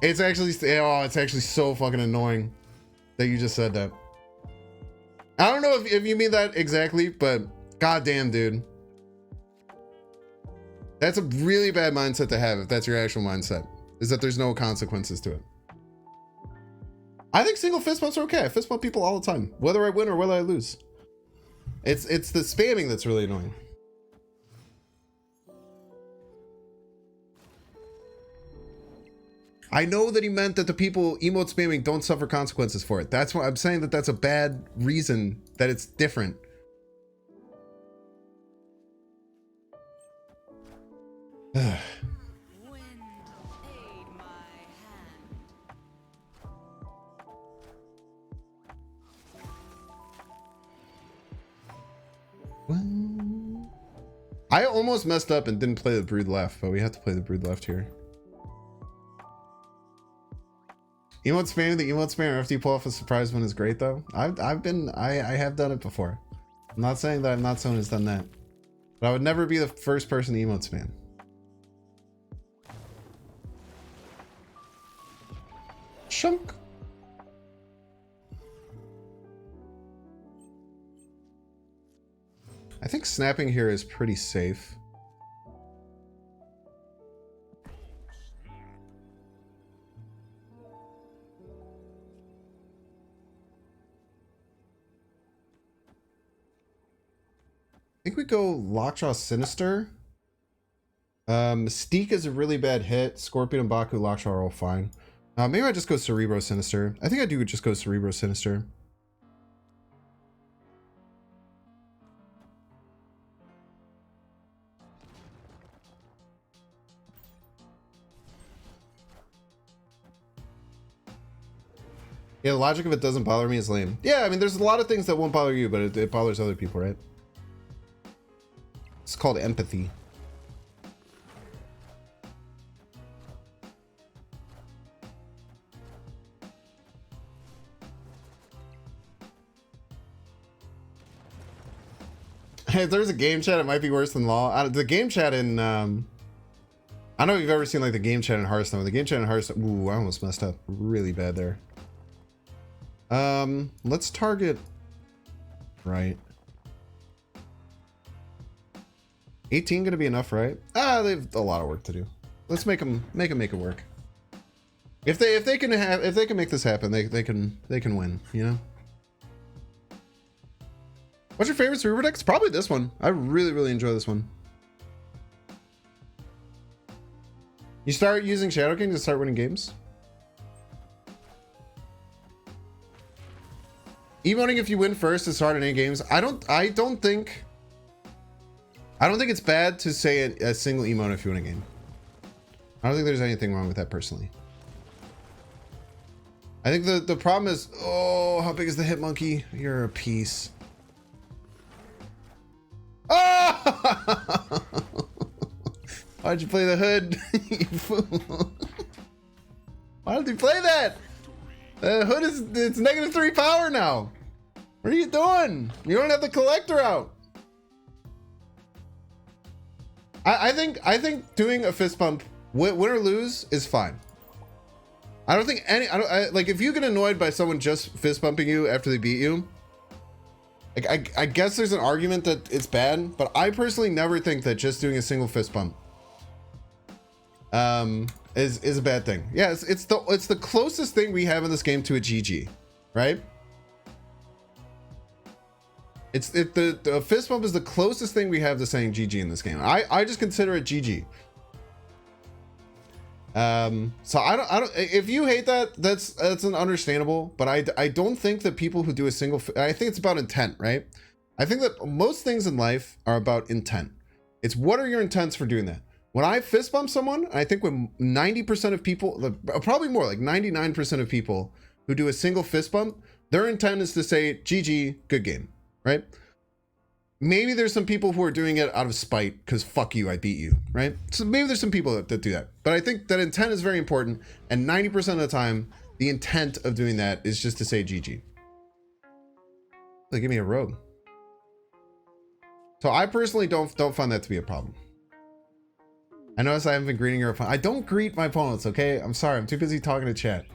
A: It's actually, oh, it's actually so fucking annoying that you just said that. I don't know if you mean that exactly, but goddamn, dude. That's a really bad mindset to have if that's your actual mindset, is that there's no consequences to it. I think single fist bumps are okay. I fist bump people all the time, whether I win or whether I lose. It's the spamming that's really annoying. I know that he meant that the people emote spamming don't suffer consequences for it. That's why I'm saying that that's a bad reason that it's different. I almost messed up and didn't play the Brood left, but we have to play the Brood left here. Emote spamming, the emote spammer after you pull off a surprise one is great though. I have done it before. I'm not saying that I'm not someone who's done that, but I would never be the first person to emote spam. Chunk. I think snapping here is pretty safe. I think we go Lockjaw Sinister. Mystique is a really bad hit. Scorpion and Baku Lockjaw are all fine. Maybe I just go Cerebro Sinister. I think I do just go Cerebro Sinister. Yeah, the logic of it doesn't bother me is lame. Yeah, I mean, there's a lot of things that won't bother you, but it bothers other people, right? It's called empathy. If there's a game chat, it might be worse than LoL. The game chat in, I don't know if you've ever seen like the game chat in Hearthstone. The game chat in Hearthstone, ooh, I almost messed up really bad there. Let's target right. 18 gonna be enough, right? Ah, they've a lot of work to do. Let's make them make it work. If they can make this happen, they can win, you know? What's your favorite Cerebro deck? It's probably this one. I really enjoy this one. You start using Shadow King to start winning games? Emoting if you win first to start in any games. I don't think it's bad to say a single emote if you win a game. I don't think there's anything wrong with that personally. I think the problem is, oh, how big is the hit monkey? You're a piece. Oh! Why'd you play the hood? You fool. Why did you play that? The hood it's -3 power now. What are you doing? You don't have the collector out. I think doing a fist bump, win or lose, is fine. I don't think like if you get annoyed by someone just fist bumping you after they beat you, like I guess there's an argument that it's bad, but I personally never think that just doing a single fist bump is a bad thing. Yeah, it's the closest thing we have in this game to a GG, right? The fist bump is the closest thing we have to saying GG in this game. I just consider it GG. So I don't if you hate that, that's an understandable, but I don't think that people who do a single, I think it's about intent, right? I think that most things in life are about intent. It's what are your intents for doing that? When I fist bump someone, I think when 90% of people, probably more like 99% of people who do a single fist bump, their intent is to say GG, good game, right? Maybe there's some people who are doing it out of spite because fuck you, I beat you, right? So maybe there's some people that do that. But I think that intent is very important. And 90% of the time, the intent of doing that is just to say GG. They give me a rogue. So I personally don't find that to be a problem. I notice I haven't been greeting your opponent. I don't greet my opponents, okay? I'm sorry, I'm too busy talking to chat.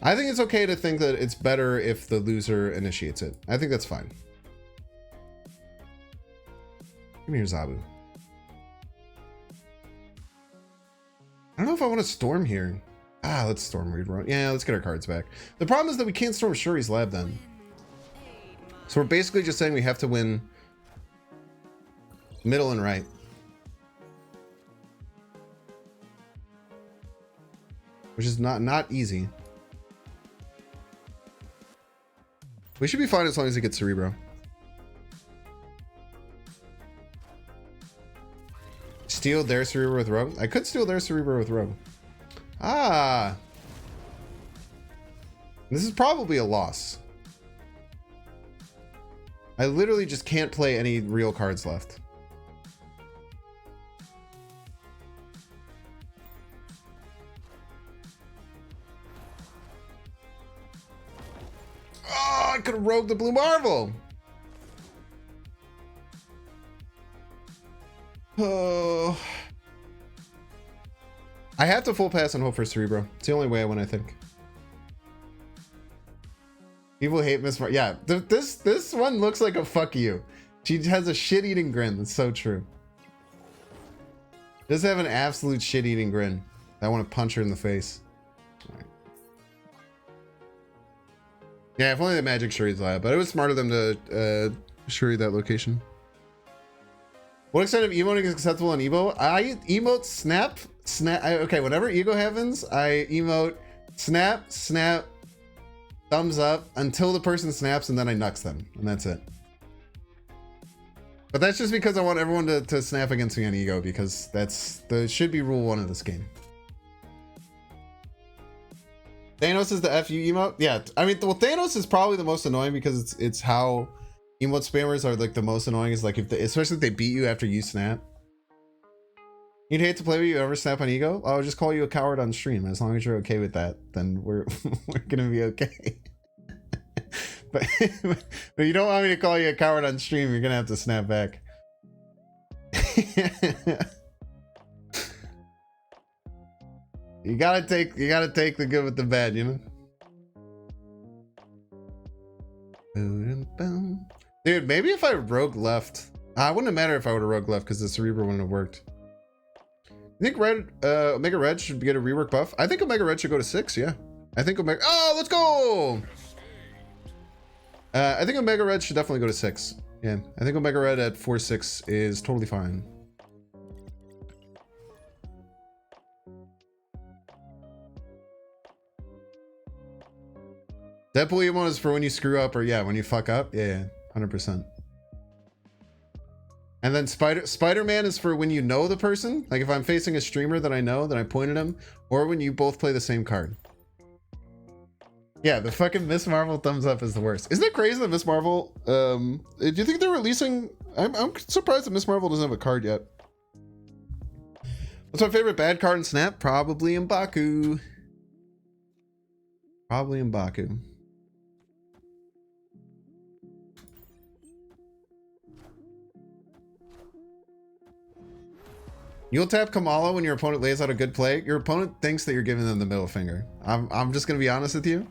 A: I think it's okay to think that it's better if the loser initiates it. I think that's fine. Give me your Zabu. I don't know if I want to storm here. Ah, let's storm Read. Yeah, let's get our cards back. The problem is that we can't storm Shuri's lab then. So we're basically just saying we have to win middle and right. Which is not easy. We should be fine as long as it gets Cerebro. Steal their Cerebro with Rogue? I could steal their Cerebro with Rogue. Ah. This is probably a loss. I literally just can't play any real cards left. Oh, I could have rogued the Blue Marvel. Oh. I have to full pass and hope for Cerebro. It's the only way I win, I think. People hate Miss Mar. Yeah, this one looks like a fuck you. She has a shit-eating grin. That's so true. Does have an absolute shit-eating grin. I want to punch her in the face. Right. Yeah, if only the magic Shuri's lab, but it was smart of them to Shuri that location. What extent of emoting is acceptable on Evo? I emote snap. Okay, whenever Ego happens, I emote snap, thumbs up until the person snaps, and then I nux them, and that's it. But that's just because I want everyone to snap against me on Ego, because should be rule 1 of this game. Thanos is the FU emote? Yeah, I mean, well, Thanos is probably the most annoying because it's how emote spammers are like the most annoying, is like especially if they beat you after you snap. You'd hate to play with you ever snap on Ego? I'll just call you a coward on stream. As long as you're okay with that, then we're gonna be okay. but you don't want me to call you a coward on stream, you're gonna have to snap back. You gotta take the good with the bad, you know? Dude, maybe if I rogue left. It wouldn't have mattered if I would have rogue left because the Cerebro wouldn't have worked. You think Omega Red should get a rework buff? I think Omega Red should go to 6, yeah. I think Omega... Oh, let's go! I think Omega Red should definitely go to 6. Yeah, I think Omega Red at 4-6 is totally fine. Deadpool emote is for when you screw up or yeah, when you fuck up. Yeah, 100%. And then Spider-Man is for when you know the person. Like if I'm facing a streamer that I know, that I pointed him, or when you both play the same card. Yeah, the fucking Miss Marvel thumbs up is the worst. Isn't it crazy that Miss Marvel, do you think they're releasing, I'm surprised that Miss Marvel doesn't have a card yet. What's my favorite bad card in Snap? Probably M'Baku. Probably M'Baku. You'll tap Kamala when your opponent lays out a good play. Your opponent thinks that you're giving them the middle finger. I'm just gonna be honest with you.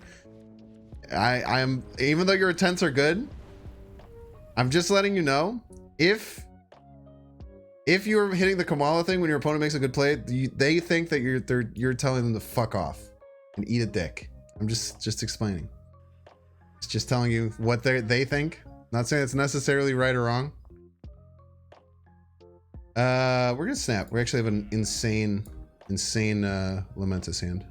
A: I am, even though your intents are good, I'm just letting you know, if you're hitting the Kamala thing when your opponent makes a good play, they think that you're telling them to fuck off and eat a dick. I'm just explaining. It's just telling you what they think. Not saying it's necessarily right or wrong. We're gonna snap. We actually have an insane Lamentus hand.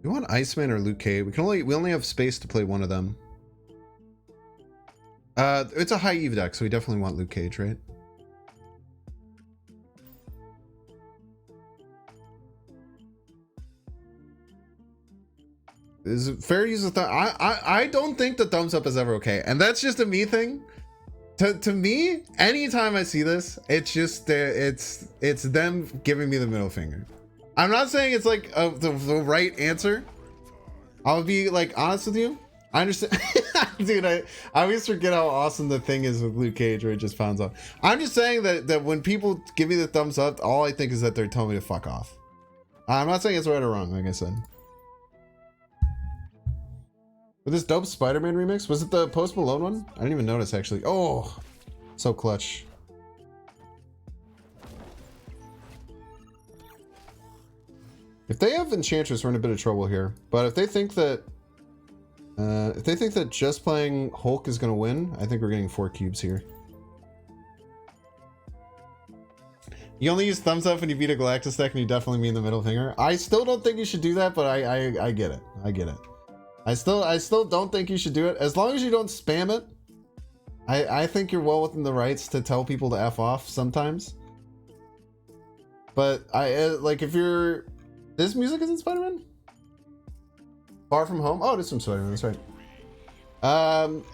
A: We want Iceman or Luke Cage. We only have space to play one of them. It's a high EV deck, so we definitely want Luke Cage, right? Is it fair use of thumb? I don't think the thumbs up is ever okay, and that's just a me thing. To me, anytime I see this, it's just it's them giving me the middle finger. I'm not saying it's like the right answer. I'll be like honest with you. I understand. Dude, I always forget how awesome the thing is with Luke Cage where it just pounds off. I'm just saying that when people give me the thumbs up, all I think is that they're telling me to fuck off. I'm not saying it's right or wrong, like I said. With this dope Spider-Man remix, was it the Post Malone one? I didn't even notice actually. Oh, so clutch. If they have Enchantress, we're in a bit of trouble here. But if they think that just playing Hulk is gonna win, I think we're getting 4 cubes here. You only use thumbs up when you beat a Galactus deck, and you definitely mean the middle finger. I still don't think you should do that, but I get it. I get it. I still don't think you should do it. As long as you don't spam it, I think you're well within the rights to tell people to F off sometimes. But like if you're... This music is in Spider-Man? Far From Home? Oh, it is from Spider-Man, that's right.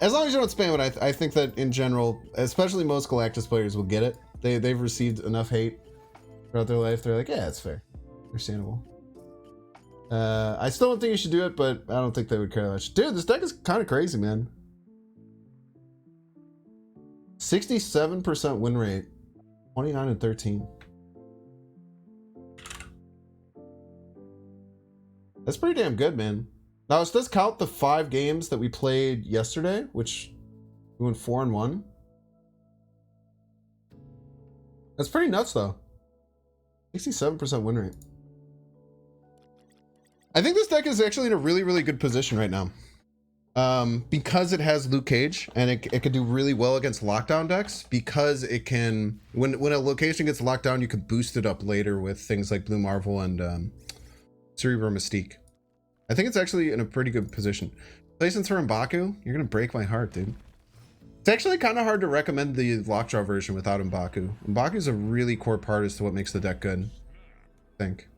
A: As long as you don't spam it, I think that in general, especially most Galactus players will get it. They've received enough hate throughout their life. They're like, yeah, it's fair. Understandable. I still don't think you should do it, but I don't think they would care that much. Dude, this deck is kind of crazy, man. 67% win rate. 29 and 13. That's pretty damn good, man. Now, does this count the 5 games that we played yesterday, which we went 4-1? That's pretty nuts, though. 67% win rate. I think this deck is actually in a really, really good position right now. Because it has Luke Cage, and it can do really well against lockdown decks, because it can... When a location gets locked down, you can boost it up later with things like Blue Marvel and Cerebro Mystique. I think it's actually in a pretty good position. Placements for M'Baku, you're gonna break my heart, dude. It's actually kind of hard to recommend the Lockjaw version without M'Baku. M'Baku is a really core part as to what makes the deck good, I think.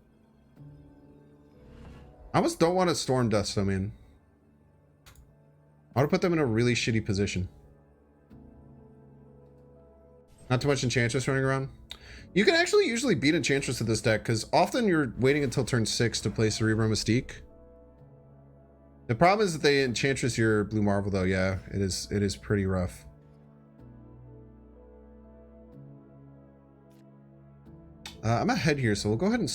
A: I almost don't want to Storm Dust though, man. I want to put them in a really shitty position. Not too much Enchantress running around. You can actually usually beat Enchantress with this deck, because often you're waiting until turn 6 to play Cerebro Mystique. The problem is that they Enchantress your Blue Marvel, though. Yeah, it is pretty rough. I'm ahead here, so we'll go ahead and...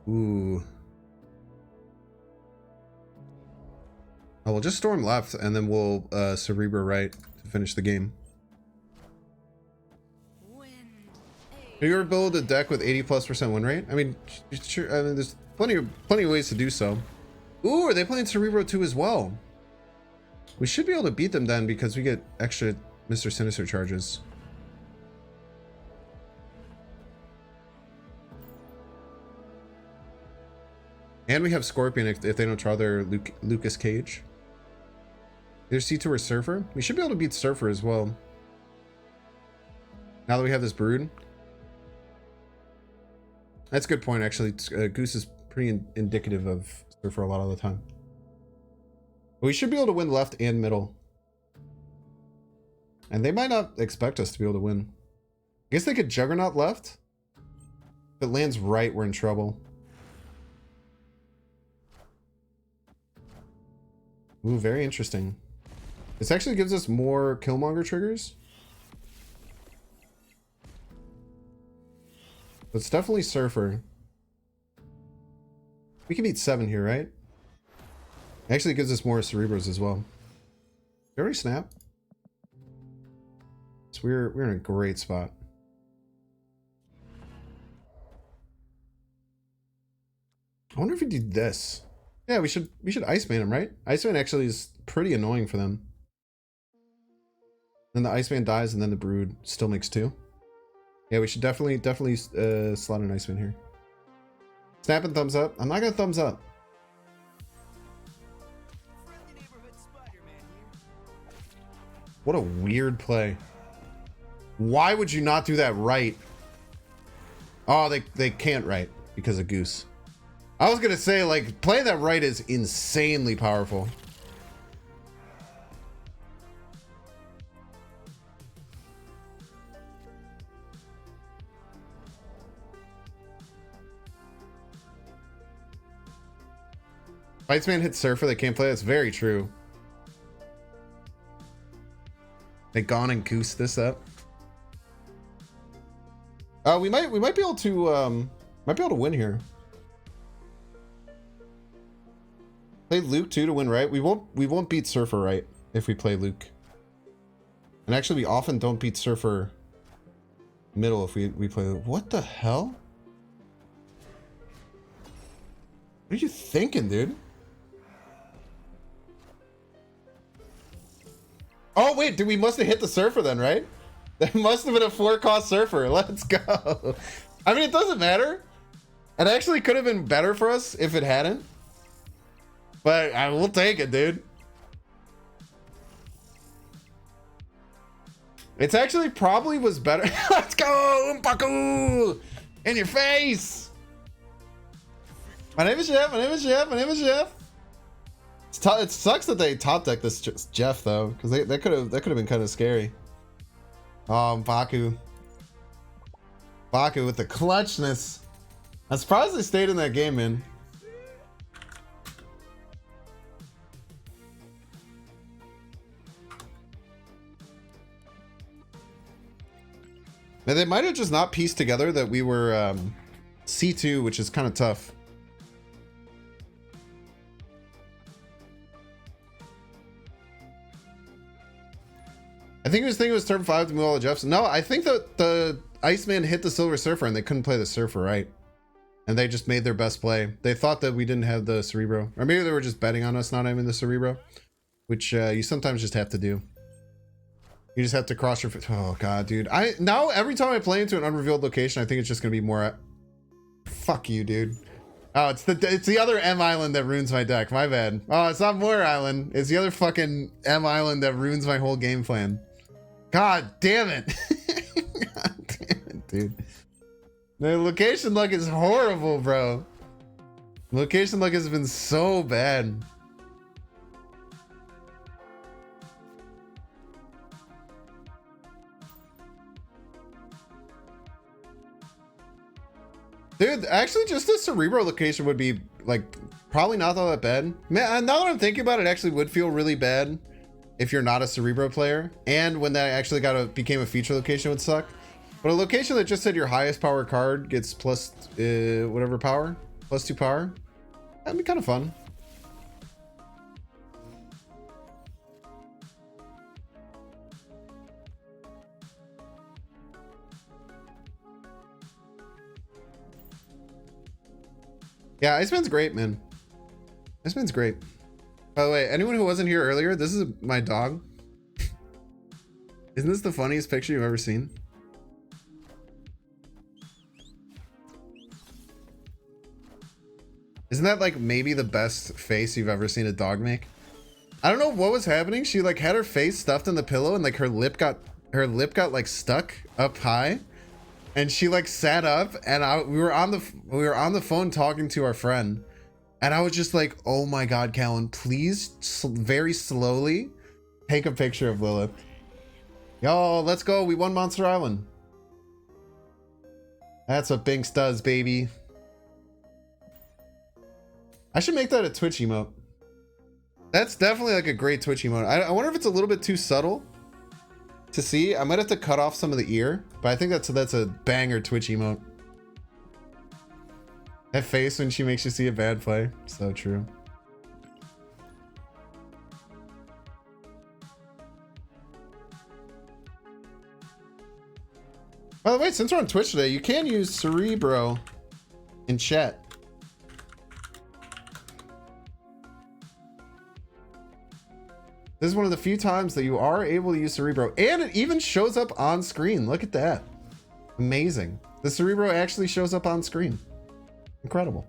A: Ooh. Oh, we'll just Storm left, and then we'll Cerebro right to finish the game. Have you ever build a deck with 80+% win rate? I mean, sure. I mean, there's plenty of ways to do so. Ooh, are they playing Cerebro 2 as well? We should be able to beat them then, because we get extra Mr. Sinister charges. And we have Scorpion if they don't draw their Lucas Cage. Either C2 or Surfer. We should be able to beat Surfer as well. Now that we have this Brood. That's a good point, actually. Goose is pretty indicative of Surfer a lot of the time. But we should be able to win left and middle. And they might not expect us to be able to win. I guess they could Juggernaut left. If it lands right, we're in trouble. Ooh, very interesting. This actually gives us more Killmonger triggers. It's definitely Surfer. We can beat 7 here, right? Actually, it gives us more Cerebros as well. Did we already snap? So we're in a great spot. I wonder if we do this. Yeah, we should Iceman him, right? Iceman actually is pretty annoying for them. Then the Iceman dies, and then the Brood still makes 2. Yeah, we should definitely slot an Iceman here. Snap and thumbs up. I'm not gonna thumbs up. What a weird play. Why would you not do that right? Oh, they can't right because of Goose. I was gonna say, like, playing that right is insanely powerful. Fightsman hits Surfer, they can't play. That's very true. They gone and goose this up. We might be able to win here. Play Luke too to win right. We won't beat Surfer right if we play Luke. And actually we often don't beat Surfer middle if we play Luke. What the hell? What are you thinking, dude? Oh wait, we must have hit the Surfer then, right? That must have been a 4-cost Surfer. Let's go. I mean, it doesn't matter. It actually could have been better for us if it hadn't. But I will take it, dude. It's actually probably was better. Let's go, Umpaku! In your face! My name is Jeff. My name is Jeff. My name is Jeff. It sucks that they top deck this Jeff though, because that could have been kind of scary. Baku with the clutchness. I'm surprised they stayed in that game, man. Now, they might have just not pieced together that we were C2, which is kind of tough. I think he was thinking it was turn 5 to move all the Jeffs. No, I think that the Iceman hit the Silver Surfer and they couldn't play the Surfer right. And they just made their best play. They thought that we didn't have the Cerebro. Or maybe they were just betting on us not having the Cerebro. Which you sometimes just have to do. You just have to cross your... Oh, God, dude. Now, every time I play into an unrevealed location, I think it's just going to be more... Fuck you, dude. Oh, it's the other M Island that ruins my deck. My bad. Oh, it's not Moore Island. It's the other fucking M Island that ruins my whole game plan. God damn it. God damn it, dude. The location luck is horrible, bro. Location luck has been so bad. Dude, actually just the Cerebro location would be like probably not all that bad. Man, now that I'm thinking about it, it actually would feel really bad if you're not a Cerebro player. And when that actually became a feature location would suck. But a location that just said your highest power card gets plus whatever power, plus 2 power. That'd be kind of fun. Yeah, Iceman's great, man. Iceman's great. By the way, anyone who wasn't here earlier, this is my dog. Isn't this the funniest picture you've ever seen? Isn't that like maybe the best face you've ever seen a dog make? I don't know what was happening. She like had her face stuffed in the pillow and like her lip got like stuck up high. And she like sat up and we were on the phone talking to our friend. And I was just like, oh my God, Callan, please very slowly take a picture of Lilith. Yo, let's go. We won Monster Island. That's what Binks does, baby. I should make that a Twitch emote. That's definitely like a great Twitch emote. I wonder if it's a little bit too subtle to see. I might have to cut off some of the ear, but I think that's a banger Twitch emote. That face when she makes you see a bad play. So true. By the way, since we're on Twitch today, you can use Cerebro in chat. This is one of the few times that you are able to use Cerebro, and it even shows up on screen. Look at that. Amazing. The Cerebro actually shows up on screen. Incredible.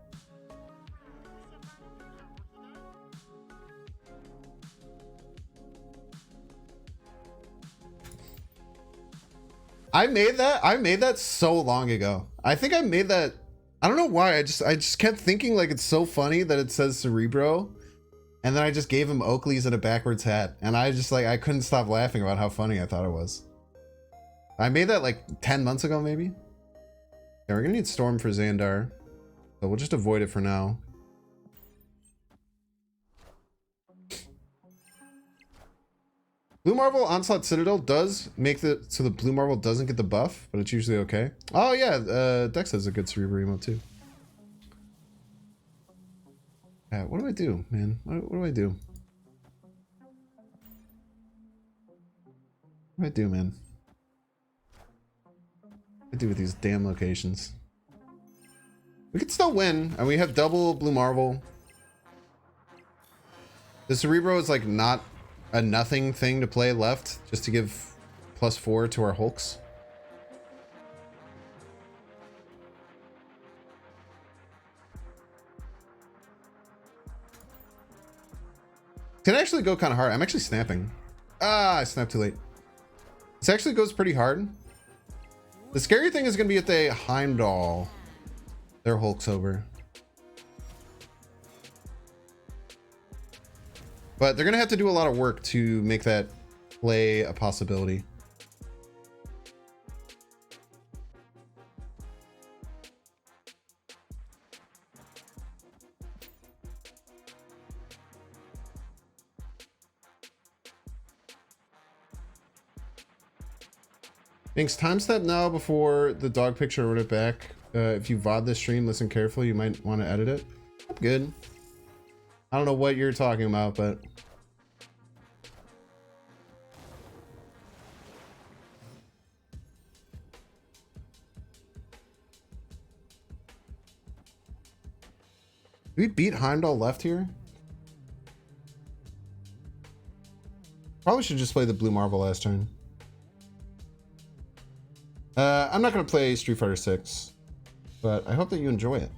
A: I made that so long ago. I think I made that. I don't know why. I just kept thinking like it's so funny that it says Cerebro, and then I just gave him Oakley's and a backwards hat, and I just like I couldn't stop laughing about how funny I thought it was. I made that like 10 months ago, maybe. Yeah, we're gonna need Storm for Xandar, so we'll just avoid it for now. Blue Marvel Onslaught Citadel does make the so the Blue Marvel doesn't get the buff, but it's usually okay. Oh yeah, Dex has a good Cerebro emote too. What do I do, man? What do I do? What do I do, man? What do I do with these damn locations? We could still win, and we have double Blue Marvel. The Cerebro is like not a nothing thing to play left, just to give +4 to our Hulks. Can actually go kind of hard. I'm actually snapping. Ah, I snapped too late. This actually goes pretty hard. The scary thing is going to be if they Heimdall their Hulks over. But they're going to have to do a lot of work to make that play a possibility. Thanks. Time step now before the dog picture. Wrote it back. If you VOD this stream, listen carefully. You might want to edit it. I'm good. I don't know what you're talking about, but did we beat Heimdall left here? Probably should just play the Blue Marvel last turn. I'm not going to play Street Fighter 6, but I hope that you enjoy it.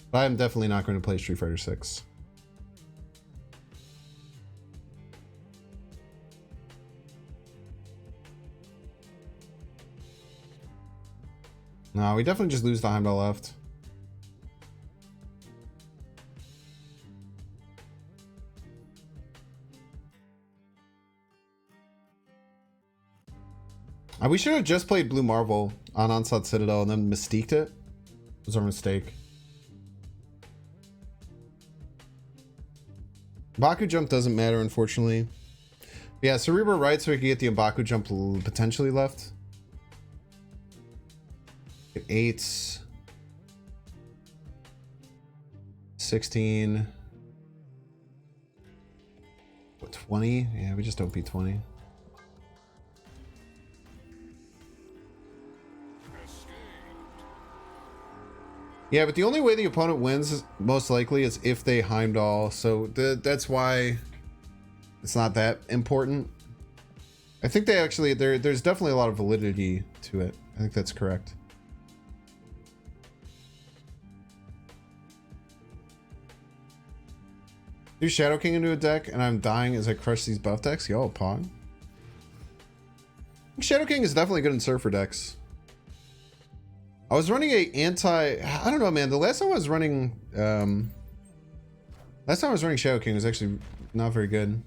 A: But I'm definitely not going to play Street Fighter 6. No, we definitely just lose the Heimdall left. We should have just played Blue Marvel on Onslaught Citadel and then mystiqued it. It was our mistake. Baku jump doesn't matter, unfortunately. Yeah, Cerebro right, so we can get the Mbaku jump potentially left. 8. 16. What, 20? Yeah, we just don't beat 20. Yeah, but the only way the opponent wins is most likely is if they Heimdall, so that's why it's not that important. I think they actually, there's definitely a lot of validity to it. I think that's correct. Do Shadow King into a deck and I'm dying as I crush these buff decks? Yo, Pong. Shadow King is definitely good in Surfer decks. I was running I don't know, man. The last time I was running Shadow King was actually not very good.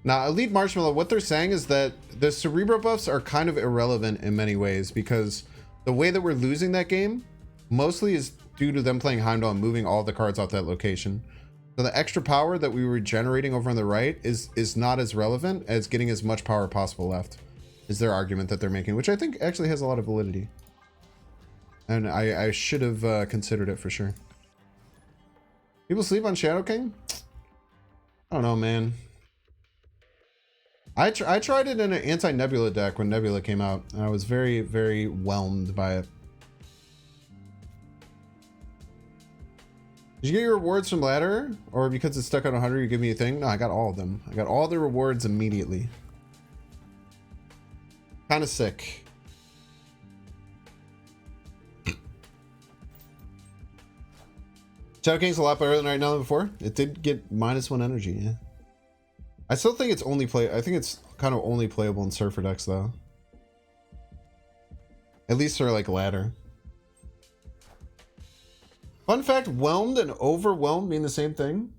A: Now, Elite Marshmallow, what they're saying is that the Cerebro buffs are kind of irrelevant in many ways because the way that we're losing that game mostly is due to them playing Heimdall and moving all the cards off that location. So the extra power that we were generating over on the right is not as relevant as getting as much power possible left, is their argument that they're making, which I think actually has a lot of validity. And I should have considered it for sure. People sleep on Shadow King? I don't know, man. I tried it in an anti-Nebula deck when Nebula came out, and I was very, very whelmed by it. Did you get your rewards from ladder? Or because it's stuck on 100, you give me a thing? No, I got all of them. I got all the rewards immediately. Kind of sick. Shadow King's a lot better than right now than before. It did get -1 energy, yeah. I still think it's only I think it's kind of only playable in Surfer decks though. At least for like ladder. Fun fact, whelmed and overwhelmed mean the same thing.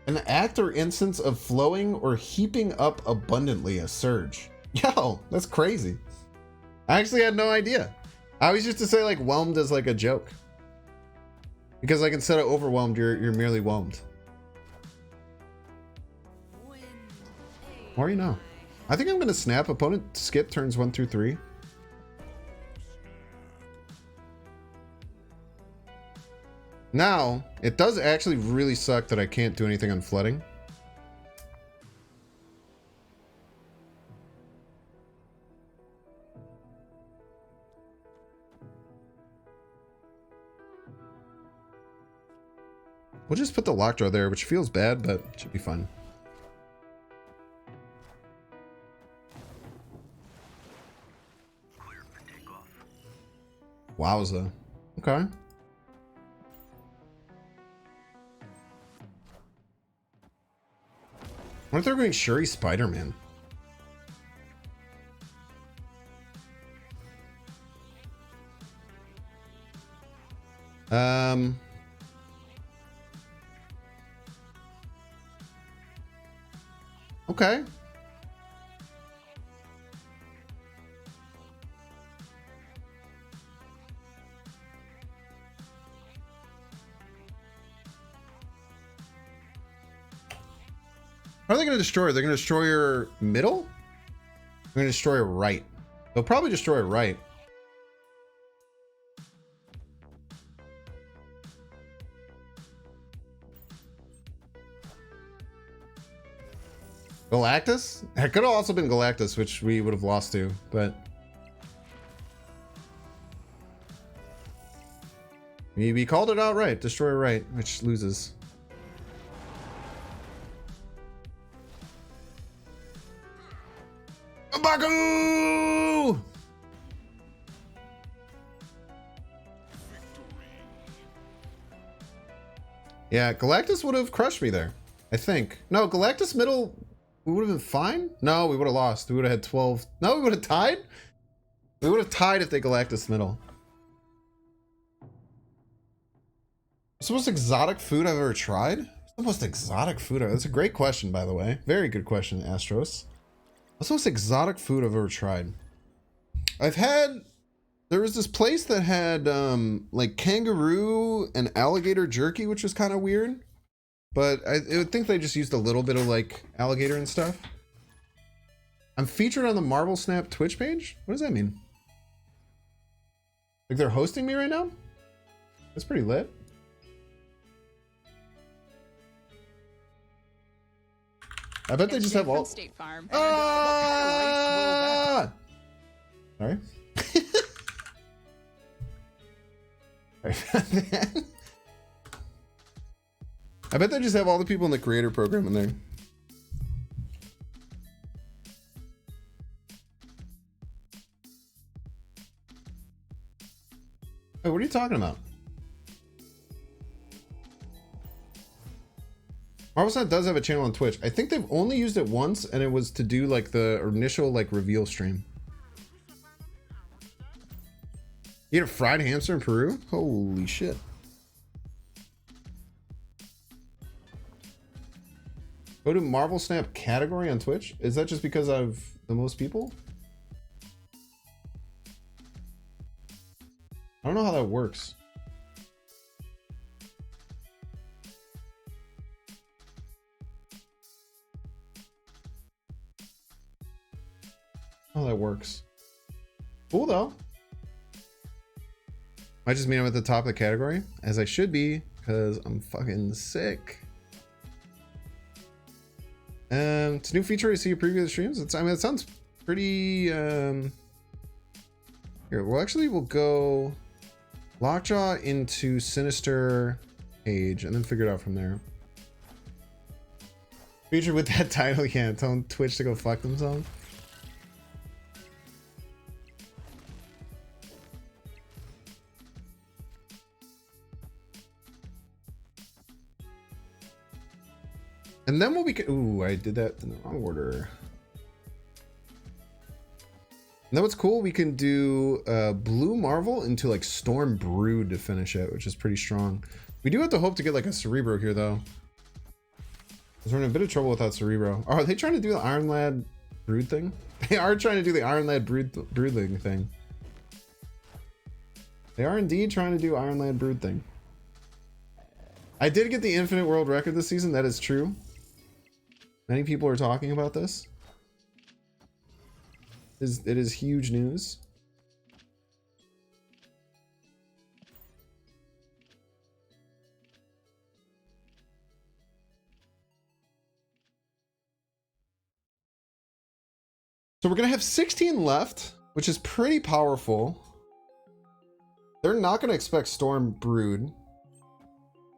A: An act or instance of flowing or heaping up abundantly, a surge. Yo, that's crazy. I actually had no idea. I always used to say like whelmed as like a joke. Because like instead of overwhelmed, you're merely whelmed. Or you know. I think I'm gonna snap. Opponent skip turns 1 through 3. Now, it does actually really suck that I can't do anything on flooding. We'll just put the Lockjaw there, which feels bad, but it should be fun. Wowza. Okay. What if they're going Shuri Spider-Man? Okay. How are they going to destroy? They're going to destroy your middle? They're going to destroy your right. They'll probably destroy your right. Galactus? It could have also been Galactus, which we would have lost to, but... we called it outright. Destroy right, which loses. Baku! Yeah, Galactus would have crushed me there, I think. No, Galactus middle, we would have been fine? No, we would have lost. We would have had 12. No, we would have tied? We would have tied if they Galactus middle. What's the most exotic food I've ever tried? What's the most exotic food? That's a great question, by the way. Very good question, Astros. What's the most exotic food I've ever tried? There was this place that had like kangaroo and alligator jerky, which was kind of weird. But I would think they just used a little bit of like alligator and stuff. I'm featured on the Marvel Snap Twitch page? What does that mean? Like they're hosting me right now? That's pretty lit. I bet they just have all...
E: State Farm.
A: Ah! Sorry. I bet they just have all the people in the creator program in there. Hey, what are you talking about? Marvel's does have a channel on Twitch. I think they've only used it once, and it was to do like the initial like reveal stream. You eat a fried hamster in Peru? Holy shit. Go to Marvel Snap category on Twitch? Is that just because I've the most people? I don't know how that works. How that works. Cool though. Might just mean I'm at the top of the category, as I should be, because I'm fucking sick. It's a new feature I see a preview of the streams. I mean, it sounds pretty. Here, well, actually, we'll go Lockjaw into Sinister Age, and then figure it out from there. Featured with that title, yeah. Telling Twitch to go fuck themselves. And then what we can, ooh, I did that in the wrong order. And then what's cool, we can do Blue Marvel into like Storm Brood to finish it, which is pretty strong. We do have to hope to get like a Cerebro here though. Because we're in a bit of trouble without Cerebro. Oh, are they trying to do the Iron Lad Brood thing? They are trying to do the Iron Lad Broodling thing. They are indeed trying to do Iron Lad Brood thing. I did get the Infinite World Record this season, that is true. Many people are talking about this. It is huge news. So we're gonna have 16 left, which is pretty powerful. They're not gonna expect Storm Brood.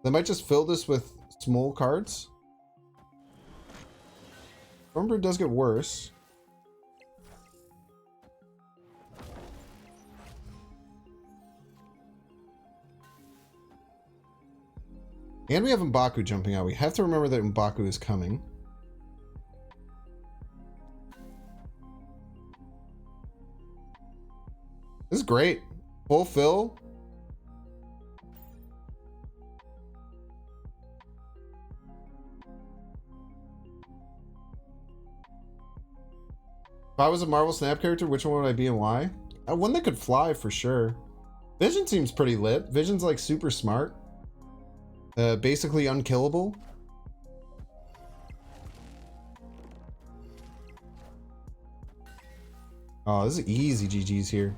A: They might just fill this with small cards. Storm Brood does get worse. And we have M'Baku jumping out. We have to remember that M'Baku is coming. This is great. Full fill. If I was a Marvel Snap character, which one would I be and why? One that could fly for sure. Vision seems pretty lit. Vision's like super smart. Basically unkillable. Oh, this is easy GG's here.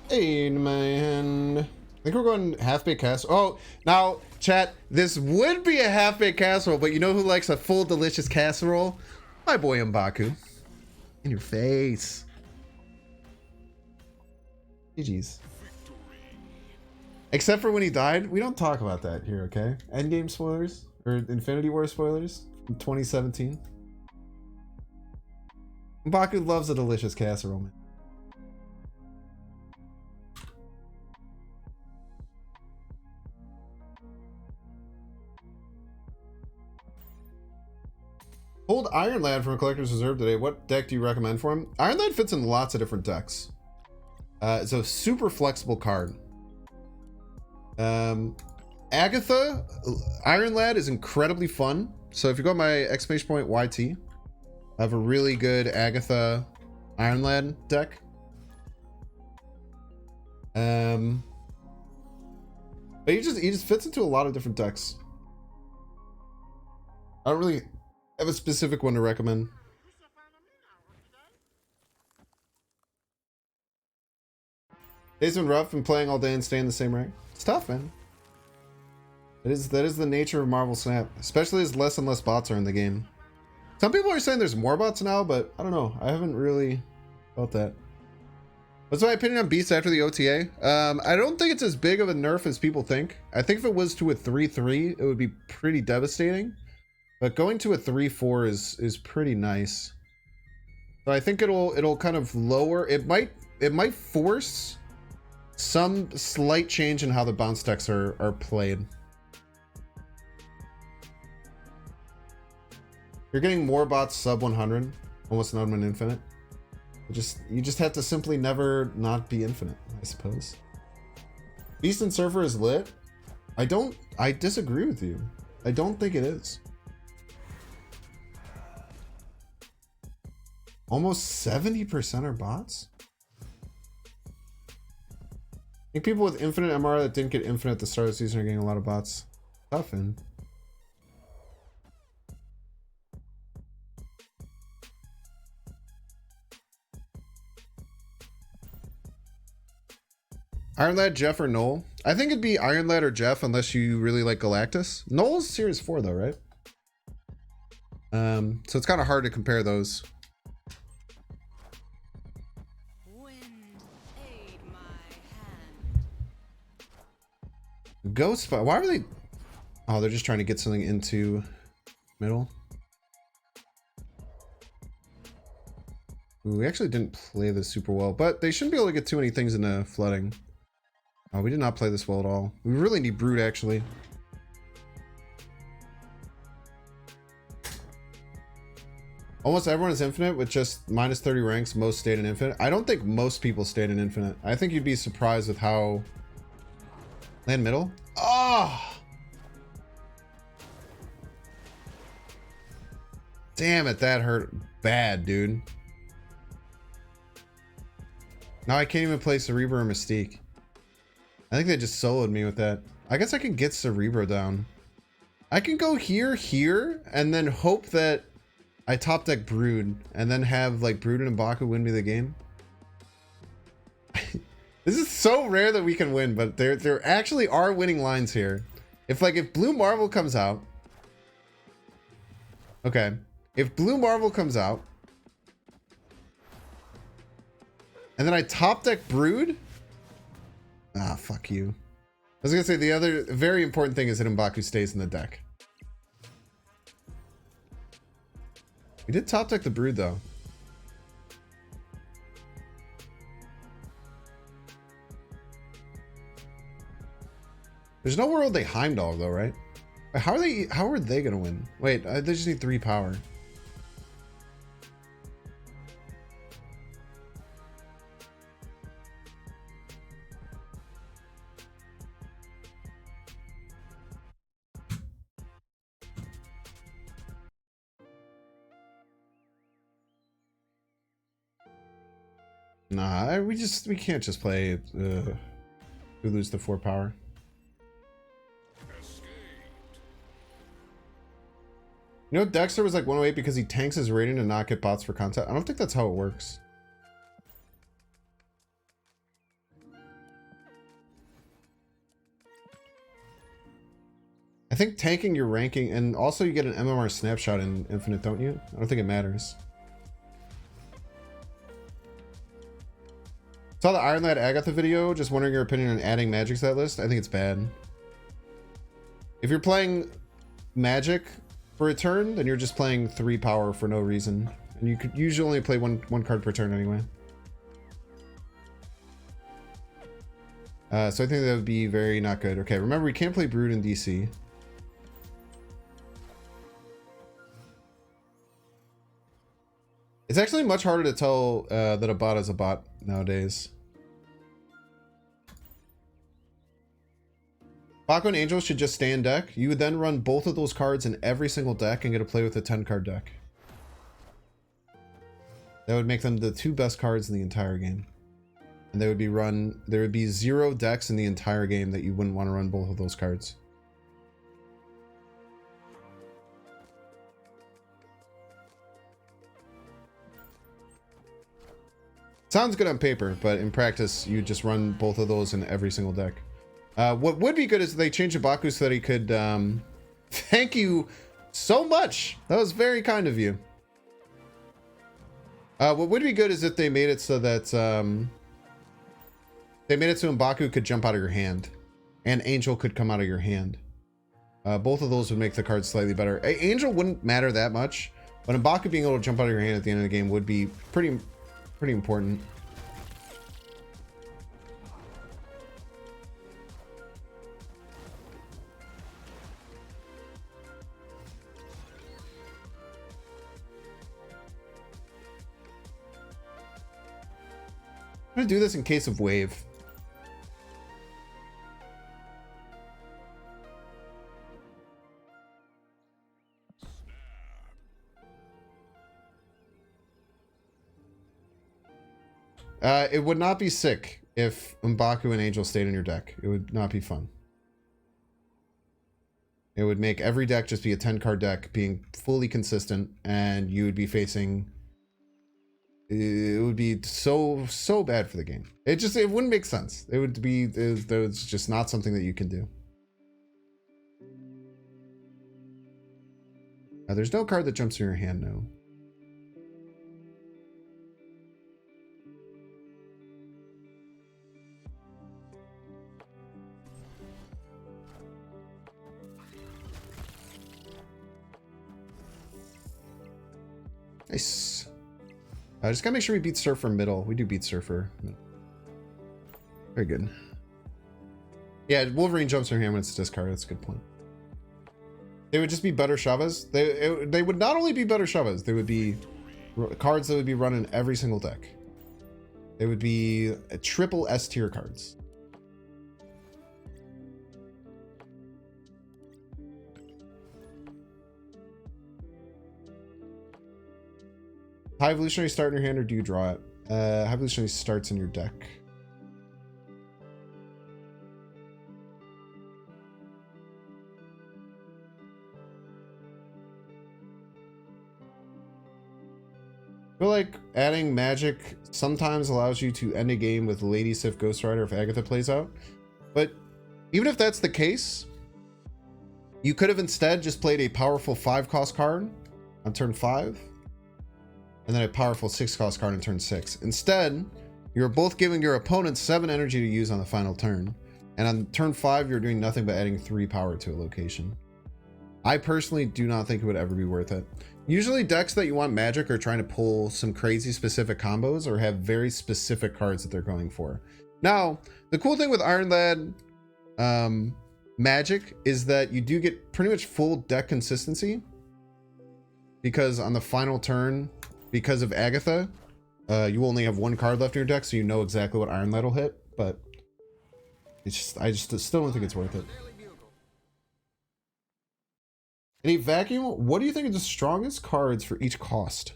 A: Hey, man. I think we're going half-baked casserole. Oh, now, chat, this would be a half-baked casserole, but you know who likes a full delicious casserole? My boy M'Baku. In your face. GG's. Except for when he died. We don't talk about that here, okay? Endgame spoilers? Or Infinity War spoilers? From 2017. M'Baku loves a delicious casserole, man. Pulled Iron Lad from a collector's reserve today. What deck do you recommend for him? Iron Lad fits in lots of different decks. It's a super flexible card. Agatha, Iron Lad is incredibly fun. So if you go to my exclamation point YT, I have a really good Agatha Iron Lad deck. But he just fits into a lot of different decks. I don't really have a specific one to recommend. Days been rough and playing all day and staying the same rank. It's tough, man. That is the nature of Marvel Snap, especially as less and less bots are in the game. Some people are saying there's more bots now, but I don't know. I haven't really felt that. What's my opinion on Beast after the OTA? I don't think it's as big of a nerf as people think. I think if it was to a 3-3, it would be pretty devastating. But going to a 3-4 is pretty nice. So I think it'll kind of lower. It might force some slight change in how the bounce decks are played. You're getting more bots sub 100, almost not an infinite. You just have to simply never not be infinite, I suppose. Beast and Surfer is lit. I disagree with you. I don't think it is. Almost 70% are bots? I think people with infinite MR that didn't get infinite at the start of the season are getting a lot of bots. Tough, man. Iron Lad, Jeff, or Noel? I think it'd be Iron Lad or Jeff unless you really like Galactus. Noel's Series 4 though, right? So it's kind of hard to compare those. Ghost spot. Why are they? Oh, they're just trying to get something into middle. Ooh, we actually didn't play this super well, but they shouldn't be able to get too many things into flooding. Oh, we did not play this well at all. We really need Brood, actually. Almost everyone is infinite with just minus 30 ranks. Most stayed in infinite. I don't think most people stayed in infinite. I think you'd be surprised with how... Land middle? Oh! Damn it, that hurt bad, dude. Now I can't even play Cerebro or Mystique. I think they just soloed me with that. I guess I can get Cerebro down. I can go here, and then hope that I top deck Brood, and then have like Brood and M'Baku win me the game. This is so rare that we can win, but there actually are winning lines here. If Blue Marvel comes out. Okay. If Blue Marvel comes out. And then I top deck Brood. Ah, fuck you. I was gonna say the other very important thing is that M'Baku stays in the deck. We did top deck the Brood though. There's no world they Heimdall though, right? How are they gonna win? Wait, they just need 3 power. Nah, we can't just play we lose the 4 power. You know, Dexter was like 108 because he tanks his rating to not get bots for content. I don't think that's how it works. I think tanking your ranking, and also you get an MMR snapshot in Infinite, don't you? I don't think it matters. Saw the Iron Lad Agatha video, just wondering your opinion on adding magic to that list. I think it's bad. If you're playing magic for a turn, then you're just playing 3 power for no reason. And you could usually only play one card per turn anyway. So I think that would be very not good. Okay, remember we can't play Brood in DC. It's actually much harder to tell that a bot is a bot nowadays. Baku and Angel should just stay in deck. You would then run both of those cards in every single deck and get to play with a 10 card deck. That would make them the 2 best cards in the entire game. And they would be there would be 0 decks in the entire game that you wouldn't want to run both of those cards. Sounds good on paper, but in practice, you just run both of those in every single deck. What would be good is they change M'Baku so that he could... Thank you so much. That was very kind of you. What would be good is if they made it so that... they made it so M'Baku could jump out of your hand. And Angel could come out of your hand. Both of those would make the cards slightly better. Angel wouldn't matter that much. But M'Baku being able to jump out of your hand at the end of the game would be pretty important. I'm gonna do this in case of wave. It would not be sick if M'Baku and Angel stayed in your deck. It would not be fun. It would make every deck just be a 10 card deck being fully consistent, and you would be facing... It would be so bad for the game. It wouldn't make sense. It would be... It's just not something that you can do. There's no card that jumps in your hand now. Nice. Just gotta make sure we beat Surfer middle. We do beat Surfer. Very good. Yeah, Wolverine jumps her hand when it's a discard. That's a good point. They would just be better Shavas. They would not only be better Shavas, they would be cards that would be run in every single deck. They would be a triple S tier cards. High Evolutionary start in your hand, or do you draw it? High Evolutionary starts in your deck. I feel like adding magic sometimes allows you to end a game with Lady Sif Ghost Rider if Agatha plays out. But even if that's the case, you could have instead just played a powerful 5-cost card on turn 5, and then a powerful 6-cost card on turn 6. Instead, you're both giving your opponent 7 energy to use on the final turn. And on turn 5, you're doing nothing but adding 3 power to a location. I personally do not think it would ever be worth it. Usually decks that you want magic are trying to pull some crazy specific combos or have very specific cards that they're going for. Now, the cool thing with Iron Lad magic is that you do get pretty much full deck consistency, because on the final turn, because of Agatha, you only have 1 card left in your deck, so you know exactly what Iron Lad will hit, but it's just, I just still don't think it's worth it. Any vacuum? What do you think are the strongest cards for each cost?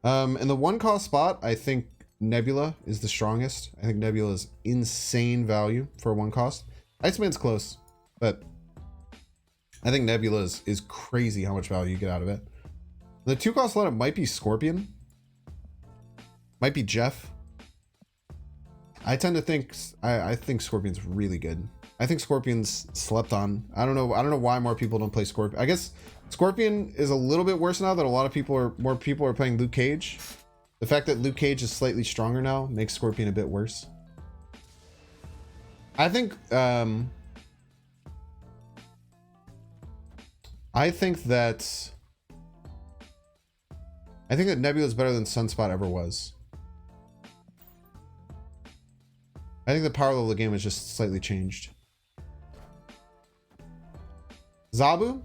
A: In the 1-cost spot, I think Nebula is the strongest. I think Nebula is insane value for a 1-cost. Iceman's close, but I think Nebula is crazy how much value you get out of it. The 2-cost lineup might be Scorpion. Might be Jeff. I tend to think I think Scorpion's really good. I think Scorpion's slept on. I don't know why more people don't play Scorpion. I guess Scorpion is a little bit worse now that more people are playing Luke Cage. The fact that Luke Cage is slightly stronger now makes Scorpion a bit worse. I think that Nebula is better than Sunspot ever was. I think the power level of the game has just slightly changed. Zabu?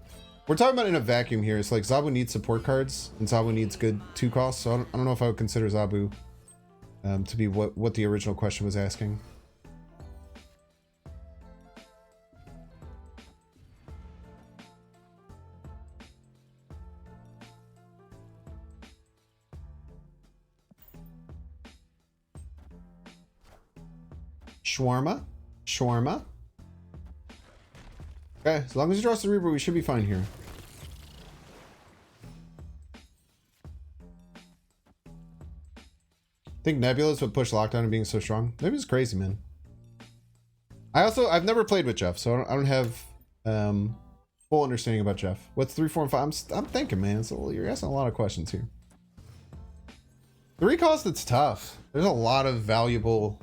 A: We're talking about in a vacuum here. It's like Zabu needs support cards, and Zabu needs good 2-costs, so I don't know if I would consider Zabu to be what the original question was asking. Shawarma? Shawarma? Okay, as long as you draw Cerebro, we should be fine here. I think Nebula's would push Lockdown and being so strong. Nebula's crazy, man. I've never played with Jeff, so I don't have full understanding about Jeff. What's 3, 4, and 5? I'm thinking, man. So you're asking a lot of questions here. 3-cost, it's tough. There's a lot of valuable,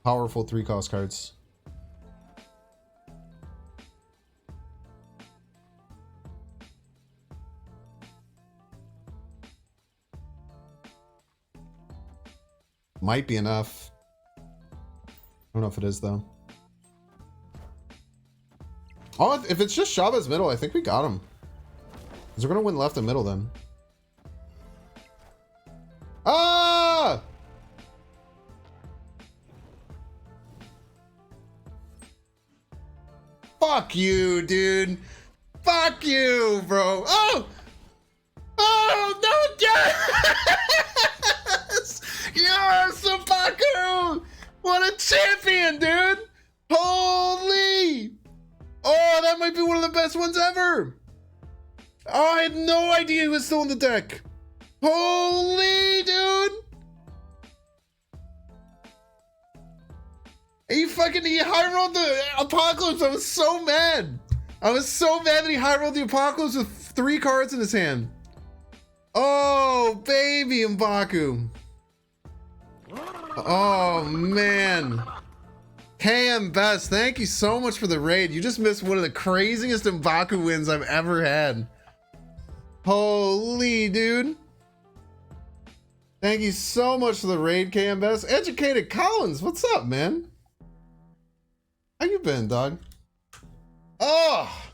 A: powerful 3-cost cards. Might be enough. I don't know if it is, though. Oh, if it's just Shabba's middle, I think we got him. Because we're going to win left and middle, then. Ah! Fuck you, dude. Fuck you, bro. Oh! Oh, no, yes! Yes, Subaku! What a champion, dude! Holy! Oh, that might be one of the best ones ever! Oh, I had no idea he was still in the deck. Holy, dude! He high rolled the Apocalypse. I was so mad. I was so mad that he high rolled the Apocalypse with 3 cards in his hand. Oh, baby M'Baku. Oh, man. KM Best, thank you so much for the raid. You just missed one of the craziest M'Baku wins I've ever had. Holy dude. Thank you so much for the raid, KMS. Educated Collins, what's up, man? How you been, dog? Oh!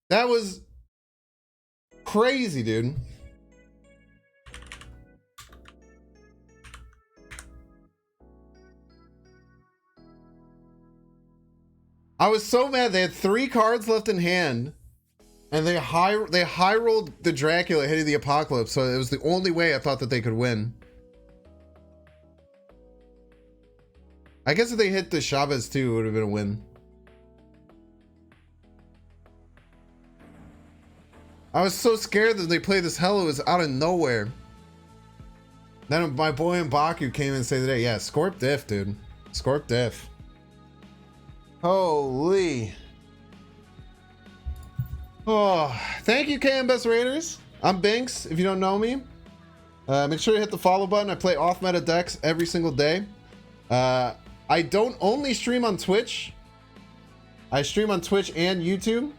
A: That was crazy, dude. I was so mad. They had 3 cards left in hand, and they high rolled the Dracula hitting the Apocalypse, so it was the only way I thought that they could win. I guess if they hit the Chavez too, it would have been a win. I was so scared that they played this hell. It was out of nowhere. Then my boy M'Baku came in and said today, yeah, Scorp diff, dude. Scorp diff. Holy. Oh, thank you, KM Best Raiders. I'm Binks, if you don't know me. Make sure you hit the follow button. I play off-meta decks every single day. I don't only stream on Twitch. I stream on Twitch and YouTube.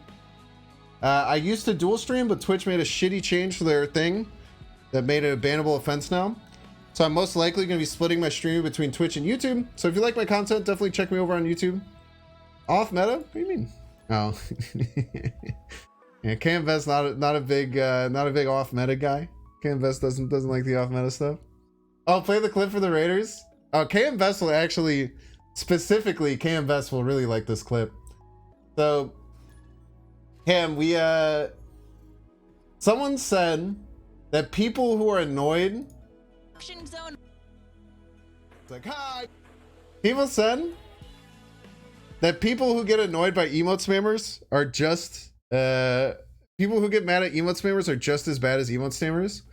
A: I used to dual stream, but Twitch made a shitty change for their thing that made it a bannable offense now. So I'm most likely going to be splitting my stream between Twitch and YouTube. So if you like my content, definitely check me over on YouTube. Off meta? What do you mean? Oh, yeah. Canvas not a big off meta guy. Canvas doesn't like the off meta stuff. Oh, play the clip for the Raiders. Oh, KMVest will actually, specifically KMVest will really like this clip. So, Cam, someone said that people who are annoyed. It's like, hi. People said that people who get annoyed by emote spammers are just people who get mad at emote spammers are just as bad as emote spammers.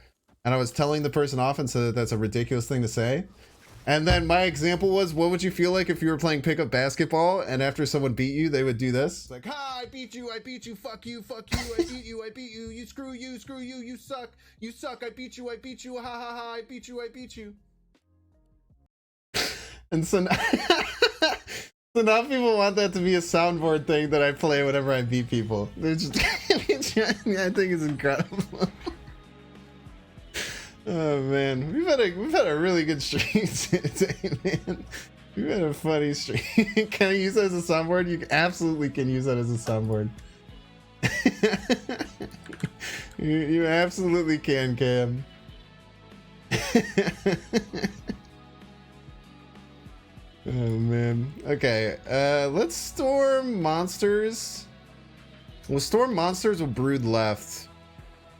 A: And I was telling the person off and said that that's a ridiculous thing to say. And then my example was, what would you feel like if you were playing pickup basketball and after someone beat you, they would do this? It's like, ha, I beat you, fuck you, I beat you, you screw you, you suck, I beat you, ha ha ha, I beat you. And so now, so now people want that to be a soundboard thing that I play whenever I beat people. They're just, I think it's incredible. Oh man, we've had a really good stream today, man. We've had a funny stream. Can I use that as a soundboard? You absolutely can use that as a soundboard. you absolutely can, Cam. Oh man. Okay, let's storm monsters. We'll storm monsters with brood left.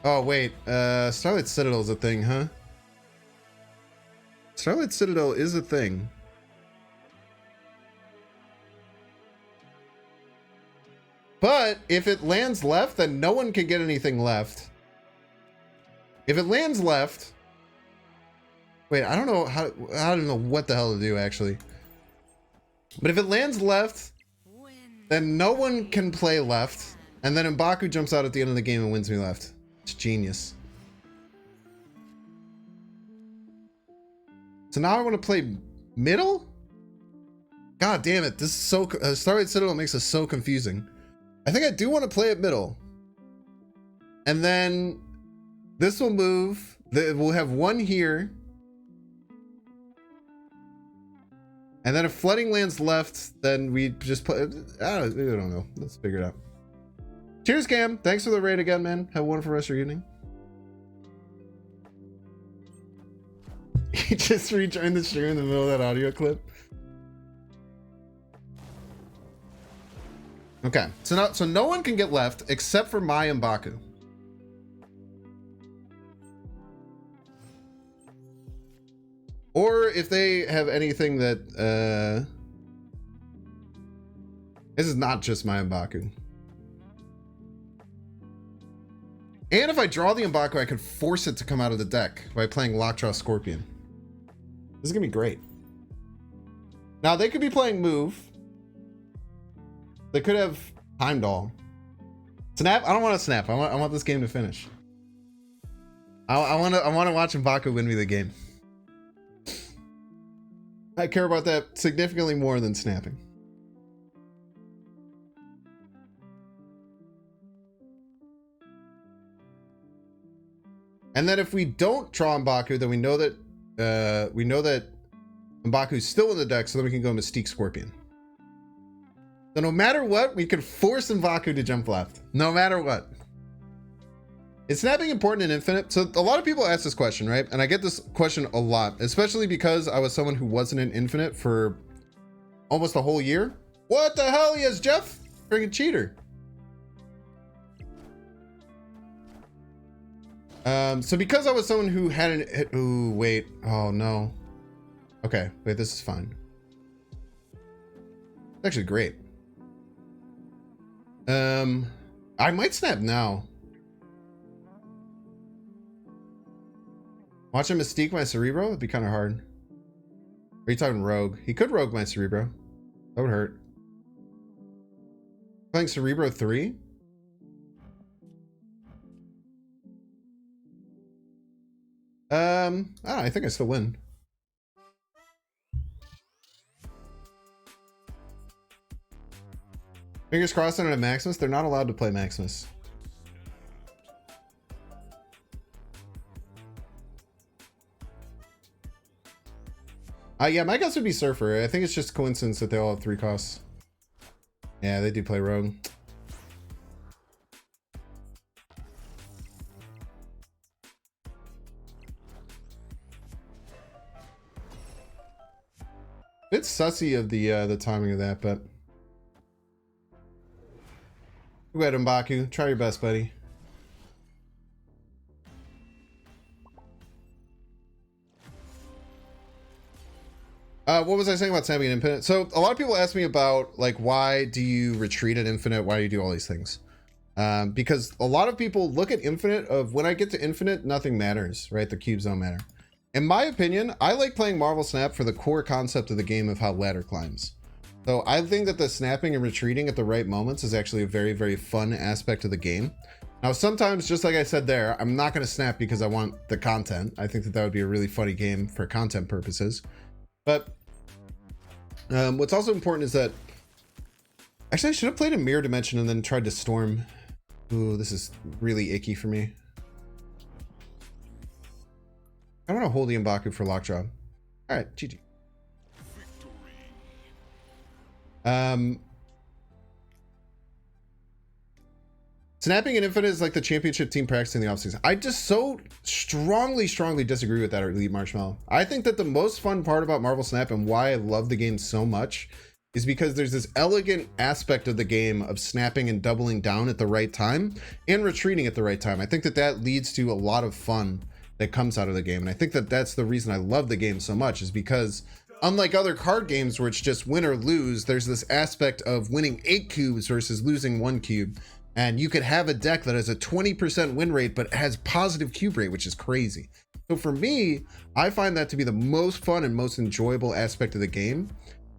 A: Oh wait, Starlight Citadel is a thing, huh? Starlight Citadel is a thing. But if it lands left, then no one can get anything left. If it lands left, wait, I don't know what the hell to do actually. But if it lands left, then no one can play left, and then M'Baku jumps out at the end of the game and wins me left. It's genius. So now I want to play middle? God damn it. This is so... Starlight Citadel makes us so confusing. I think I do want to play at middle. And then this will move. We'll have one here. And then if flooding lands left, then we just put... I don't know. Let's figure it out. Cheers, Cam. Thanks for the raid again, man. Have a wonderful rest of your evening. You just rejoined the stream in the middle of that audio clip. Okay, so no one can get left except for my M'Baku. Or if they have anything that this is not just my M'Baku. And if I draw the M'Baku, I could force it to come out of the deck by playing Lockjaw Scorpion. This is gonna be great. Now they could be playing Move. They could have Heimdall. Snap? I don't want to snap. I want this game to finish. I want to watch M'Baku win me the game. I care about that significantly more than snapping. And then if we don't draw M'Baku, then we know that M'Baku's still in the deck, so then we can go Mystique Scorpion. So no matter what, we can force M'Baku to jump left. No matter what. Is snapping important in Infinite? So a lot of people ask this question, right? And I get this question a lot, especially because I was someone who wasn't in Infinite for almost a whole year. What the hell? He has Jeff? Friggin' cheater. So because I was someone who hadn't hit, ooh, wait, oh no. Okay, wait, this is fine. It's actually great. I might snap now. Watch him Mystique my Cerebro? It'd be kind of hard. Are you talking Rogue? He could Rogue my Cerebro. That would hurt. Playing Cerebro 3? I don't know, I think I still win. Fingers crossed on a Maximus. They're not allowed to play Maximus. Yeah, my guess would be Surfer. I think it's just coincidence that they all have 3 costs. Yeah, they do play Rogue. Bit sussy of the timing of that, but go ahead, M'Baku. Try your best, buddy. What was I saying about snapping in Infinite? So a lot of people ask me about, like, why do you retreat at Infinite? Why do you do all these things? Because a lot of people look at Infinite of, when I get to Infinite, nothing matters, right? The cubes don't matter. In my opinion, I like playing Marvel Snap for the core concept of the game of how ladder climbs. So I think that the snapping and retreating at the right moments is actually a very, very fun aspect of the game. Now, sometimes, just like I said there, I'm not going to snap because I want the content. I think that that would be a really funny game for content purposes. But what's also important is that, actually, I should have played a Mirror Dimension and then tried to Storm. Ooh, this is really icky for me. I want to hold the M'Baku for Lockjaw. All right, GG. Snapping in Infinite is like the championship team practicing the offseason. I just so strongly disagree with that, Elite Marshmallow. I think that the most fun part about Marvel Snap and why I love the game so much is because there's this elegant aspect of the game of snapping and doubling down at the right time and retreating at the right time. I think that that leads to a lot of fun that comes out of the game. And I think that that's the reason I love the game so much, is because unlike other card games where it's just win or lose, there's this aspect of winning 8 cubes versus losing 1 cube. And you could have a deck that has a 20% win rate, but has positive cube rate, which is crazy. So for me, I find that to be the most fun and most enjoyable aspect of the game.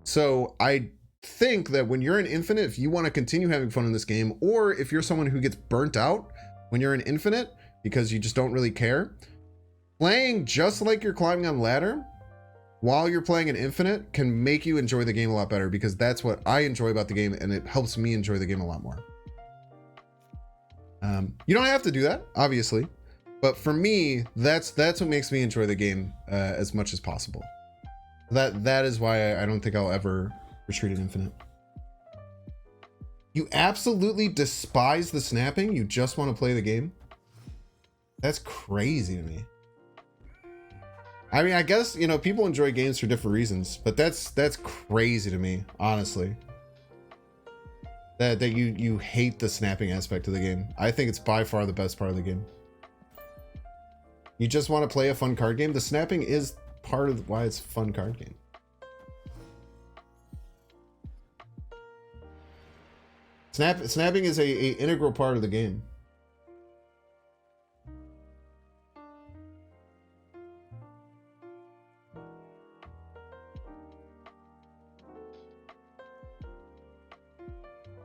A: So I think that when you're in Infinite, if you want to continue having fun in this game, or if you're someone who gets burnt out when you're in Infinite because you just don't really care, playing just like you're climbing on ladder while you're playing an Infinite can make you enjoy the game a lot better, because that's what I enjoy about the game, and it helps me enjoy the game a lot more. You don't have to do that, obviously, but for me, that's what makes me enjoy the game as much as possible. That is why I don't think I'll ever retreat at Infinite. You absolutely despise the snapping? You just want to play the game? That's crazy to me. I mean, I guess, you know, people enjoy games for different reasons, but that's crazy to me, honestly. That you hate the snapping aspect of the game. I think it's by far the best part of the game. You just want to play a fun card game. The snapping is part of why it's a fun card game. Snapping is a integral part of the game.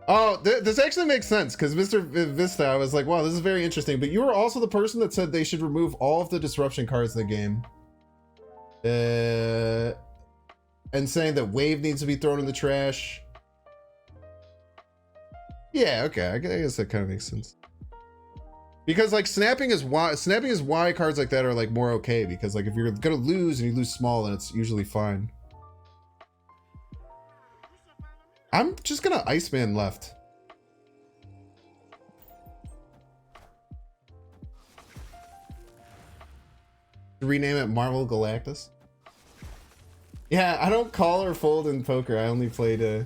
A: Oh, this actually makes sense, because Mr. Vista, I was like, wow, this is very interesting. But you were also the person that said they should remove all of the disruption cards in the game. and saying that wave needs to be thrown in the trash. Yeah, okay, I guess that kind of makes sense. Because like snapping is why cards like that are like more okay, because like if you're gonna lose and you lose small, then it's usually fine. I'm just gonna Iceman left. Rename it Marvel Galactus. Yeah, I don't call or fold in poker. I only play to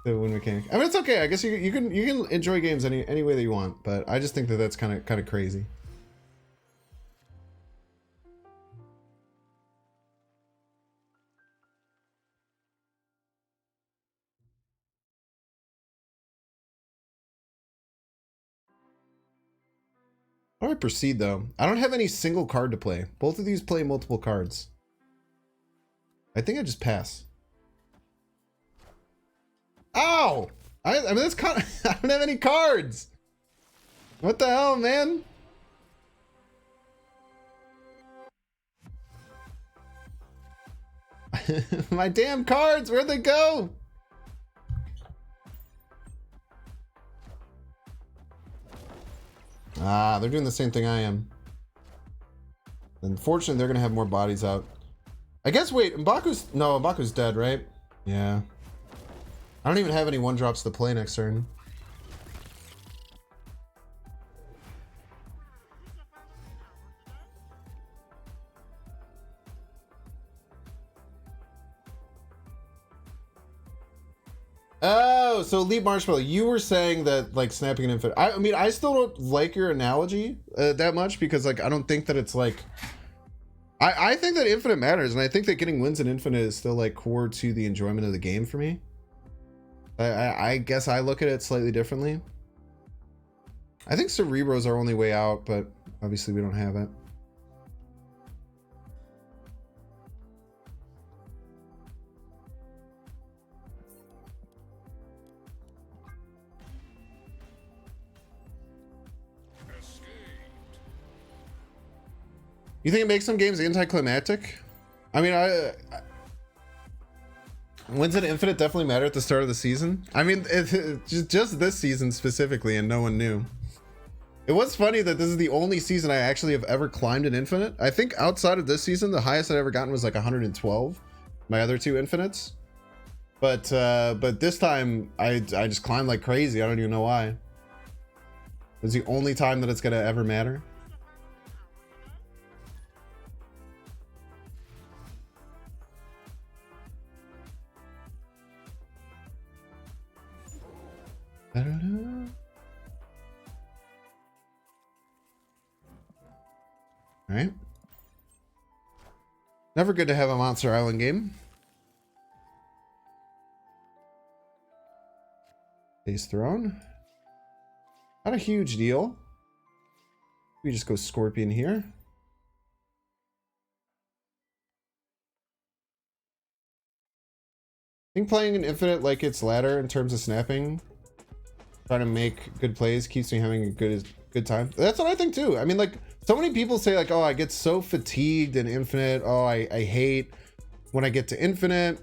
A: win mechanic. I mean, it's okay. I guess you can enjoy games any way that you want, but I just think that that's kind of crazy. How do I proceed though? I don't have any single card to play. Both of these play multiple cards. I think I just pass. Ow! I mean, that's kind of, I don't have any cards. What the hell, man? My damn cards, where'd they go? Ah, they're doing the same thing I am. Unfortunately, they're gonna have more bodies out. I guess, wait, Mbaku's dead, right? Yeah. I don't even have any 1-drops to play next turn. Oh, so Elite Marshmallow, you were saying that like snapping an infinite. I mean, I still don't like your analogy that much, because like I don't think that it's like. I think that infinite matters, and I think that getting wins in infinite is still like core to the enjoyment of the game for me. I guess I look at it slightly differently. I think Cerebro is our only way out, but obviously we don't have it. You think it makes some games anticlimactic? I mean, wins in infinite definitely matter at the start of the season. I mean, just this season specifically, and no one knew. It was funny that this is the only season I actually have ever climbed an infinite. I think outside of this season, the highest I'd ever gotten was like 112. My other two infinites, but this time I just climbed like crazy. I don't even know why. It was the only time that it's gonna ever matter. I don't know. All right. Never good to have a Monster Island game. Face Throne. Not a huge deal. We just go Scorpion here. I think playing an infinite like it's ladder in terms of snapping, trying to make good plays, keeps me having a good time. That's what I think too. I mean, like, so many people say like, oh, I get so fatigued in infinite. Oh, I hate when I get to infinite.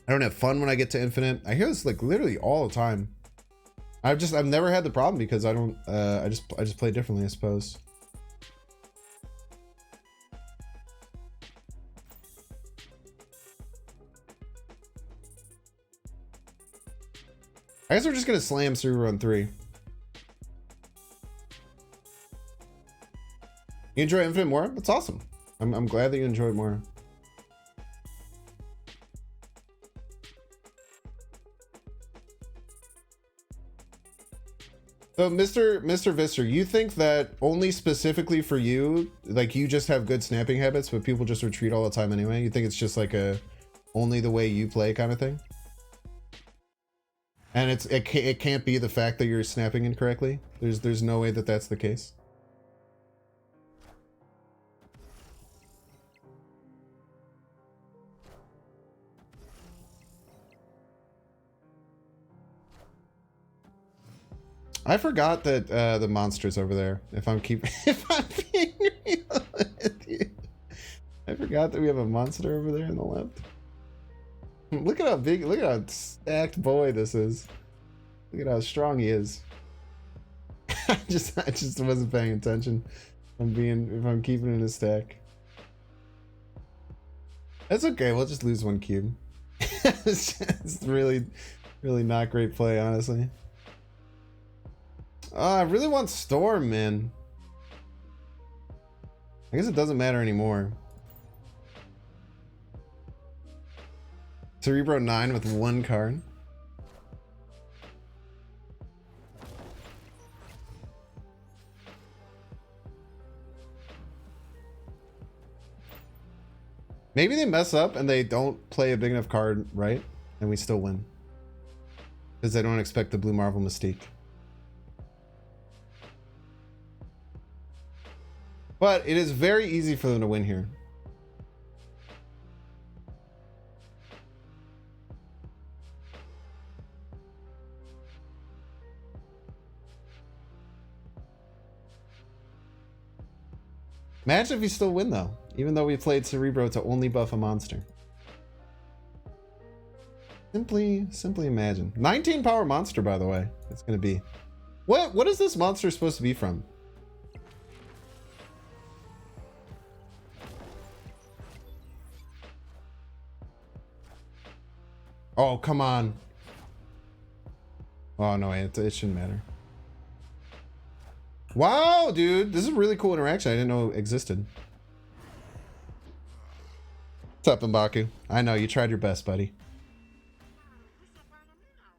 A: I don't have fun when I get to infinite. I hear this like literally all the time. I've never had the problem because I don't I just play differently, I suppose. I guess we're just gonna slam Cerebro on 3. You enjoy Infinite more? That's awesome. I'm glad that you enjoy it more. So Mr. Visser, you think that only specifically for you, like you just have good snapping habits, but people just retreat all the time anyway? You think it's just like a only the way you play kind of thing? And it can't be the fact that you're snapping incorrectly? There's no way that that's the case? I forgot that the monster's over there. If I'm being real with you. I forgot that we have a monster over there on the left. Look at how big, look at how stacked boy this is. Look at how strong he is. I just wasn't paying attention. If I'm keeping it in a stack. That's okay, we'll just lose one cube. It's really not great play, honestly. Oh, I really want Storm, man. I guess it doesn't matter anymore. Cerebro 9 with 1 card. Maybe they mess up and they don't play a big enough card, right? And we still win. Because they don't expect the Blue Marvel Mystique. But it is very easy for them to win here. Imagine if we still win though, even though we played Cerebro to only buff a monster. Simply imagine. 19 power monster, by the way. It's gonna be. What is this monster supposed to be from? Oh, come on. Oh no, it shouldn't matter. Wow, dude, this is a really cool interaction I didn't know existed. What's up, M'Baku? I know, you tried your best, buddy.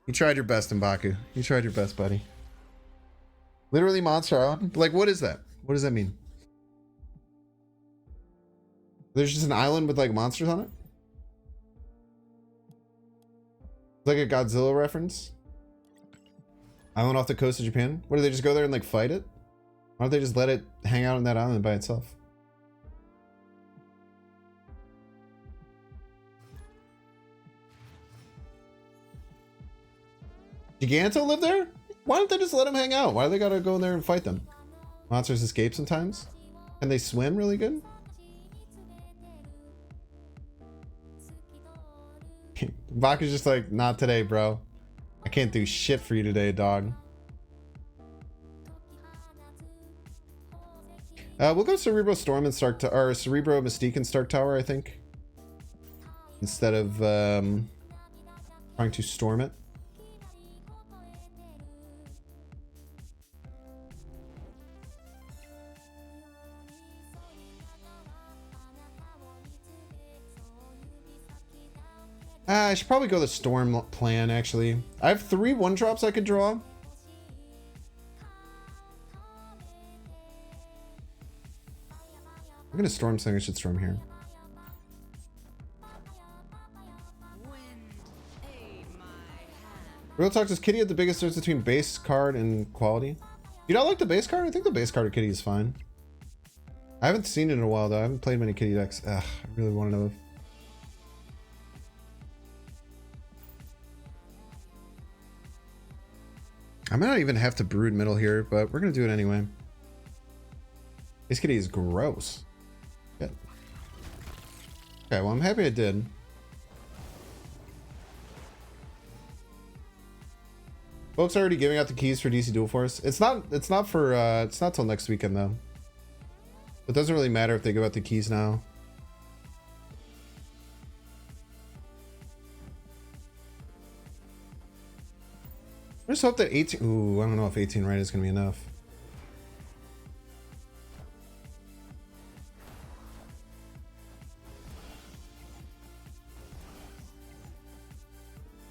A: You tried your best, M'Baku. You tried your best, buddy. Literally Monster Island? Like, what is that? What does that mean? There's just an island with, like, monsters on it? Like a Godzilla reference? Island off the coast of Japan? What, do they just go there and, like, fight it? Why don't they just let it hang out on that island by itself? Giganto live there? Why don't they just let them hang out? Why do they gotta go in there and fight them? Monsters escape sometimes? Can they swim really good? Baku's just like, not today, bro. I can't do shit for you today, dog. We'll go Cerebro Storm and Stark or Cerebro Mystique and Stark Tower, I think. Instead of trying to storm it. I should probably go the Storm plan, actually. I have 3 1-drops I could draw. I'm gonna Storm Sling. I should Storm here. Real talk, does Kitty have the biggest difference between base card and quality? You don't like the base card? I think the base card of Kitty is fine. I haven't seen it in a while, though. I haven't played many Kitty decks. Ugh, I really want to know. I might not even have to Brood Middle here, but we're going to do it anyway. This Kitty is gross. Good. Okay, well, I'm happy I did. Folks are already giving out the keys for DC Dual Force. It's not till next weekend though. It doesn't really matter if they give out the keys now. I just hope that 18, ooh, I don't know if 18 right is gonna be enough.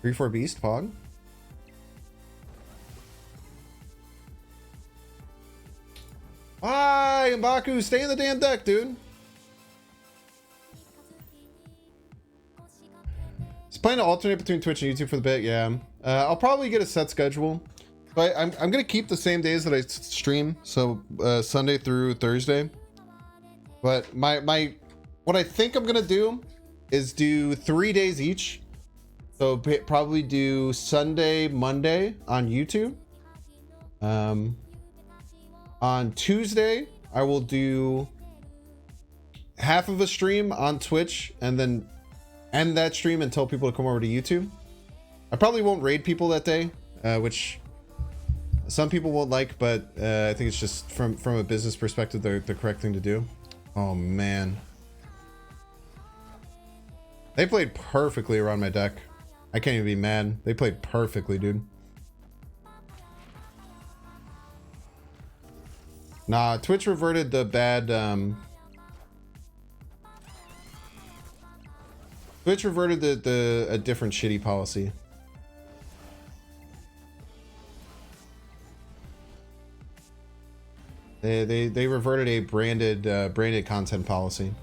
A: Three, 4 beast, Pog. Hi, M'Baku, stay in the damn deck, dude. Just playing to alternate between Twitch and YouTube for the bit, yeah. I'll probably get a set schedule, but I'm gonna keep the same days that I stream, so Sunday through Thursday. But what I think I'm gonna do is do 3 days each. So probably do Sunday, Monday on YouTube. On Tuesday, I will do half of a stream on Twitch and then end that stream and tell people to come over to YouTube. I probably won't raid people that day, which some people won't like, but I think it's just from a business perspective, the correct thing to do. Oh man. They played perfectly around my deck. I can't even be mad. They played perfectly, dude. Nah, Twitch reverted the bad, Twitch reverted a different shitty policy. They reverted a branded content policy.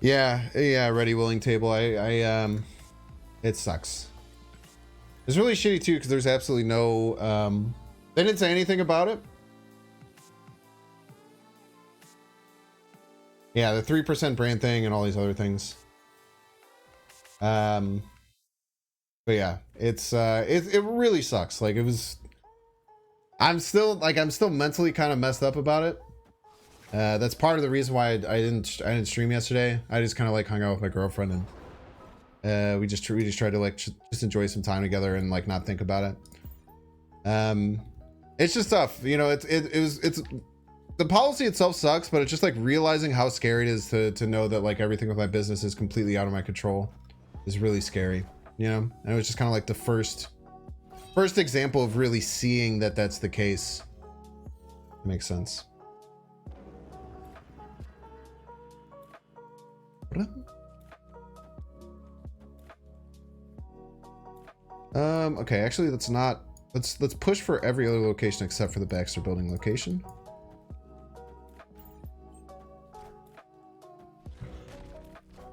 A: Yeah, ready willing table. It sucks. It's really shitty too because there's absolutely no they didn't say anything about it. Yeah, the 3% brand thing and all these other things. But yeah, it really sucks. Like it was. I'm still mentally kind of messed up about it. That's part of the reason why I didn't stream yesterday. I just kind of like hung out with my girlfriend and we just tried to like just enjoy some time together and like not think about it. It's just tough, you know. It's the policy itself sucks, but it's just like realizing how scary it is to know that like everything with my business is completely out of my control is really scary, you know. And it was just kind of like the first example of really seeing that that's the case. Makes sense. Okay, actually let's push for every other location except for the Baxter building location.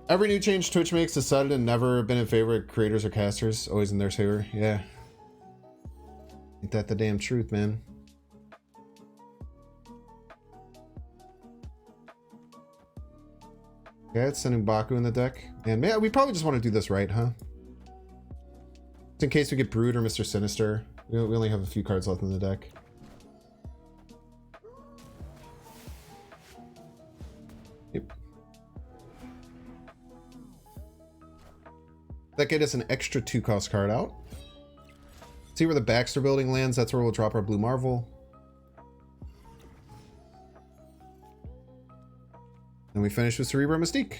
A: Every new change Twitch makes is sudden and never been in favor of creators or casters, always in their favor. Yeah. Ain't that the damn truth, man? Yeah, it's sending Baku in the deck. And man, we probably just want to do this right, huh? Just in case we get Brood or Mr. Sinister. We only have a few cards left in the deck. Yep. That get us an extra 2-cost card out. See where the Baxter building lands. That's where we'll drop our Blue Marvel. And we finish with Cerebro Mystique.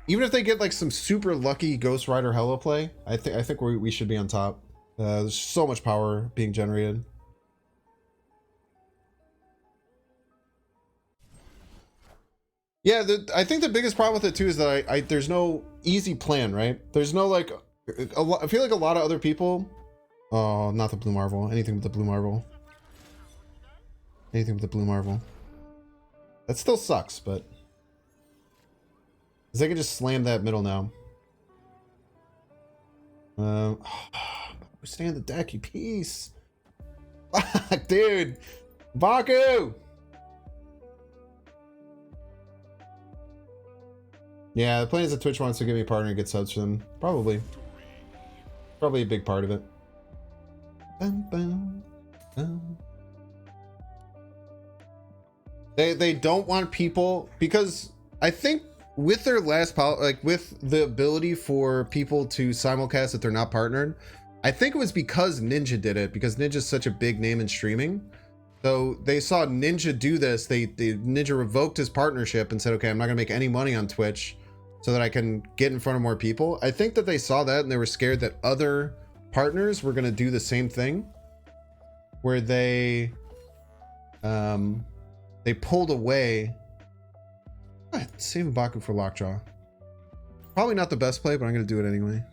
A: Even if they get like some super lucky Ghost Rider Hello play, I think we should be on top. There's so much power being generated. Yeah, I think the biggest problem with it too is that there's no easy plan, right? There's no like I feel like a lot of other people. Oh, not the Blue Marvel. Anything but the Blue Marvel. Anything but the Blue Marvel. That still sucks, but because I can just slam that middle now. Stay on the deck, you piece. Fuck, dude. Baku. Yeah, the plan is that Twitch wants to give me a partner and get subs for them. Probably a big part of it. Bum, bum, bum. They don't want people, because I think with their last like with the ability for people to simulcast if they're not partnered, I think it was because Ninja did it, because Ninja's such a big name in streaming. So they saw Ninja do this. Ninja revoked his partnership and said, okay, I'm not gonna make any money on Twitch so that I can get in front of more people. I think that they saw that and they were scared that other partners were gonna do the same thing, where they pulled away. Save Baku for Lockjaw. Probably not the best play, but I'm gonna do it anyway.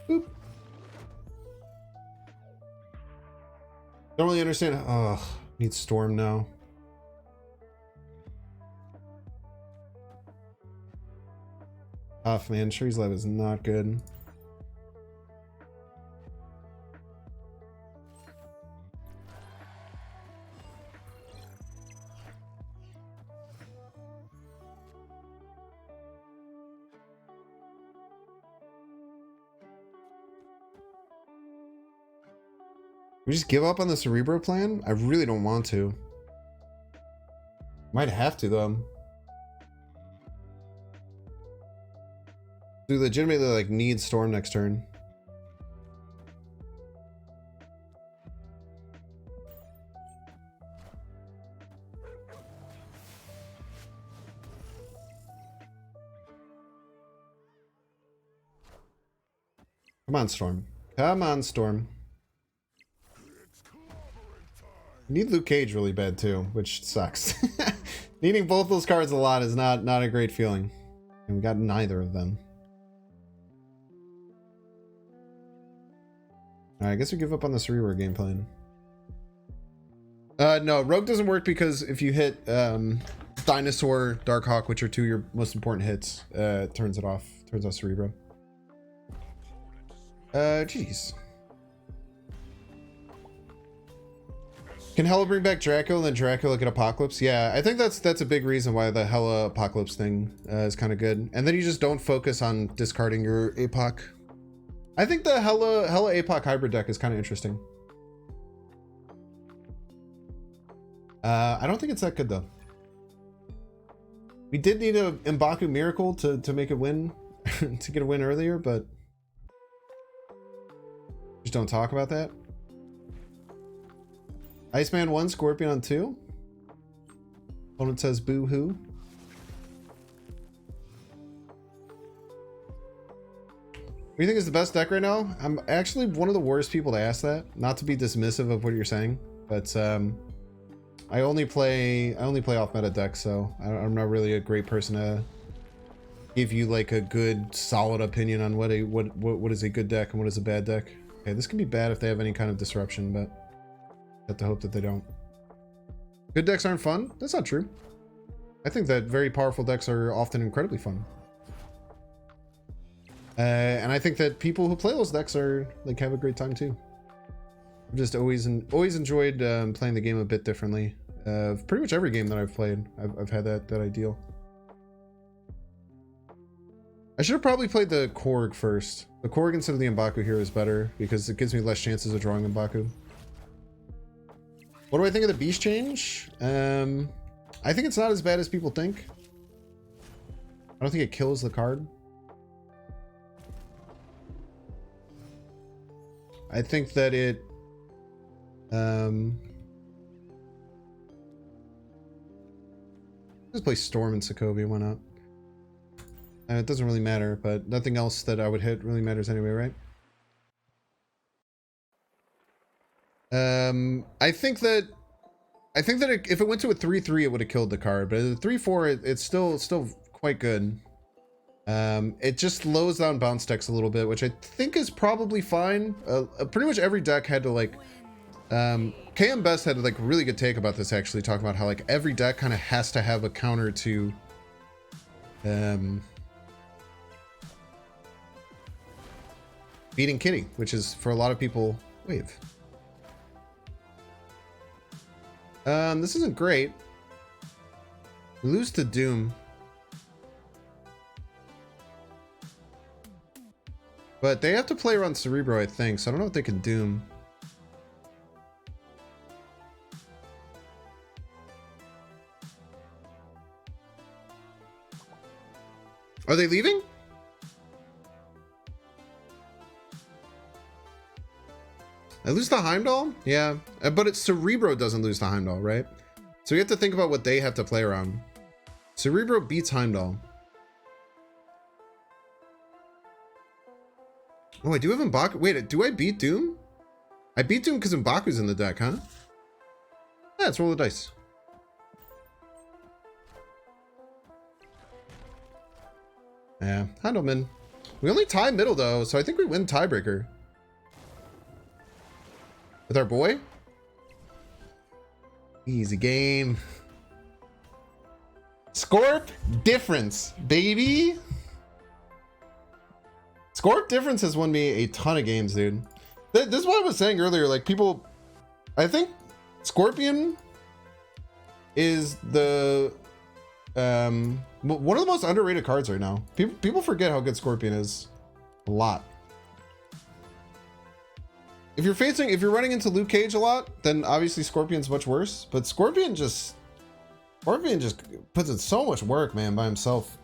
A: Boop. Don't really understand. Oh, need Storm now. Tough, man. Shuri's Lab is not good. We just give up on the Cerebro plan? I really don't want to. Might have to though. Do legitimately like need Storm next turn. Come on, Storm. Come on, Storm. Need Luke Cage really bad too, which sucks. Needing both those cards a lot is not a great feeling. And we got neither of them. Alright, I guess we give up on the Cerebro game plan. No, Rogue doesn't work because if you hit Dinosaur, Darkhawk, which are two of your most important hits, it turns it off. Turns off Cerebro. Jeez. Can Hella bring back Draco and then Dracula get Apocalypse? Yeah, I think that's a big reason why the Hella Apocalypse thing is kind of good. And then you just don't focus on discarding your APOC. I think the Hella APOC hybrid deck is kind of interesting. I don't think it's that good though. We did need a M'Baku Miracle to make it win, to get a win earlier, but just don't talk about that. Iceman 1, Scorpion on 2. Opponent says boo hoo. What do you think is the best deck right now? I'm actually one of the worst people to ask that. Not to be dismissive of what you're saying, but I only play off meta decks, so I'm not really a great person to give you like a good solid opinion on what is a good deck and what is a bad deck. Okay, this can be bad if they have any kind of disruption, but I have to hope that they don't. Good decks aren't fun? That's not true. I think that very powerful decks are often incredibly fun. And I think that people who play those decks are like have a great time too. I've just always enjoyed playing the game a bit differently. Pretty much every game that I've played, I've had that ideal. I should have probably played the Korg first. The Korg instead of the M'Baku here is better because it gives me less chances of drawing M'Baku. What do I think of the Beast change? I think it's not as bad as people think. I don't think it kills the card. I think that it just play Storm and Sokovia, why not? It doesn't really matter, but nothing else that I would hit really matters anyway, right? I think that if it went to a 3/3 it would have killed the card, but at a 3/4 it's still quite good. It just slows down bounce decks a little bit, which I think is probably fine. Pretty much every deck had to like KM Best had like a really good take about this, actually talking about how like every deck kind of has to have a counter to beating Kitty, which is for a lot of people Wave. This isn't great. We lose to Doom. But they have to play around Cerebro, I think, so I don't know if they can Doom. Are they leaving? I lose the Heimdall? Yeah, but it's Cerebro doesn't lose the Heimdall, right? So you have to think about what they have to play around. Cerebro beats Heimdall. Oh, I do have M'Baku. Wait, do I beat Doom? I beat Doom because M'Baku's in the deck, huh? Yeah, let's roll the dice. Yeah, Heidelman. We only tie middle though, so I think we win tiebreaker. With our boy? Easy game. Scorp difference, baby. Scorp difference has won me a ton of games, dude. This is what I was saying earlier. Like people, I think Scorpion is the one of the most underrated cards right now. People forget how good Scorpion is a lot. If you're running into Luke Cage a lot, then obviously Scorpion's much worse. But Scorpion just puts in so much work, man, by himself.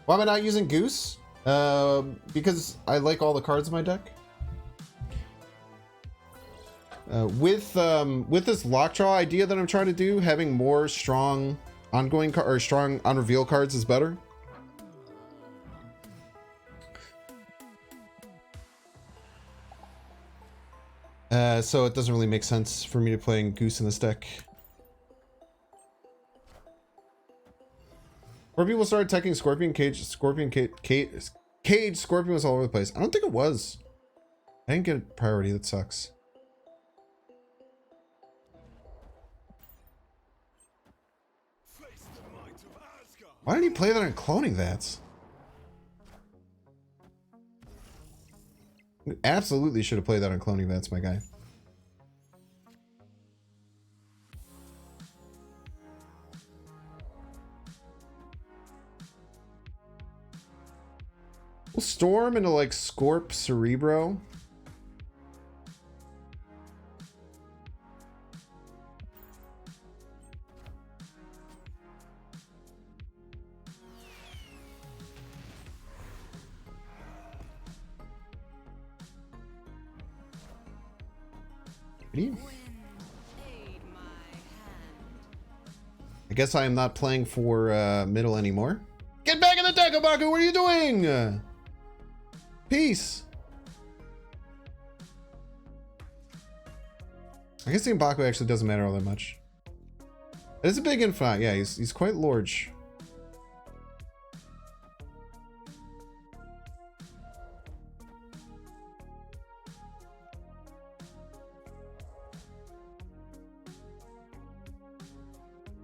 A: Why am I not using Goose? Because I like all the cards in my deck. With this Lockjaw idea that I'm trying to do, having more strong strong on reveal cards is better. So it doesn't really make sense for me to play Goose in this deck. Or people started attacking Scorpion, Cage, Scorpion was all over the place. I don't think it was. I didn't get priority, that sucks. Why didn't he play that on Cloning Vats? You absolutely should have played that on Cloning Vats, my guy. We'll storm into like Scorp Cerebro. I guess I am not playing for middle anymore. Get back in the deck, Abaku! What are you doing? Peace. I guess the Mbaku actually doesn't matter all that much. It's a big infinite. Yeah, he's quite large.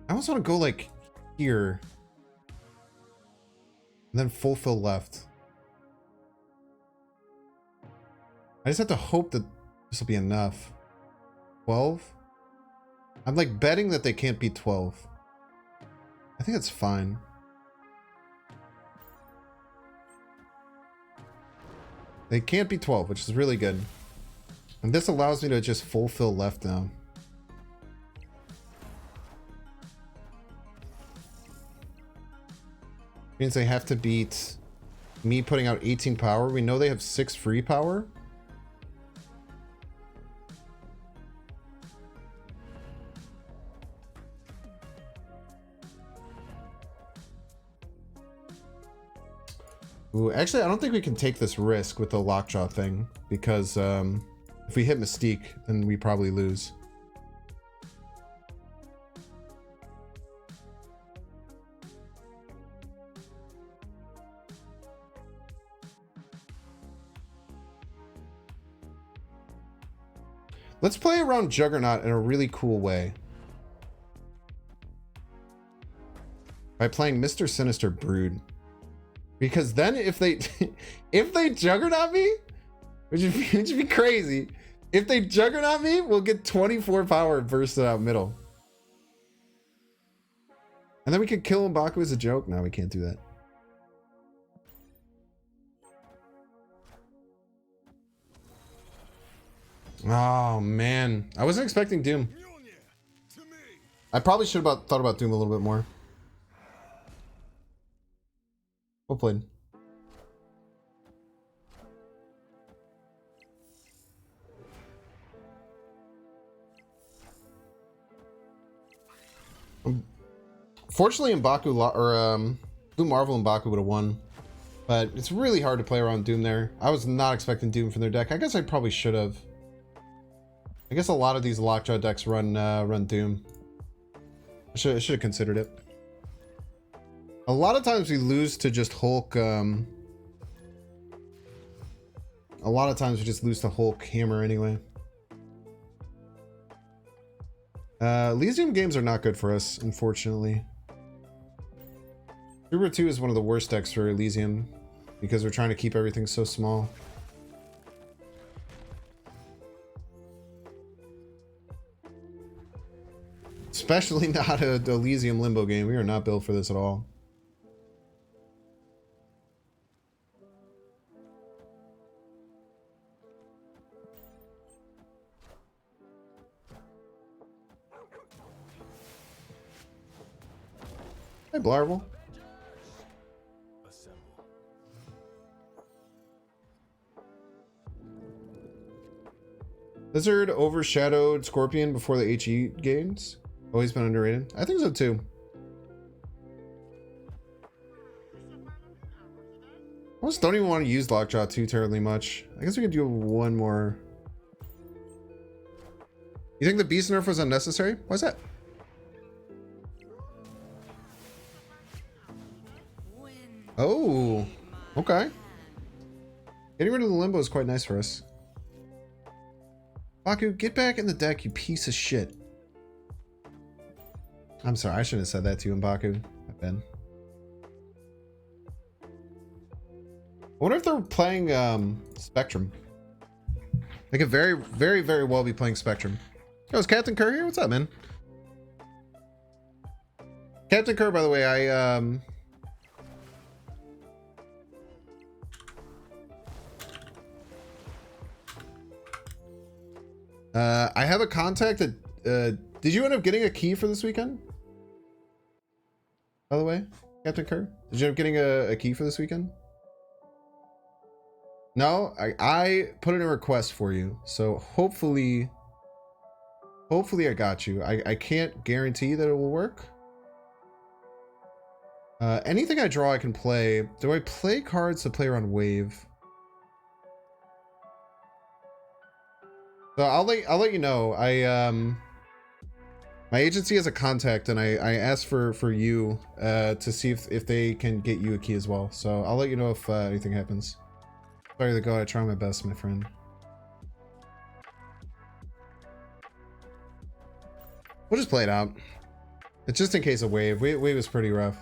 A: I almost want to go like here. And then fulfill left. I just have to hope that this will be enough. 12? I'm like betting that they can't beat 12. I think that's fine. They can't beat 12, which is really good. And this allows me to just fulfill left now. Means they have to beat me putting out 18 power. We know they have 6 free power. Ooh, actually, I don't think we can take this risk with the Lockjaw thing because if we hit Mystique, then we probably lose. Let's play around Juggernaut in a really cool way. By playing Mr. Sinister Brood. Because then if they if they Juggernaut me, which would be crazy. If they Juggernaut me, we'll get 24 power bursted out middle. And then we could kill Mbaku as a joke. No, we can't do that. Oh man, I wasn't expecting Doom. I probably should have thought about Doom a little bit more. Well played. Fortunately, Mbaku or Blue Marvel and Mbaku would have won, but it's really hard to play around Doom there. I was not expecting Doom from their deck. I guess I probably should have. I guess a lot of these Lockjaw decks run Doom. I should have considered it. A lot of times we lose to just Hulk. A lot of times we just lose to Hulk Hammer anyway. Elysium games are not good for us, unfortunately. Cerebro 2 is one of the worst decks for Elysium because we're trying to keep everything so small. Especially not a Elysium Limbo game. We are not built for this at all. Hey, Blarble.
D: Assemble.
A: Lizard overshadowed Scorpion before the HE games. Always been underrated. I think so too. I almost don't even want to use Lockjaw too terribly much. I guess we could do one more. You think the beast nerf was unnecessary? Why's that? Oh, okay. Getting rid of the limbo is quite nice for us. Baku, get back in the deck, you piece of shit. I'm sorry, I shouldn't have said that to you, Mbaku. I've been. I wonder if they're playing Spectrum. They could very, very, very well be playing Spectrum. Yo, is Captain Kerr here? What's up, man? Captain Kerr, by the way, I have a contact that, did you end up getting a key for this weekend? By the way, Captain Kerr? Did you end up getting a key for this weekend? No? I put in a request for you, so hopefully I got you. I can't guarantee that it will work. Anything I draw I can play. Do I play cards to play around wave? So I'll let you know. My agency has a contact, and I asked for you to see if they can get you a key as well. So I'll let you know if anything happens. Sorry to go. I try my best, my friend. We'll just play it out. It's just in case of wave. Wave is pretty rough.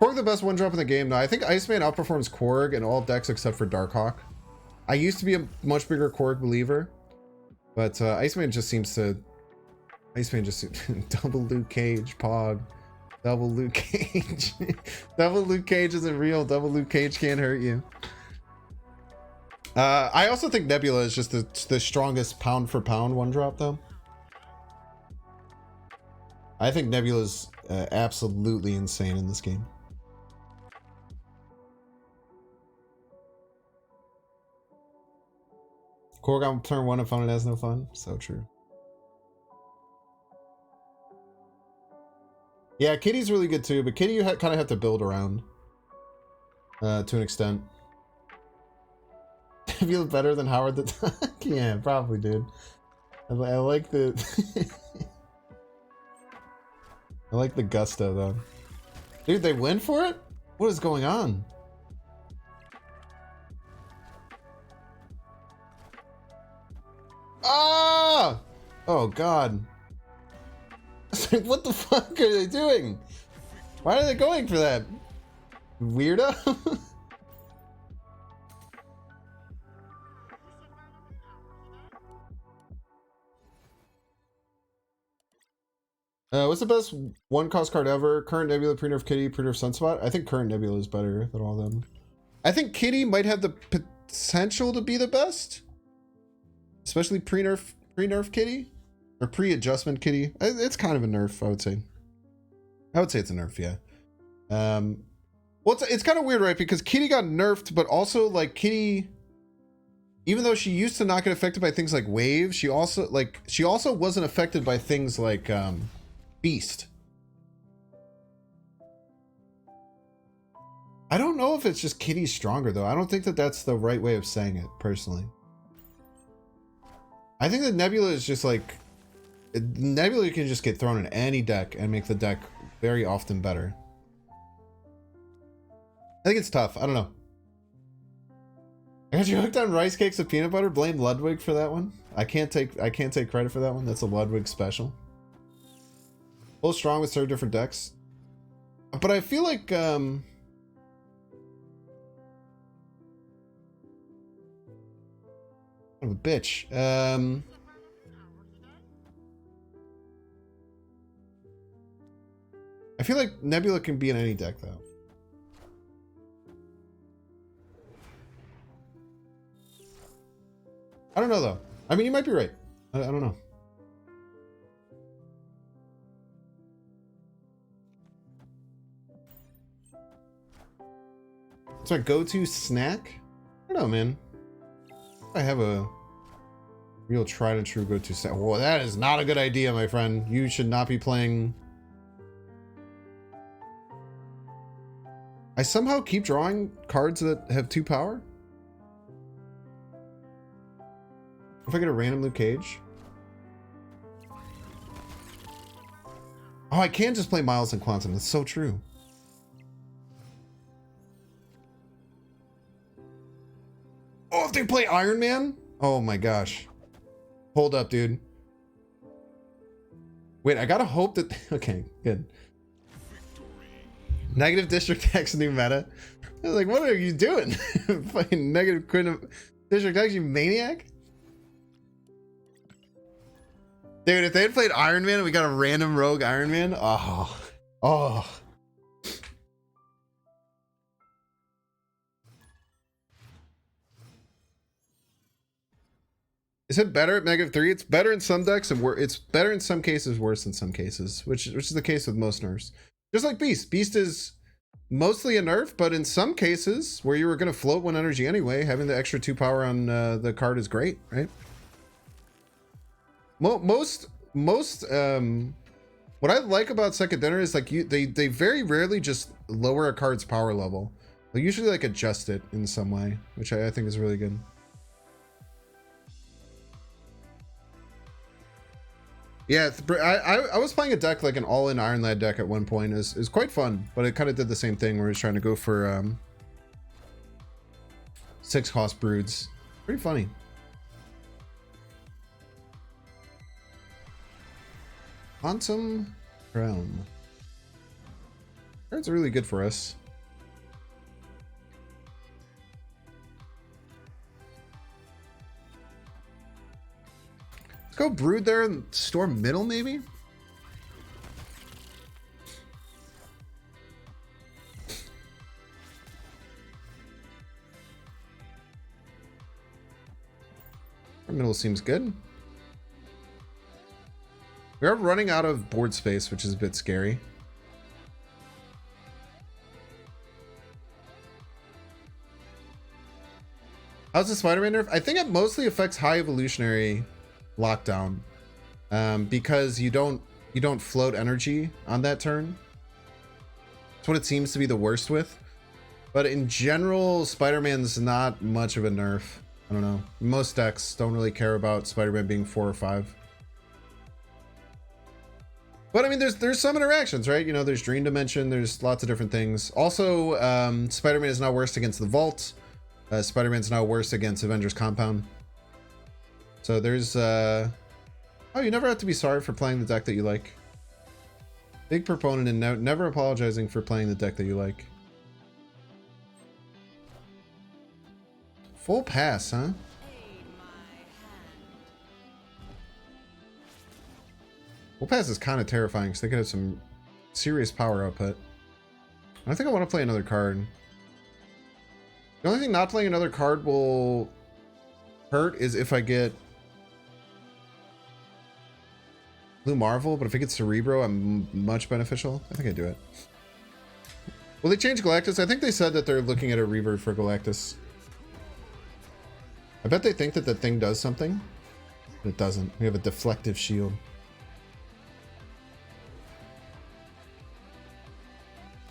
A: Korg the best one drop in the game. No, I think Iceman outperforms Korg in all decks except for Darkhawk. I used to be a much bigger Korg believer, but Iceman just seems to. Iceman just double Luke Cage, Pog, double Luke Cage. Double Luke Cage isn't real. Double Luke Cage can't hurt you. I also think Nebula is just the strongest pound for pound one drop though. I think Nebula's absolutely insane in this game. Korg on turn one, opponent has no fun. So true. Yeah, Kitty's really good too, but Kitty you kind of have to build around to an extent. Feel better than Howard the Duck? Yeah, probably, dude. I like the I like the gusto though. Dude, they win for it? What is going on? Ah! Oh god. It's like, what the fuck are they doing? Why are they going for that? Weirdo? What's the best one cost card ever? Current Nebula, pre-nerf Kitty, pre-nerf Sunspot? I think current Nebula is better than all of them. I think Kitty might have the potential to be the best. Especially pre-nerf Kitty. Or pre-adjustment Kitty. It's kind of a nerf, I would say. I would say it's a nerf, yeah. Well, it's kind of weird, right? Because Kitty got nerfed, but also, like, Kitty... Even though she used to not get affected by things like Wave, she also wasn't affected by things like, Beast. I don't know if it's just Kitty's stronger, though. I don't think that that's the right way of saying it, personally. I think that Nebula is just like... Nebula can just get thrown in any deck and make the deck very often better. I think it's tough. I don't know. I got you hooked on rice cakes with peanut butter. Blame Ludwig for that one. I can't take credit for that one. That's a Ludwig special. Full strong with serve different decks. But I feel like I'm a bitch. I feel like Nebula can be in any deck though. I don't know though. I mean, you might be right. I don't know. It's my go-to snack. I don't know, man. I have a real tried and true go-to snack. Well, that is not a good idea, my friend. You should not be playing. I somehow keep drawing cards that have 2 power. If I get a random Luke Cage. Oh, I can just play Miles and Quantum. That's so true. Oh, if they play Iron Man? Oh my gosh. Hold up, dude. Wait, I gotta hope that... Okay, good. Negative District X new meta. I was like, what are you doing? Fucking negative District X, you maniac? Dude, if they had played Iron Man and we got a random rogue Iron Man, oh. Is it better at negative 3? It's better in some decks and it's better in some cases, worse in some cases, which is the case with most nerfs. Just like Beast. Beast is mostly a nerf, but in some cases where you were going to float 1 energy anyway, having the extra 2 power on the card is great, right? Most what I like about Second Dinner is like they very rarely just lower a card's power level. They usually like adjust it in some way, which I think is really good. Yeah, I was playing a deck like an all-in Iron Lad deck at one point. It was quite fun, but it kind of did the same thing where it was trying to go for 6-cost broods. Pretty funny. Quantum Realm. Cards are really good for us. Let's go Brood there and Storm middle, maybe? Our middle seems good. We are running out of board space, which is a bit scary. How's the Spider-Man nerf? I think it mostly affects high evolutionary lockdown, because you don't float energy on that turn. That's what it seems to be the worst with. But in general, Spider-Man's not much of a nerf. I don't know. Most decks don't really care about Spider-Man being 4 or 5. But I mean, there's some interactions, right? You know, there's Dream Dimension, there's lots of different things. Also, Spider-Man is now worse against the Vault. Spider-Man's now worse against Avengers Compound. So there's, oh, you never have to be sorry for playing the deck that you like. Big proponent and never apologizing for playing the deck that you like. Full pass, huh? Full pass is kind of terrifying because they could have some serious power output. I think I want to play another card. The only thing not playing another card will hurt is if I get Blue Marvel, but if I get Cerebro, I'm much beneficial. I think I do it. Will they change Galactus? I think they said that they're looking at a revert for Galactus. I bet they think that the thing does something, but it doesn't. We have a deflective shield.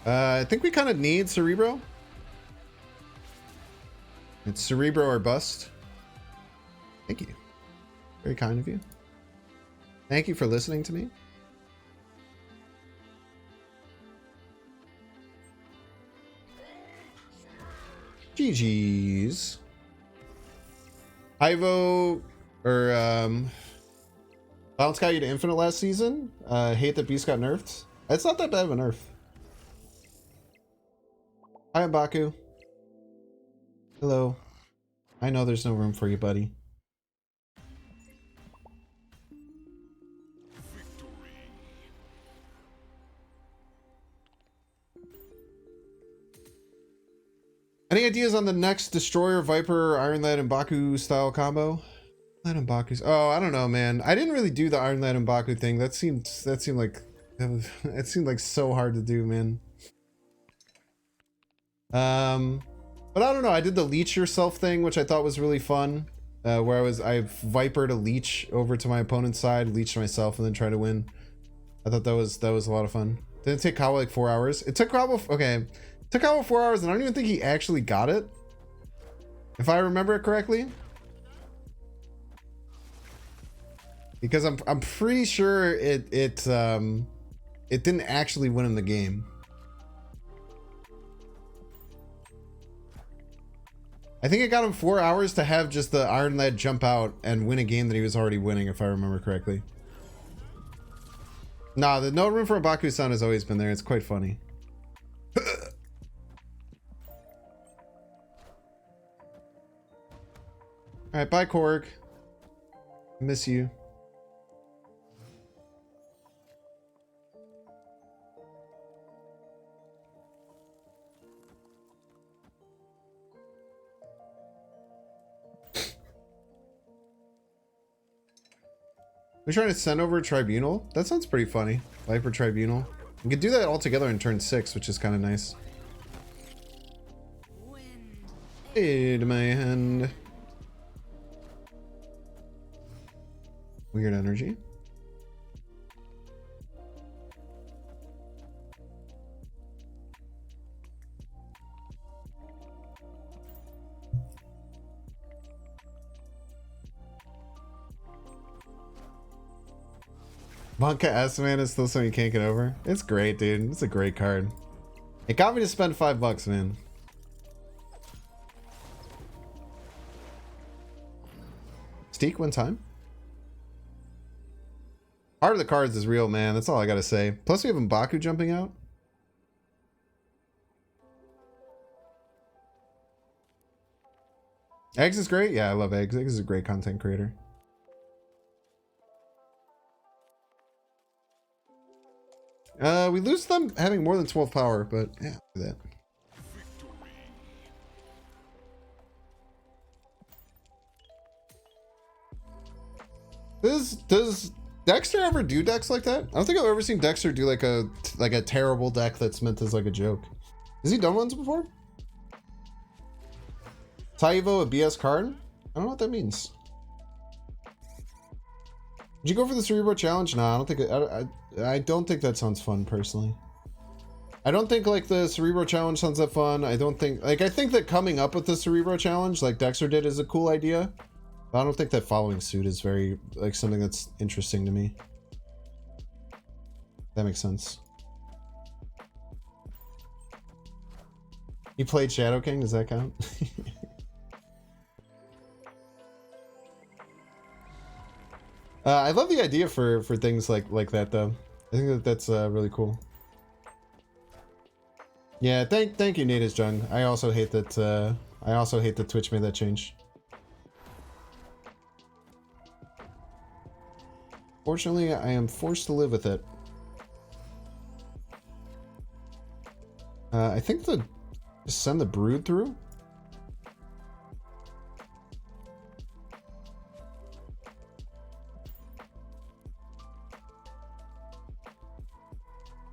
A: I think we kind of need Cerebro. It's Cerebro or bust. Thank you. Very kind of you. Thank you for listening to me. GG's. Ivo or Bounce got you to Infinite last season. Hate that Beast got nerfed. It's not that bad of a nerf. Hi, Baku. Hello. I know there's no room for you, buddy. Any ideas on the next Destroyer, Viper, Iron Lad, and Baku style combo? Lad and Baku's. Oh, I don't know, man. I didn't really do the Iron Lad and Baku thing. That seemed like it seemed like so hard to do, man. But I don't know. I did the leech yourself thing, which I thought was really fun. Where I vipered a leech over to my opponent's side, leeched myself, and then try to win. I thought that was a lot of fun. Didn't it take Kawa like 4 hours? It took Kawa, okay. It took Kawa 4 hours, and I don't even think he actually got it. If I remember it correctly. Because I'm pretty sure it didn't actually win him the game. I think it got him 4 hours to have just the Iron Lad jump out and win a game that he was already winning, if I remember correctly. Nah, the no room for a Baku-san has always been there. It's quite funny. Alright, bye, Korg. Miss you. We're trying to send over a tribunal. That sounds pretty funny. Viper tribunal. We could do that all together in turn 6, which is kind of nice. Aid my hand. Weird energy. Banka S-Man is still something you can't get over. It's great, dude. It's a great card. It got me to spend $5, man. Steak one time. Heart of the cards is real, man. That's all I gotta say. Plus we have M'Baku jumping out. Eggs is great. Yeah, I love Eggs. Eggs is a great content creator. We lose them having more than 12 power, but yeah, do that. Does Dexter ever do decks like that? I don't think I've ever seen Dexter do like a terrible deck that's meant as like a joke. Has he done ones before? Taivo, a BS card? I don't know what that means. Did you go for the Cerebro challenge? Nah, I don't think I don't think that sounds fun personally. I don't think like the Cerebro challenge sounds that fun. I don't think like I think that coming up with the Cerebro challenge like Dexter did is a cool idea. But I don't think that following suit is very like something that's interesting to me. That makes sense. You played Shadow King, does that count? I love the idea for things like that though. I think that's really cool. Yeah, thank you, Natives Jung. I also hate that Twitch made that change. Fortunately, I am forced to live with it. I think just send the brood through.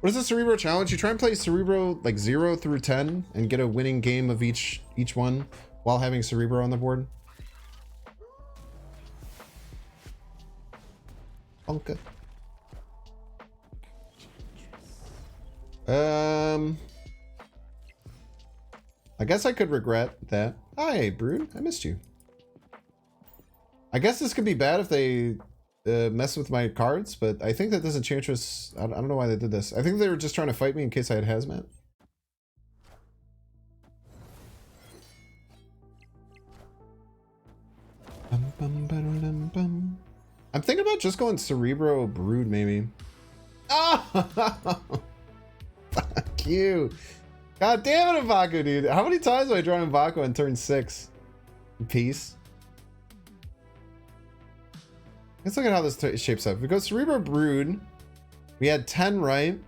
A: What is the Cerebro challenge? You try and play Cerebro like 0 through 10 and get a winning game of each one while having Cerebro on the board. Okay. I guess I could regret that. Hi, Brood. I missed you. I guess this could be bad if they mess with my cards, but I think that this Enchantress, I don't know why they did this. I think they were just trying to fight me in case I had Hazmat. I'm thinking about just going Cerebro Brood, maybe. Oh! Fuck you. God damn it, M'Baku, dude. How many times have I drawn M'Baku on turn 6? Peace. Let's look at how this shapes up. We go Cerebro Brood. We had 10 right.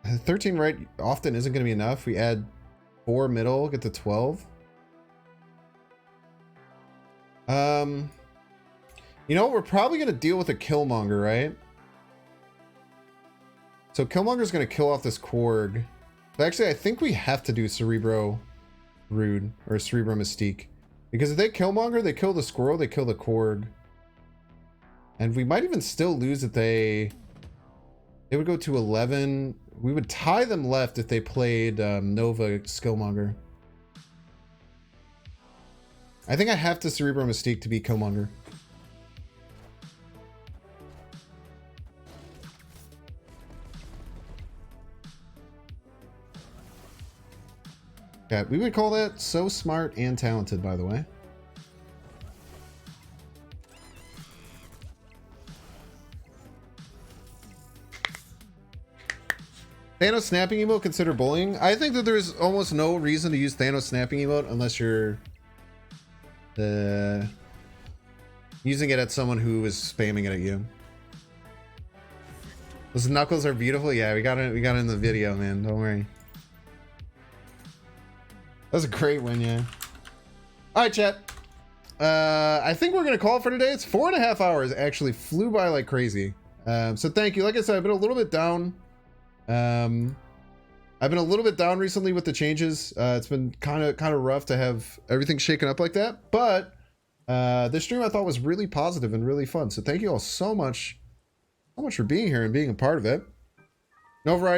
A: And 13 right often isn't going to be enough. We add 4 middle, get to 12. You know, we're probably going to deal with a Killmonger, right? So Killmonger's going to kill off this Korg. But actually, I think we have to do Cerebro Rude or Cerebro Mystique. Because if they Killmonger, they kill the Squirrel, they kill the Korg. And we might even still lose if they would go to 11. We would tie them left if they played Nova Skillmonger. I think I have to Cerebro Mystique to be Killmonger. Yeah, we would call that so smart and talented, by the way. Thanos snapping emote consider bullying? I think that there's almost no reason to use Thanos snapping emote unless you're using it at someone who is spamming it at you. Those knuckles are beautiful. Yeah, we got it in the video, man. Don't worry. That was a great win, yeah. All right, chat. I think we're gonna call it for today. It's 4.5 hours. Actually, flew by like crazy. So thank you. Like I said, I've been a little bit down. I've been a little bit down recently with the changes. It's been kind of rough to have everything shaken up like that. But this stream I thought was really positive and really fun. So thank you all so much for being here and being a part of it. No variety.